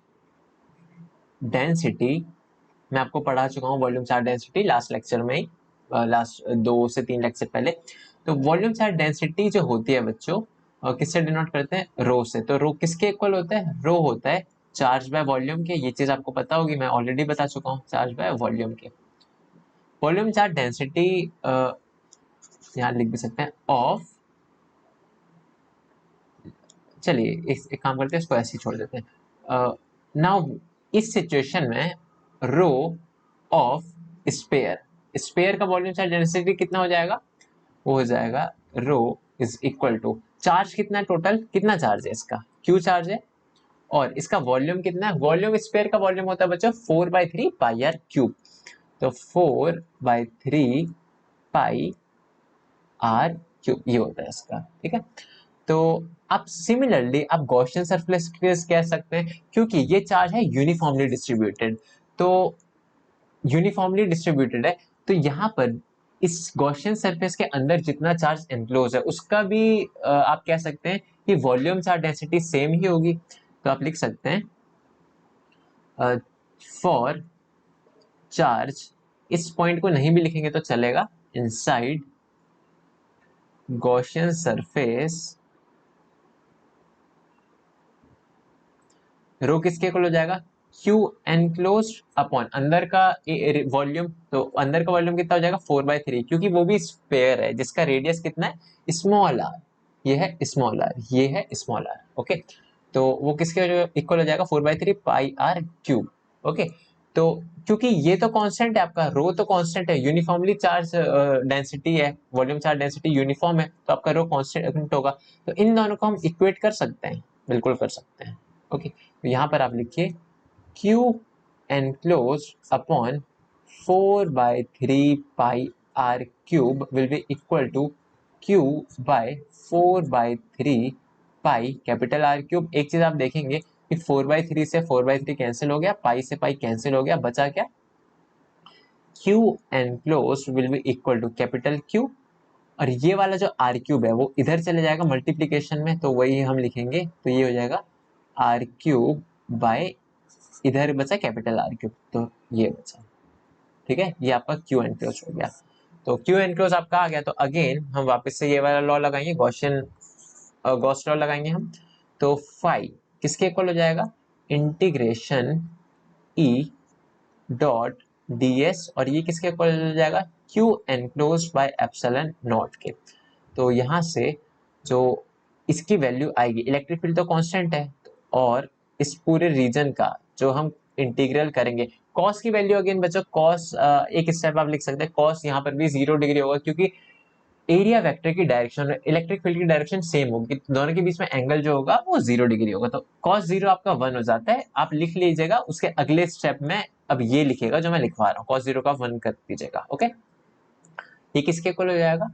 डेंसिटी, मैं आपको पढ़ा चुका हूँ volume charge density last lecture में ही, लास्ट 2 से 3 लेक्चर पहले। तो वॉल्यूम चार्ज डेंसिटी जो होती है बच्चों, किससे डिनोट करते हैं, रो से। तो रो किसके इक्वल होता है, रो होता है चार्ज बाय वॉल्यूम के। ये चीज आपको पता होगी, मैं ऑलरेडी बता चुका हूँ, चार्ज बाय वॉल्यूम के। वॉल्यूम चार्ज डेंसिटी यहाँ लिख भी सकते हैं ऑफ, चलिए एक काम करते हैं, इसको ऐसे ही छोड़ देते हैं। नाउ इस सिचुएशन में रो ऑफ स्पेयर, स्पेयर का वॉल्यूम चार्ज डेंसिटी कितना हो जाएगा, वो हो जाएगा रो इज इक्वल टू, चार्ज कितना है टोटल, कितना चार्ज है इसका, क्यू चार्ज है, और इसका वॉल्यूम कितना है, वॉल्यूम स्पेयर का वॉल्यूम होता है बच्चों 4/3 पाई आर क्यूब। तो 4/3 पाई आर क्यूब ये होता है इसका, ठीक है। तो आप सिमिलरली आप गॉसियन सरफेस कह सकते हैं, क्योंकि ये चार्ज है यूनिफॉर्मली डिस्ट्रीब्यूटेड। तो यूनिफॉर्मली डिस्ट्रीब्यूटेड है, तो यहाँ पर इस गॉसियन सरफेस के अंदर जितना चार्ज एनक्लोज है उसका भी आप कह सकते हैं कि वॉल्यूम चार्ज डेंसिटी सेम ही होगी। तो आप लिख सकते हैं फॉर चार्ज, इस पॉइंट को नहीं भी लिखेंगे तो चलेगा, इनसाइड गॉसियन सरफेस रो किसके इक्वल हो जाएगा, Q एनक्लोज अपॉन अंदर का वॉल्यूम, तो अंदर का वॉल्यूम कितना हो जाएगा 4/3, क्योंकि वो भी स्पेयर है जिसका रेडियस कितना है स्मॉल आर, ये है स्मॉल आर, ये है स्मॉल आर, ओके। तो वो किसके इक्वल हो जाएगा 4/3 पाई आर क्यूब, ओके। तो क्योंकि ये तो कांस्टेंट है, आपका रो तो कांस्टेंट है, यूनिफॉर्मली चार्ज डेंसिटी है, वॉल्यूम चार्ज डेंसिटी यूनिफॉर्म है, तो आपका रो कांस्टेंट होगा। तो इन दोनों को हम इक्वेट कर सकते हैं, बिल्कुल कर सकते हैं, ओके। तो यहाँ पर आप लिखिए Q enclosed upon 4/3 pi r cube will be equal to Q by 4/3 pi capital R cube. एक चीज आप देखेंगे कि 4/3 से 4/3 कैंसिल हो गया, पाई से पाई कैंसिल हो गया, बचा क्या, Q enclosed will be equal to capital Q, और ये वाला जो R क्यूब है वो इधर चले जाएगा मल्टीप्लीकेशन में, तो वही हम लिखेंगे, तो ये हो जाएगा R क्यूब बाय, इधर बचा कैपिटल आर क्यूब, तो ये बचा, ठीक है। ये आपका क्यू एनक्लोज हो गया। तो क्यू एनक्लोज आपका आ गया, तो अगेन हम वापस से ये वाला लॉ लगाएंगे, गॉसियन गॉस लॉ लगाएंगे हम। तो फाई किसके इक्वल हो जाएगा, इंटीग्रेशन ई डॉट ds, और ये किसके इक्वल हो जाएगा, Q enclose by epsilon not के। तो यहाँ से जो इसकी वैल्यू आएगी, इलेक्ट्रिक फील्ड तो कांस्टेंट है, और इस पूरे रीजन का जो हम इंटीग्रल करेंगे, कॉस की वैल्यू अगेन बच्चों, कॉस एक स्टेप आप लिख सकते हैं, कॉस यहाँ पर भी 0 डिग्री होगा, क्योंकि एरिया वेक्टर की डायरेक्शन और इलेक्ट्रिक फील्ड की डायरेक्शन सेम होगी, दोनों के बीच में एंगल जो होगा वो 0 डिग्री होगा। तो cos 0 आपका 1 हो जाता है, आप लिख लीजिएगा, उसके अगले स्टेप में अब ये लिखेगा जो मैं लिखवा रहा हूँ, cos 0 का 1 कर दीजिएगा, ओके। ये किसके इक्वल हो जाएगा,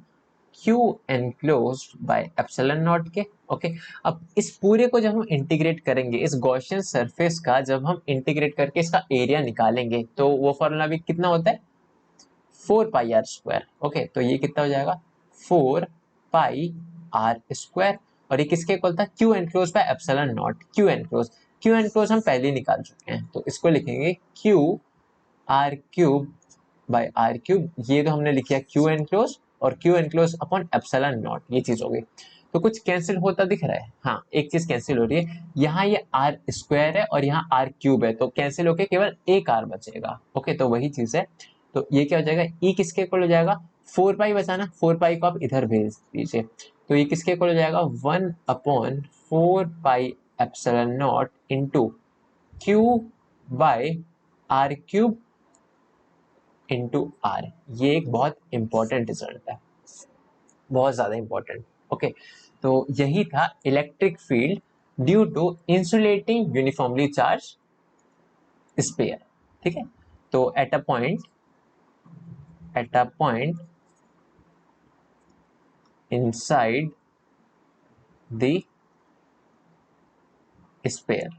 Q enclosed by epsilon not के, ओके। अब इस पूरे को जब हम इंटीग्रेट करेंगे, इस गॉसियन सरफेस का जब हम इंटीग्रेट करके इसका एरिया निकालेंगे, तो वो फॉर्मूला भी कितना होता है 4 पाई आर स्क्वायर, ओके। तो ये कितना हो जाएगा 4 पाई आर स्क्वायर, और ये किसके इक्वल था, Q enclosed by epsilon not, Q enclosed हम पहले ही निकाल चुके हैं, तो इसको लिखेंगे Q r cube by r cube, ये तो हमने लिखा क्यू एनक्लोज, और q enclose upon epsilon not, ये चीज हो गई। तो कुछ कैंसिल होता दिख रहा है, हाँ एक चीज कैंसिल हो रही है, यहाँ ये आर स्क्वायर है और यहाँ आर क्यूब है, तो कैंसिल होके केवल एक आर बचेगा, ओके। तो वही चीज है, तो ये क्या हो जाएगा, ई किसके इक्वल हो जाएगा, 4 पाई बचाना, 4 पाई को आप इधर भेज दीजिए, तो ये किसके इक्वल हो जाएगा 1/4 pi epsilon not into q by r cube into r. ये एक बहुत इंपॉर्टेंट रिजल्ट है, बहुत ज्यादा इंपॉर्टेंट, ओके। तो यही था electric field due to insulating uniformly charge sphere, ठीक है। तो at a point inside the sphere।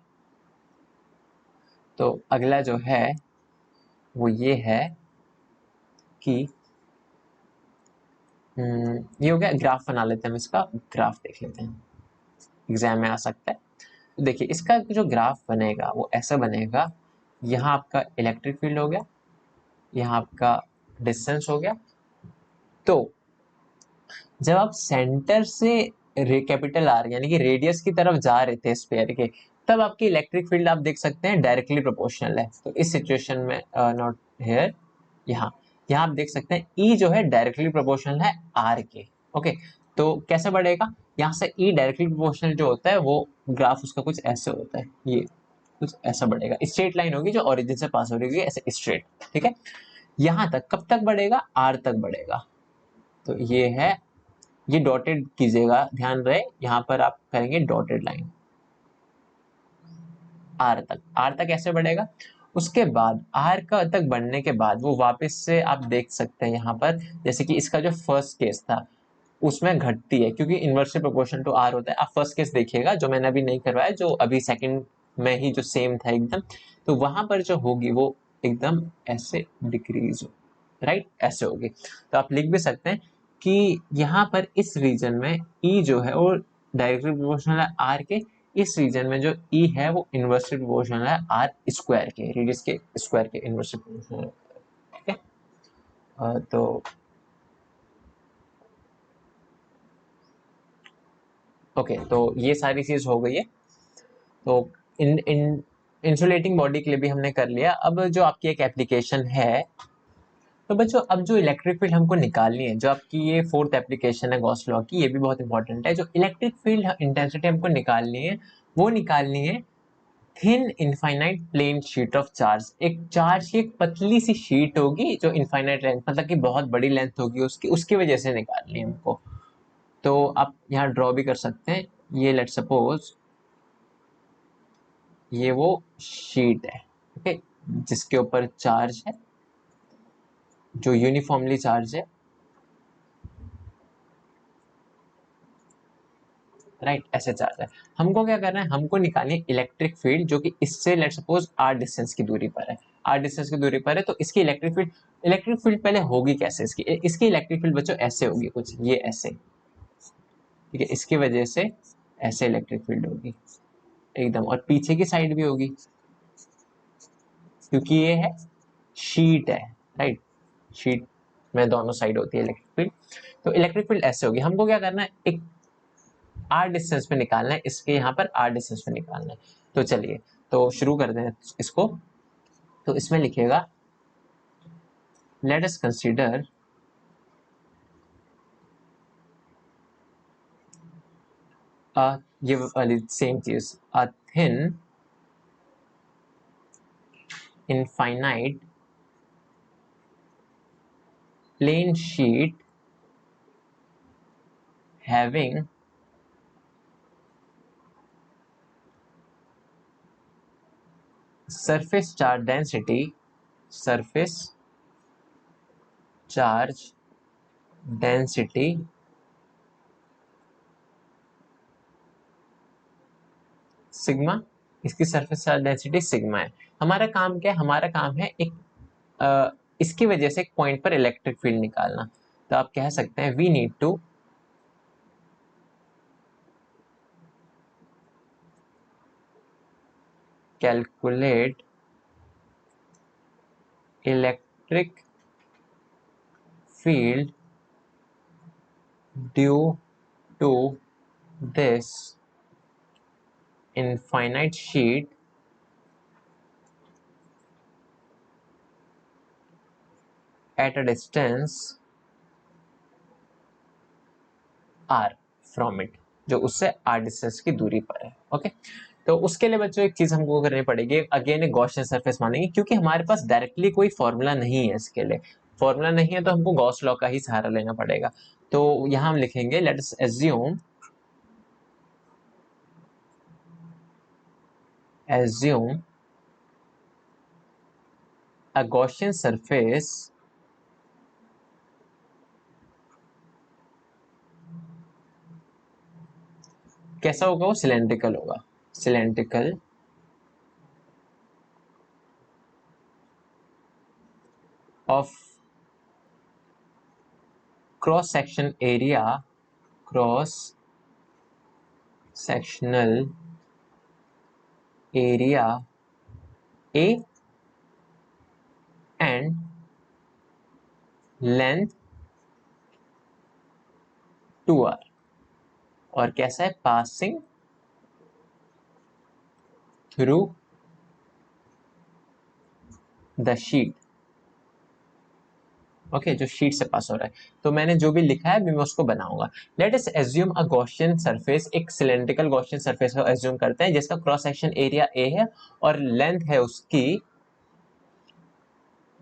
तो अगला जो है वो ये है कि ये हो गया। ग्राफ बना लेते हैं, हम इसका ग्राफ देख लेते हैं, एग्जाम में आ सकता है। तो देखिए इसका जो ग्राफ बनेगा वो ऐसा बनेगा, यहाँ आपका इलेक्ट्रिक फील्ड हो गया, यहाँ आपका डिस्टेंस हो गया। तो जब आप सेंटर से कैपिटल आर यानी कि रेडियस की तरफ जा रहे थे स्फीयर के, तब आपकी इलेक्ट्रिक फील्ड आप देख सकते हैं डायरेक्टली प्रोपोर्शनल है। तो इस सिचुएशन में नॉट हियर, यहाँ यहाँ आप देख सकते हैं ई जो है डायरेक्टली प्रोपोर्शनल है आर के। ओके, तो कैसे बढ़ेगा, यहाँ से ई डायरेक्टली प्रोपोर्शनल जो होता है वो ग्राफ उसका कुछ ऐसे होता है, ये कुछ ऐसा बढ़ेगा। स्ट्रेट लाइन होगी जो ओरिजिन से पास हो रही होगी ऐसे स्ट्रेट, ठीक है। यहाँ तक कब तक बढ़ेगा, आर तक बढ़ेगा। तो ये है, ये डॉटेड कीजिएगा, ध्यान रहे यहाँ पर आप करेंगे डॉटेड लाइन आर तक। आर तक ऐसे बढ़ेगा, उसके बाद आर का तक बढ़ने के बाद वो वापस से आप देख सकते हैं यहाँ पर, जैसे कि इसका जो फर्स्ट केस था उसमें घटती है क्योंकि इनवर्सली प्रोपोर्शनल टू आर होता है। आप फर्स्ट केस देखिएगा जो मैंने अभी नहीं करवाया, जो अभी सेकंड में ही जो सेम था एकदम, तो वहां पर जो होगी वो एकदम ऐसे डिक्रीज हो, राइट, ऐसे होगी। तो आप लिख भी सकते हैं कि यहाँ पर इस रीजन में ई जो है वो डायरेक्टली प्रोपोर्शनल है आर के, इस रीजन में जो ई है वो इनवर्सली प्रोपोर्शनल है आर स्क्वायर के, रेडियस के स्क्वायर के इनवर्सली प्रोपोर्शनल है, ठीक है। तो ओके, तो ये सारी चीज हो गई है। तो इन इन इंसुलेटिंग बॉडी के लिए भी हमने कर लिया। अब जो आपकी एक एप्लीकेशन है, तो बच्चों अब जो इलेक्ट्रिक फील्ड हमको निकालनी है, जो आपकी ये फोर्थ एप्लीकेशन है गॉस लॉ की, ये भी बहुत इंपॉर्टेंट है। जो इलेक्ट्रिक फील्ड इंटेंसिटी हमको निकालनी है वो निकालनी है thin infinite plane sheet of charge. एक चार्ज की एक पतली सी शीट होगी जो इनफाइनाइट लेंथ, मतलब कि बहुत बड़ी लेंथ होगी उसकी, उसकी वजह से निकालनी है हमको। तो आप यहाँ ड्रॉ भी कर सकते हैं, ये लेट सपोज ये वो शीट है, ओके, जिसके ऊपर चार्ज है, जो यूनिफॉर्मली चार्ज है, राइट, ऐसे चार्ज है। हमको क्या करना है, हमको निकालनी है इलेक्ट्रिक फील्ड जो कि इससे लेट सपोज आर डिस्टेंस की दूरी पर है, आर डिस्टेंस की दूरी पर है। तो इसकी इलेक्ट्रिक फील्ड पहले होगी कैसे, इसकी इलेक्ट्रिक फील्ड बच्चों ऐसे होगी कुछ, ये ऐसे, ठीक है, इसकी वजह से ऐसे इलेक्ट्रिक फील्ड होगी एकदम, और पीछे की साइड भी होगी क्योंकि ये है शीट है, राइट, शीट में दोनों साइड होती है इलेक्ट्रिक फील्ड। तो इलेक्ट्रिक फील्ड ऐसे होगी। हमको क्या करना है, एक आर डिस्टेंस पे निकालना है, इसके यहाँ पर आर डिस्टेंस पे निकालना है। तो चलिए, तो शुरू करते हैं इसको। तो इसमें लिखिएगा लेट अस कंसीडर ये वाली सेम चीज, a thin infinite plane sheet having surface charge density, surface charge density sigma, इसकी सरफेस चार्ज डेंसिटी सिग्मा है। हमारा काम क्या है, हमारा काम है एक इसकी वजह से एक पॉइंट पर इलेक्ट्रिक फील्ड निकालना। तो आप कह सकते हैं we need to calculate electric field due to this infinite sheet at a distance r from it, जो उससे आर डिस्टेंस की दूरी पर है। ओके, तो उसके लिए बच्चों एक चीज हमको करनी पड़ेगी, अगेन एक गॉसियन सरफेस मानेंगे, क्योंकि हमारे पास डायरेक्टली कोई फॉर्मूला नहीं है इसके लिए। फॉर्मूला नहीं है तो हमको गॉस लॉ का ही सहारा लेना पड़ेगा। तो यहां हम लिखेंगे लेट अस एज्यूम अ गॉसियन सरफेस कैसा होगा, वो सिलेंड्रिकल होगा, cylindrical of cross section area, cross sectional area A and length 2r, और कैसा है, passing through the sheet. Okay, जो शीट से पास हो रहा है। तो मैंने जो भी लिखा है अभी मैं उसको बनाऊंगा। लेट अस एज्यूम अ गॉसियन सरफेस, एक सिलेंड्रिकल गॉसियन सरफेस को एज्यूम करते हैं जिसका क्रॉस सेक्शन एरिया ए है और लेंथ है उसकी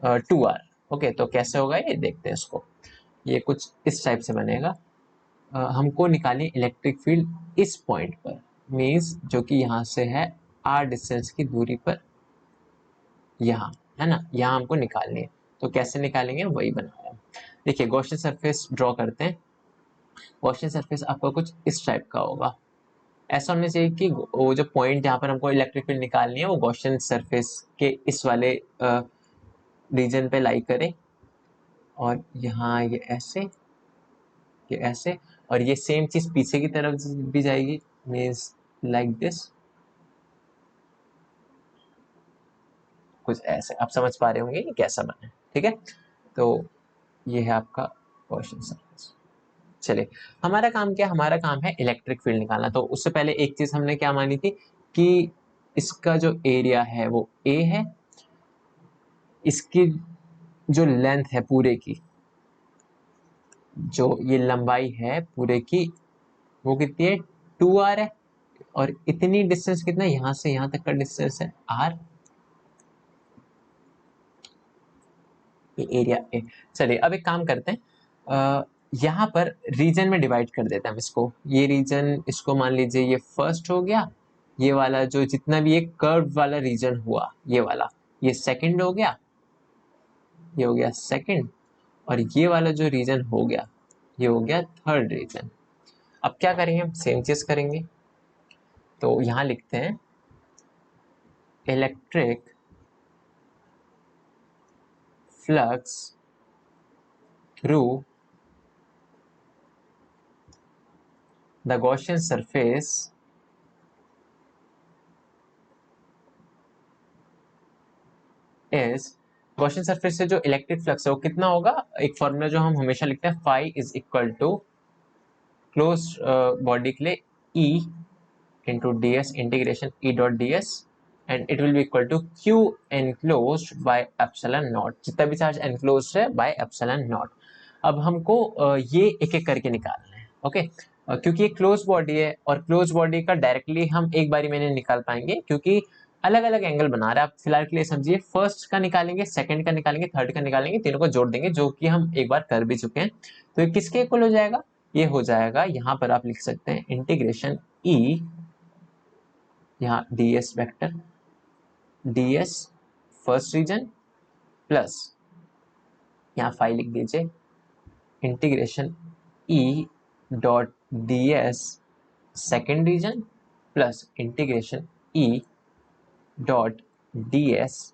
2r। ओके, तो कैसे होगा ये देखते हैं इसको। ये कुछ इस टाइप से बनेगा। हमको निकालिए इलेक्ट्रिक फील्ड इस पॉइंट पर, मीन्स जो कि यहाँ से है r डिस्टेंस की दूरी पर, यहाँ है ना, यहाँ हमको निकालनी है। तो कैसे निकालेंगे वही बनाया। देखिए गॉसियन सरफेस ड्रॉ करते हैं। गॉसियन सरफेस आपका कुछ इस टाइप का होगा। ऐसा होना चाहिए कि वो जो पॉइंट जहाँ पर हमको इलेक्ट्रिक फील्ड निकालनी है वो गॉसियन सरफेस के इस वाले रीजन पे लाई करे, और यहाँ ये ऐसे, ये ऐसे, और ये सेम चीज पीछे की तरफ भी जाएगी, मीन्स लाइक दिस, कुछ ऐसे। आप समझ पा रहे होंगे ये कैसा बना है, ठीक है। तो ये है आपका गॉसियन सरफेस। चलिए, हमारा काम क्या, हमारा काम है इलेक्ट्रिक फील्ड निकालना। तो उससे पहले एक चीज हमने क्या मानी थी कि इसका जो एरिया है वो ए है, इसकी जो लेंथ है पूरे की, जो ये लंबाई है पूरे की, वो कितनी है, 2r है। और इतनी डिस्टेंस कितना है, यहाँ से यहाँ तक का डिस्टेंस है r, ये एरिया ए। चलिए अब एक काम करते हैं, यहाँ पर रीजन में डिवाइड कर देते हैं हम इसको। ये रीजन, इसको मान लीजिए ये फर्स्ट हो गया, ये वाला जो जितना भी एक कर्व वाला रीजन हुआ ये वाला, ये सेकंड हो गया, ये हो गया सेकंड, और ये वाला जो रीजन हो गया ये हो गया थर्ड रीजन। अब क्या करेंगे, हम सेम चीज करेंगे। तो यहाँ लिखते हैं electric flux through the Gaussian surface is, Gaussian surface से जो इलेक्ट्रिक फ्लक्स है वो कितना होगा, एक फॉर्मूला जो हम हमेशा लिखते हैं, phi is equal to close body के लिए E into D s integration E dot D S, and it will be equal to q enclosed by epsilon naught, जितना भी चार्ज एनक्लोज्ड है बाय एप्सिलॉन नॉट। अब हमको ये एक एक करके निकालना है। ओके, क्योंकि ये क्लोज बॉडी है और क्लोज बॉडी का डायरेक्टली हम एक बारी में नहीं निकाल पाएंगे, क्योंकि अलग अलग एंगल बना रहे हैं। आप फिलहाल के लिए समझिए, फर्स्ट का निकालेंगे, सेकंड का निकालेंगे, थर्ड का निकालेंगे, तीनों को जोड़ देंगे, जो कि हम एक बार कर भी चुके हैं। तो ये किसके इक्वल हो जाएगा, ये हो जाएगा, यहाँ पर आप लिख सकते हैं इंटीग्रेशन ई, यहाँ d s vector, d s first region plus, यहाँ फाइव लिख दीजिए, integration E dot D s second region plus integration E dot D s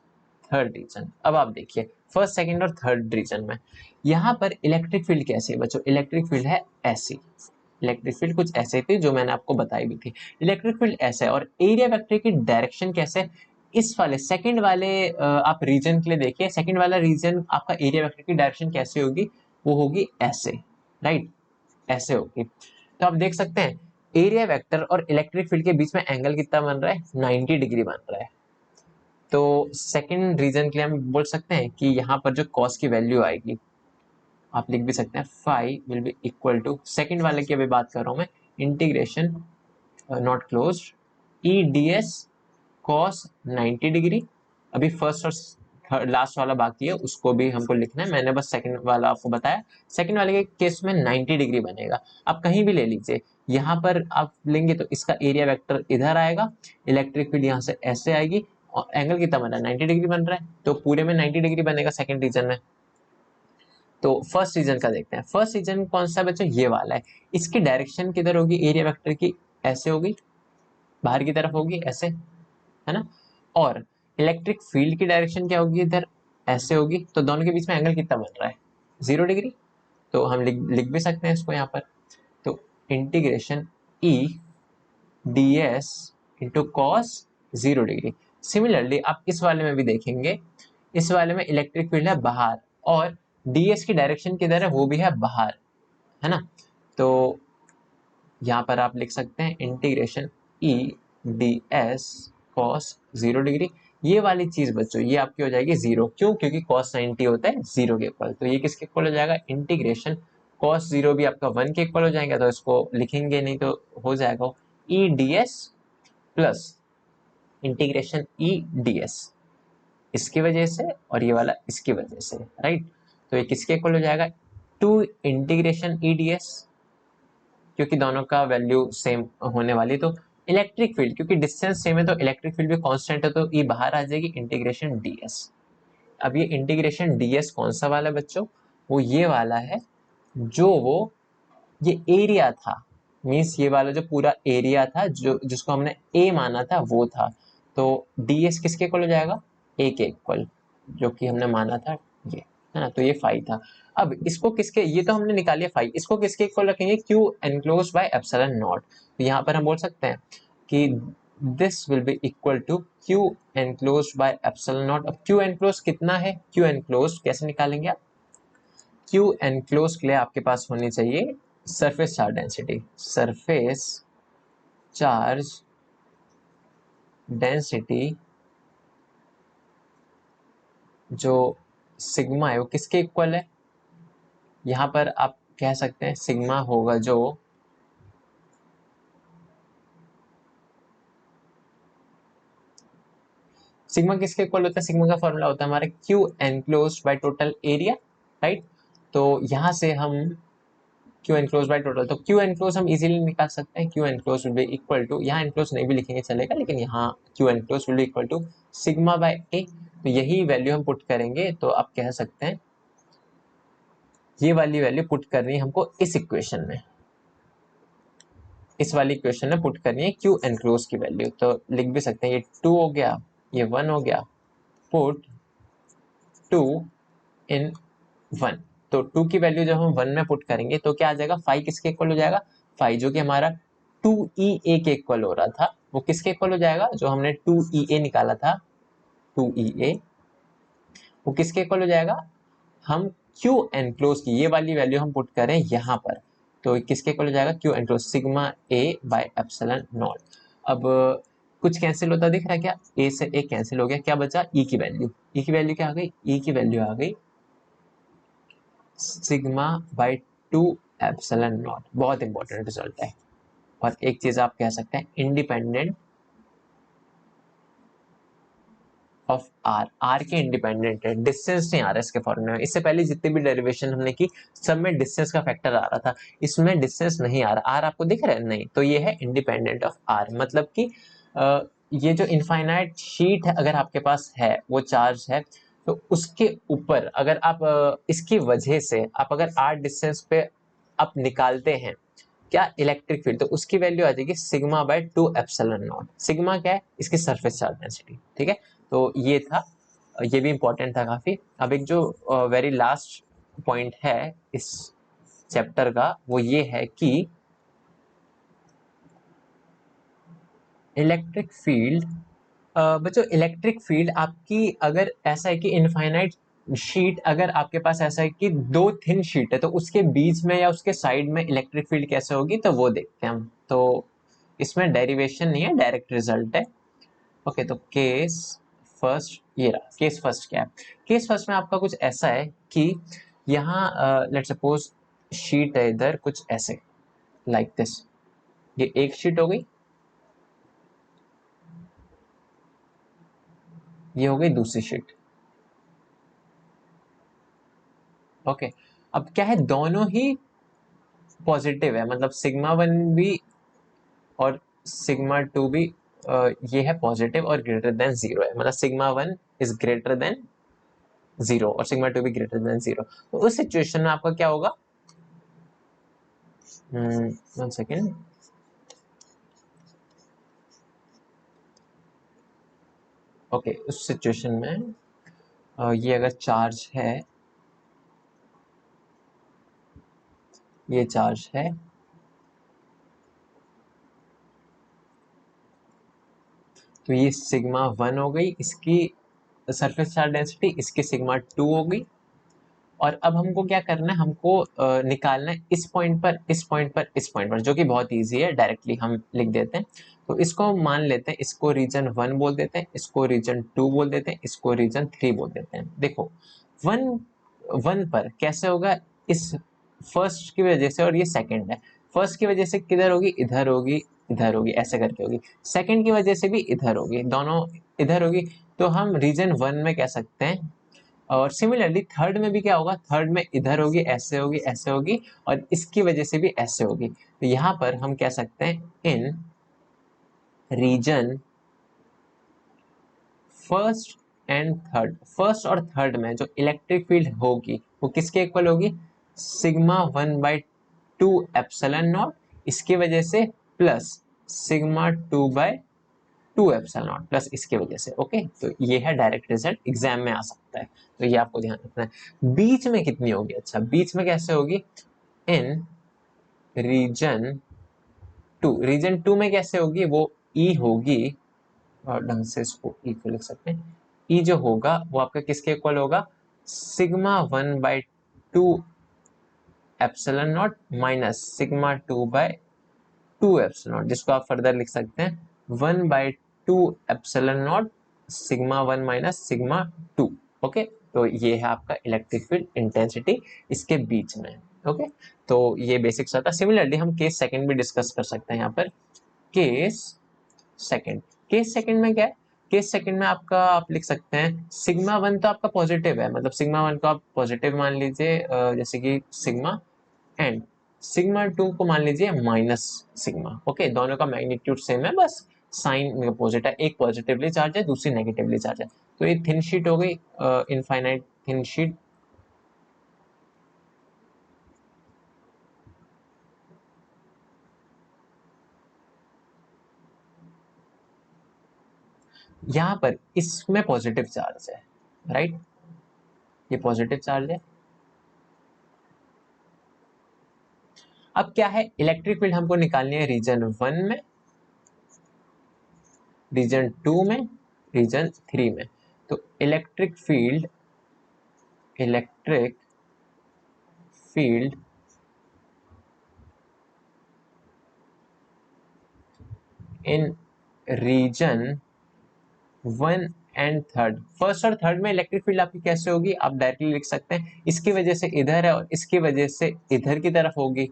third region. अब आप देखिए फर्स्ट, सेकंड और थर्ड रीजन में यहाँ पर इलेक्ट्रिक फील्ड कैसे है बच्चों, इलेक्ट्रिक फील्ड है ऐसी, इलेक्ट्रिक फील्ड कुछ ऐसे थी जो मैंने आपको बताई भी थी। इलेक्ट्रिक फील्ड ऐसे है, और एरिया वेक्टर की डायरेक्शन कैसे, इस वाले सेकंड वाले आप रीजन के लिए देखिए, सेकंड वाला रीजन आपका एरिया वेक्टर की डायरेक्शन कैसे होगी, वो होगी ऐसे, राइट, ऐसे होगी। तो आप देख सकते हैं एरिया वेक्टर और इलेक्ट्रिक फील्ड के बीच में एंगल कितना बन रहा है, 90 डिग्री बन रहा है। तो सेकंड रीजन के लिए हम बोल सकते हैं कि यहाँ पर जो कॉस की वैल्यू आएगी, आप लिख भी सकते हैं phi will be equal to, second वाले की अभी बात कर रहा हूँ मैं, integration not close E D S cos 90 degree. अभी फर्स्ट और लास्ट वाला बाकी है, उसको भी हमको लिखना है, मैंने बस सेकंड वाला आपको बताया। सेकंड वाले के केस में 90 डिग्री बनेगा। आप कहीं भी ले लीजिए, यहाँ पर आप लेंगे तो इसका एरिया वेक्टर इधर आएगा, इलेक्ट्रिक फील्ड यहाँ से ऐसे आएगी, एंगल कितना बन रहा है, 90 डिग्री बन रहा है, तो पूरे में 90 डिग्री बनेगा सेकंड रीजन में। तो फर्स्ट रीजन का देखते हैं। फर्स्ट रीजन कौन सा बच्चों, ये वाला है। इसकी डायरेक्शन किधर होगी, एरिया वेक्टर की ऐसे होगी, बाहर की तरफ होगी ऐसे, है ना। और इलेक्ट्रिक फील्ड की डायरेक्शन क्या होगी, इधर ऐसे होगी। तो दोनों के बीच में एंगल कितना बन रहा है, 0 डिग्री। तो हम लिख भी सकते हैं इसको यहाँ पर। तो integration E D S into cos 0 degree. Similarly आप इस वाले में भी देखेंगे, इस वाले में इलेक्ट्रिक फील्ड है बाहर, और ds की डायरेक्शन किधर है, वो भी है बाहर, है ना। तो यहाँ पर आप लिख सकते हैं integration E D S cos 0 degree. ये वाली चीज बच्चों ये आपकी हो जाएगी 0, क्यों, क्योंकि कॉस 90 होता है 0 के इक्वल। तो ये किसके इक्वल हो जाएगा, इंटीग्रेशन कॉस 0 भी आपका 1 के इक्वल हो जाएगा। तो इसको लिखेंगे नहीं तो हो जाएगा E D S plus integration E D S, इसकी वजह से और ये वाला इसकी वजह से, राइट। तो ये किसके इक्वल हो जाएगा, two integration E D s, क्योंकि दोनों का वैल्यू सेम होने वाली। तो इलेक्ट्रिक फील्ड, क्योंकि डिस्टेंस सेम है तो इलेक्ट्रिक फील्ड भी कांस्टेंट है, तो ये बाहर आ जाएगी इंटीग्रेशन ds। अब ये इंटीग्रेशन ds कौन सा वाला बच्चों, वो ये वाला है जो वो ये एरिया था, मीन्स ये वाला जो पूरा एरिया था जो जिसको हमने a माना था वो था। तो ds किसके इक्वल हो जाएगा, a के इक्वल, जो कि हमने माना था ये, है ना। तो ये फाई था। अब इसको किसके, ये तो हमने निकाल लिया फाई, इसको किसके इक्वल रखेंगे, q enclose by epsilon not. तो यहाँ पर हम बोल सकते हैं कि this will be equal to q enclose by epsilon naught. अब q एनक्लोज कितना है, q एनक्लोज कैसे निकालेंगे आप, q एनक्लोज के लिए आपके पास होनी चाहिए surface charge density, surface charge density जो सिग्मा है वो किसके इक्वल है, यहां पर आप कह सकते हैं सिग्मा होगा जो सिग्मा किसके इक्वल होता है, सिग्मा का फॉर्मूला होता है हमारे Q enclose by total area, right. तो यहां से हम क्यू एनक्लोज बाय टोटल, तो क्यू एनक्लोज हम इजीली निकाल सकते हैं, Q enclose will be equal to, यहाँ एनक्लोज नहीं भी लिखेंगे चलेगा, लेकिन यहाँ Q enclose will be equal to sigma by A. तो यही वैल्यू हम पुट करेंगे, तो आप कह सकते हैं ये वाली वैल्यू पुट करनी है हमको इस इक्वेशन में, इस वाली इक्वेशन में पुट करनी है क्यू एनक्लोज की वैल्यू। तो लिख भी सकते हैं ये 2 हो गया, ये 1 हो गया, पुट 2 इन 1। तो 2 की वैल्यू जब हम 1 में पुट करेंगे तो क्या आ जाएगा, फाइव किसके इक्वल हो जाएगा, फाइव जो कि हमारा 2EA के इक्वल हो रहा था, वो किसके इक्वल हो जाएगा, जो हमने 2EA निकाला था, 2EA वो किसके इक्वल हो जाएगा, हम क्यू एनक्लोज की ये वाली वैल्यू हम पुट करें यहाँ पर, तो किसके इक्वल हो जाएगा, क्यू एनक्लोज सिग्मा ए बाय एप्सिलॉन नॉट। अब कुछ कैंसिल होता दिख रहा है क्या, ए से ए कैंसिल हो गया, क्या बचा, ई की वैल्यू, ई की वैल्यू क्या आ गई, ई की वैल्यू आ गई सिग्मा बाय 2 एप्सिलॉन नॉट। बहुत इंपॉर्टेंट रिजल्ट है। और एक चीज आप कह सकते हैं इंडिपेंडेंट ऑफ आर, आर के इंडिपेंडेंट है, डिस्टेंस नहीं आ रहा है इसके फॉर्मूले में। इससे पहले जितनी भी डेरिवेशन हमने की सब में डिस्टेंस का फैक्टर आ रहा था, इसमें डिस्टेंस नहीं आ रहा, आर आपको दिख रहा है नहीं, तो ये है इंडिपेंडेंट ऑफ आर। मतलब कि ये जो इनफाइनाइट शीट है अगर आपके पास है, वो चार्ज है, तो उसके ऊपर अगर आप इसकी वजह से आप अगर आर डिस्टेंस पे आप निकालते हैं क्या इलेक्ट्रिक फील्ड, तो उसकी वैल्यू आ जाएगी sigma bye 2 epsilon not. Sigma क्या है, इसकी सरफेस चार्ज डेंसिटी, ठीक है। तो ये था, ये भी इंपॉर्टेंट था काफी। अब एक जो वेरी लास्ट पॉइंट है इस चैप्टर का वो ये है कि इलेक्ट्रिक फील्ड, बच्चों इलेक्ट्रिक फील्ड आपकी अगर ऐसा है कि इनफाइनाइट शीट, अगर आपके पास ऐसा है कि दो थिन शीट है तो उसके बीच में या उसके साइड में इलेक्ट्रिक फील्ड कैसे होगी, तो वो देखते हैं हम। तो इसमें डेरिवेशन नहीं है, डायरेक्ट रिजल्ट है। ओके, तो केस फर्स्ट ये रहा। केस फर्स्ट क्या है, केस फर्स्ट में आपका कुछ ऐसा है कि यहाँ लेट सपोज शीट है इधर कुछ ऐसे, लाइक दिस, ये एक शीट हो गई, ये हो गई दूसरी शीट। ओके, अब क्या है, दोनों ही पॉजिटिव है, मतलब सिग्मा वन भी और सिग्मा टू भी ये है पॉजिटिव और ग्रेटर देन जीरो है, मतलब sigma one is greater than zero और सिग्मा टू भी ग्रेटर देन जीरो। तो उस सिचुएशन में आपका क्या होगा, वन सेकेंड, ओके उस सिचुएशन में ये अगर चार्ज है, ये चार्ज है, तो ये सिग्मा वन हो गई इसकी सरफेस चार्ज डेंसिटी, इसकी सिग्मा टू हो गई। और अब हमको क्या करना है, हमको निकालना है इस पॉइंट पर, इस पॉइंट पर, इस पॉइंट पर, जो कि बहुत इजी है, डायरेक्टली हम लिख देते हैं। तो इसको हम मान लेते हैं, इसको रीजन वन बोल देते हैं, इसको रीजन टू बोल देते हैं, इसको रीजन थ्री बोल देते हैं। देखो वन वन पर कैसे होगा, इस फर्स्ट की वजह से, और ये सेकंड है, फर्स्ट की वजह से किधर होगी, इधर होगी, इधर होगी, ऐसे करके होगी। सेकंड की वजह से भी इधर होगी, दोनों इधर होगी। तो हम रीजन वन में कह सकते हैं, और सिमिलरली थर्ड में भी क्या होगा, थर्ड में इधर होगी, ऐसे होगी, ऐसे होगी, और इसकी वजह से भी ऐसे होगी। तो यहाँ पर हम कह सकते हैं in region first and third, first और थर्ड में जो इलेक्ट्रिक फील्ड होगी वो किसके इक्वल होगी, sigma one by two epsilon naught, इसकी वजह से plus sigma two by two epsilon naught plus इसके वजह से। ओके, तो ये है डायरेक्ट रिजल्ट, एग्जाम में आ सकता है, तो ये आपको ध्यान रखना है। बीच में कितनी होगी, अच्छा बीच में कैसे होगी, इन रीजन टू, रीजन टू में कैसे होगी, वो ई होगी, और ढंग से इसको ई को लिख सकते हैं, ई जो होगा वो आपका किसके इक्वल होगा, sigma one by two epsilon naught minus sigma two by two epsilon not, जिसको आप फर्दर लिख सकते हैं one by two epsilon not sigma one minus sigma two. Okay, तो ये है आपका इलेक्ट्रिक फील्ड इंटेंसिटी इसके बीच में। ओके, तो ये बेसिक्स होता है। सिमिलरली हम केस सेकंड भी डिस्कस कर सकते हैं यहाँ पर। केस सेकंड, केस सेकंड में क्या है, केस सेकंड में आपका आप लिख सकते हैं सिग्मा वन तो आपका पॉजिटिव है, मतलब सिग्मा वन को आप पॉजिटिव मान लीजिए, जैसे कि सिग्मा, एंड सिग्मा टू को मान लीजिए माइनस सिग्मा। ओके, दोनों का मैग्नीट्यूड सेम है, बस साइन अपोजिट है, एक पॉजिटिवली चार्ज है, दूसरी नेगेटिवली चार्ज है। तो ये थिन शीट हो गई, इनफाइनाइट थिन शीट। यहां पर इसमें पॉजिटिव चार्ज है, राइट, ये पॉजिटिव चार्ज है। अब क्या है, इलेक्ट्रिक फील्ड हमको निकालनी है रीजन वन में, रीजन टू में, रीजन थ्री में। तो electric field, electric field in region one and third, first और थर्ड में इलेक्ट्रिक फील्ड आपकी कैसे होगी, आप डायरेक्टली लिख सकते हैं इसकी वजह से इधर है और इसकी वजह से इधर की तरफ होगी।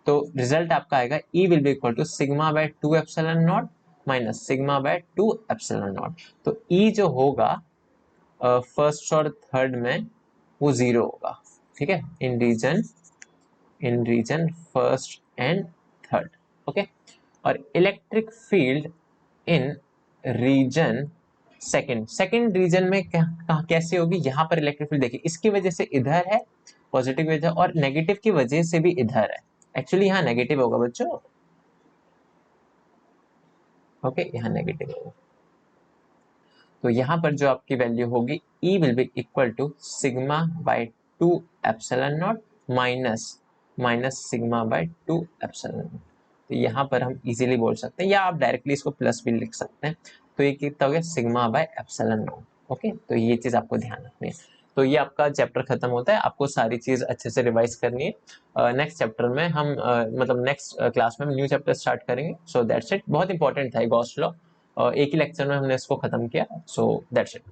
तो रिजल्ट आपका आएगा E will be equal to sigma by two epsilon naught minus sigma by two epsilon not. तो E जो होगा फर्स्ट और थर्ड में वो जीरो होगा, ठीक है, in region first and third. Okay, और electric field in region second, second region में कैसे होगी, यहां पर इलेक्ट्रिक फील्ड देखिए इसकी वजह से इधर है पॉजिटिव वजह, और नेगेटिव की वजह से भी इधर है, एक्चुअली यहाँ नेगेटिव होगा बच्चों। ओके, यहाँ नेगेटिव होगा, तो यहाँ पर जो आपकी वैल्यू होगी E will be equal to sigma by two epsilon naught minus minus sigma by two epsilon not. तो यहाँ पर हम इजीली बोल सकते हैं, या आप डायरेक्टली इसको प्लस भी लिख सकते हैं। तो ये कितना हो गया, sigma bye epsilon not. Okay, तो ये चीज आपको ध्यान रखनी है। तो ये आपका चैप्टर खत्म होता है, आपको सारी चीज अच्छे से रिवाइज करनी है। नेक्स्ट चैप्टर में हम मतलब नेक्स्ट क्लास में हम न्यू चैप्टर स्टार्ट करेंगे। सो दैट्स इट, बहुत इंपॉर्टेंट था गॉस लॉ, एक ही लेक्चर में हमने इसको खत्म किया। So that's it.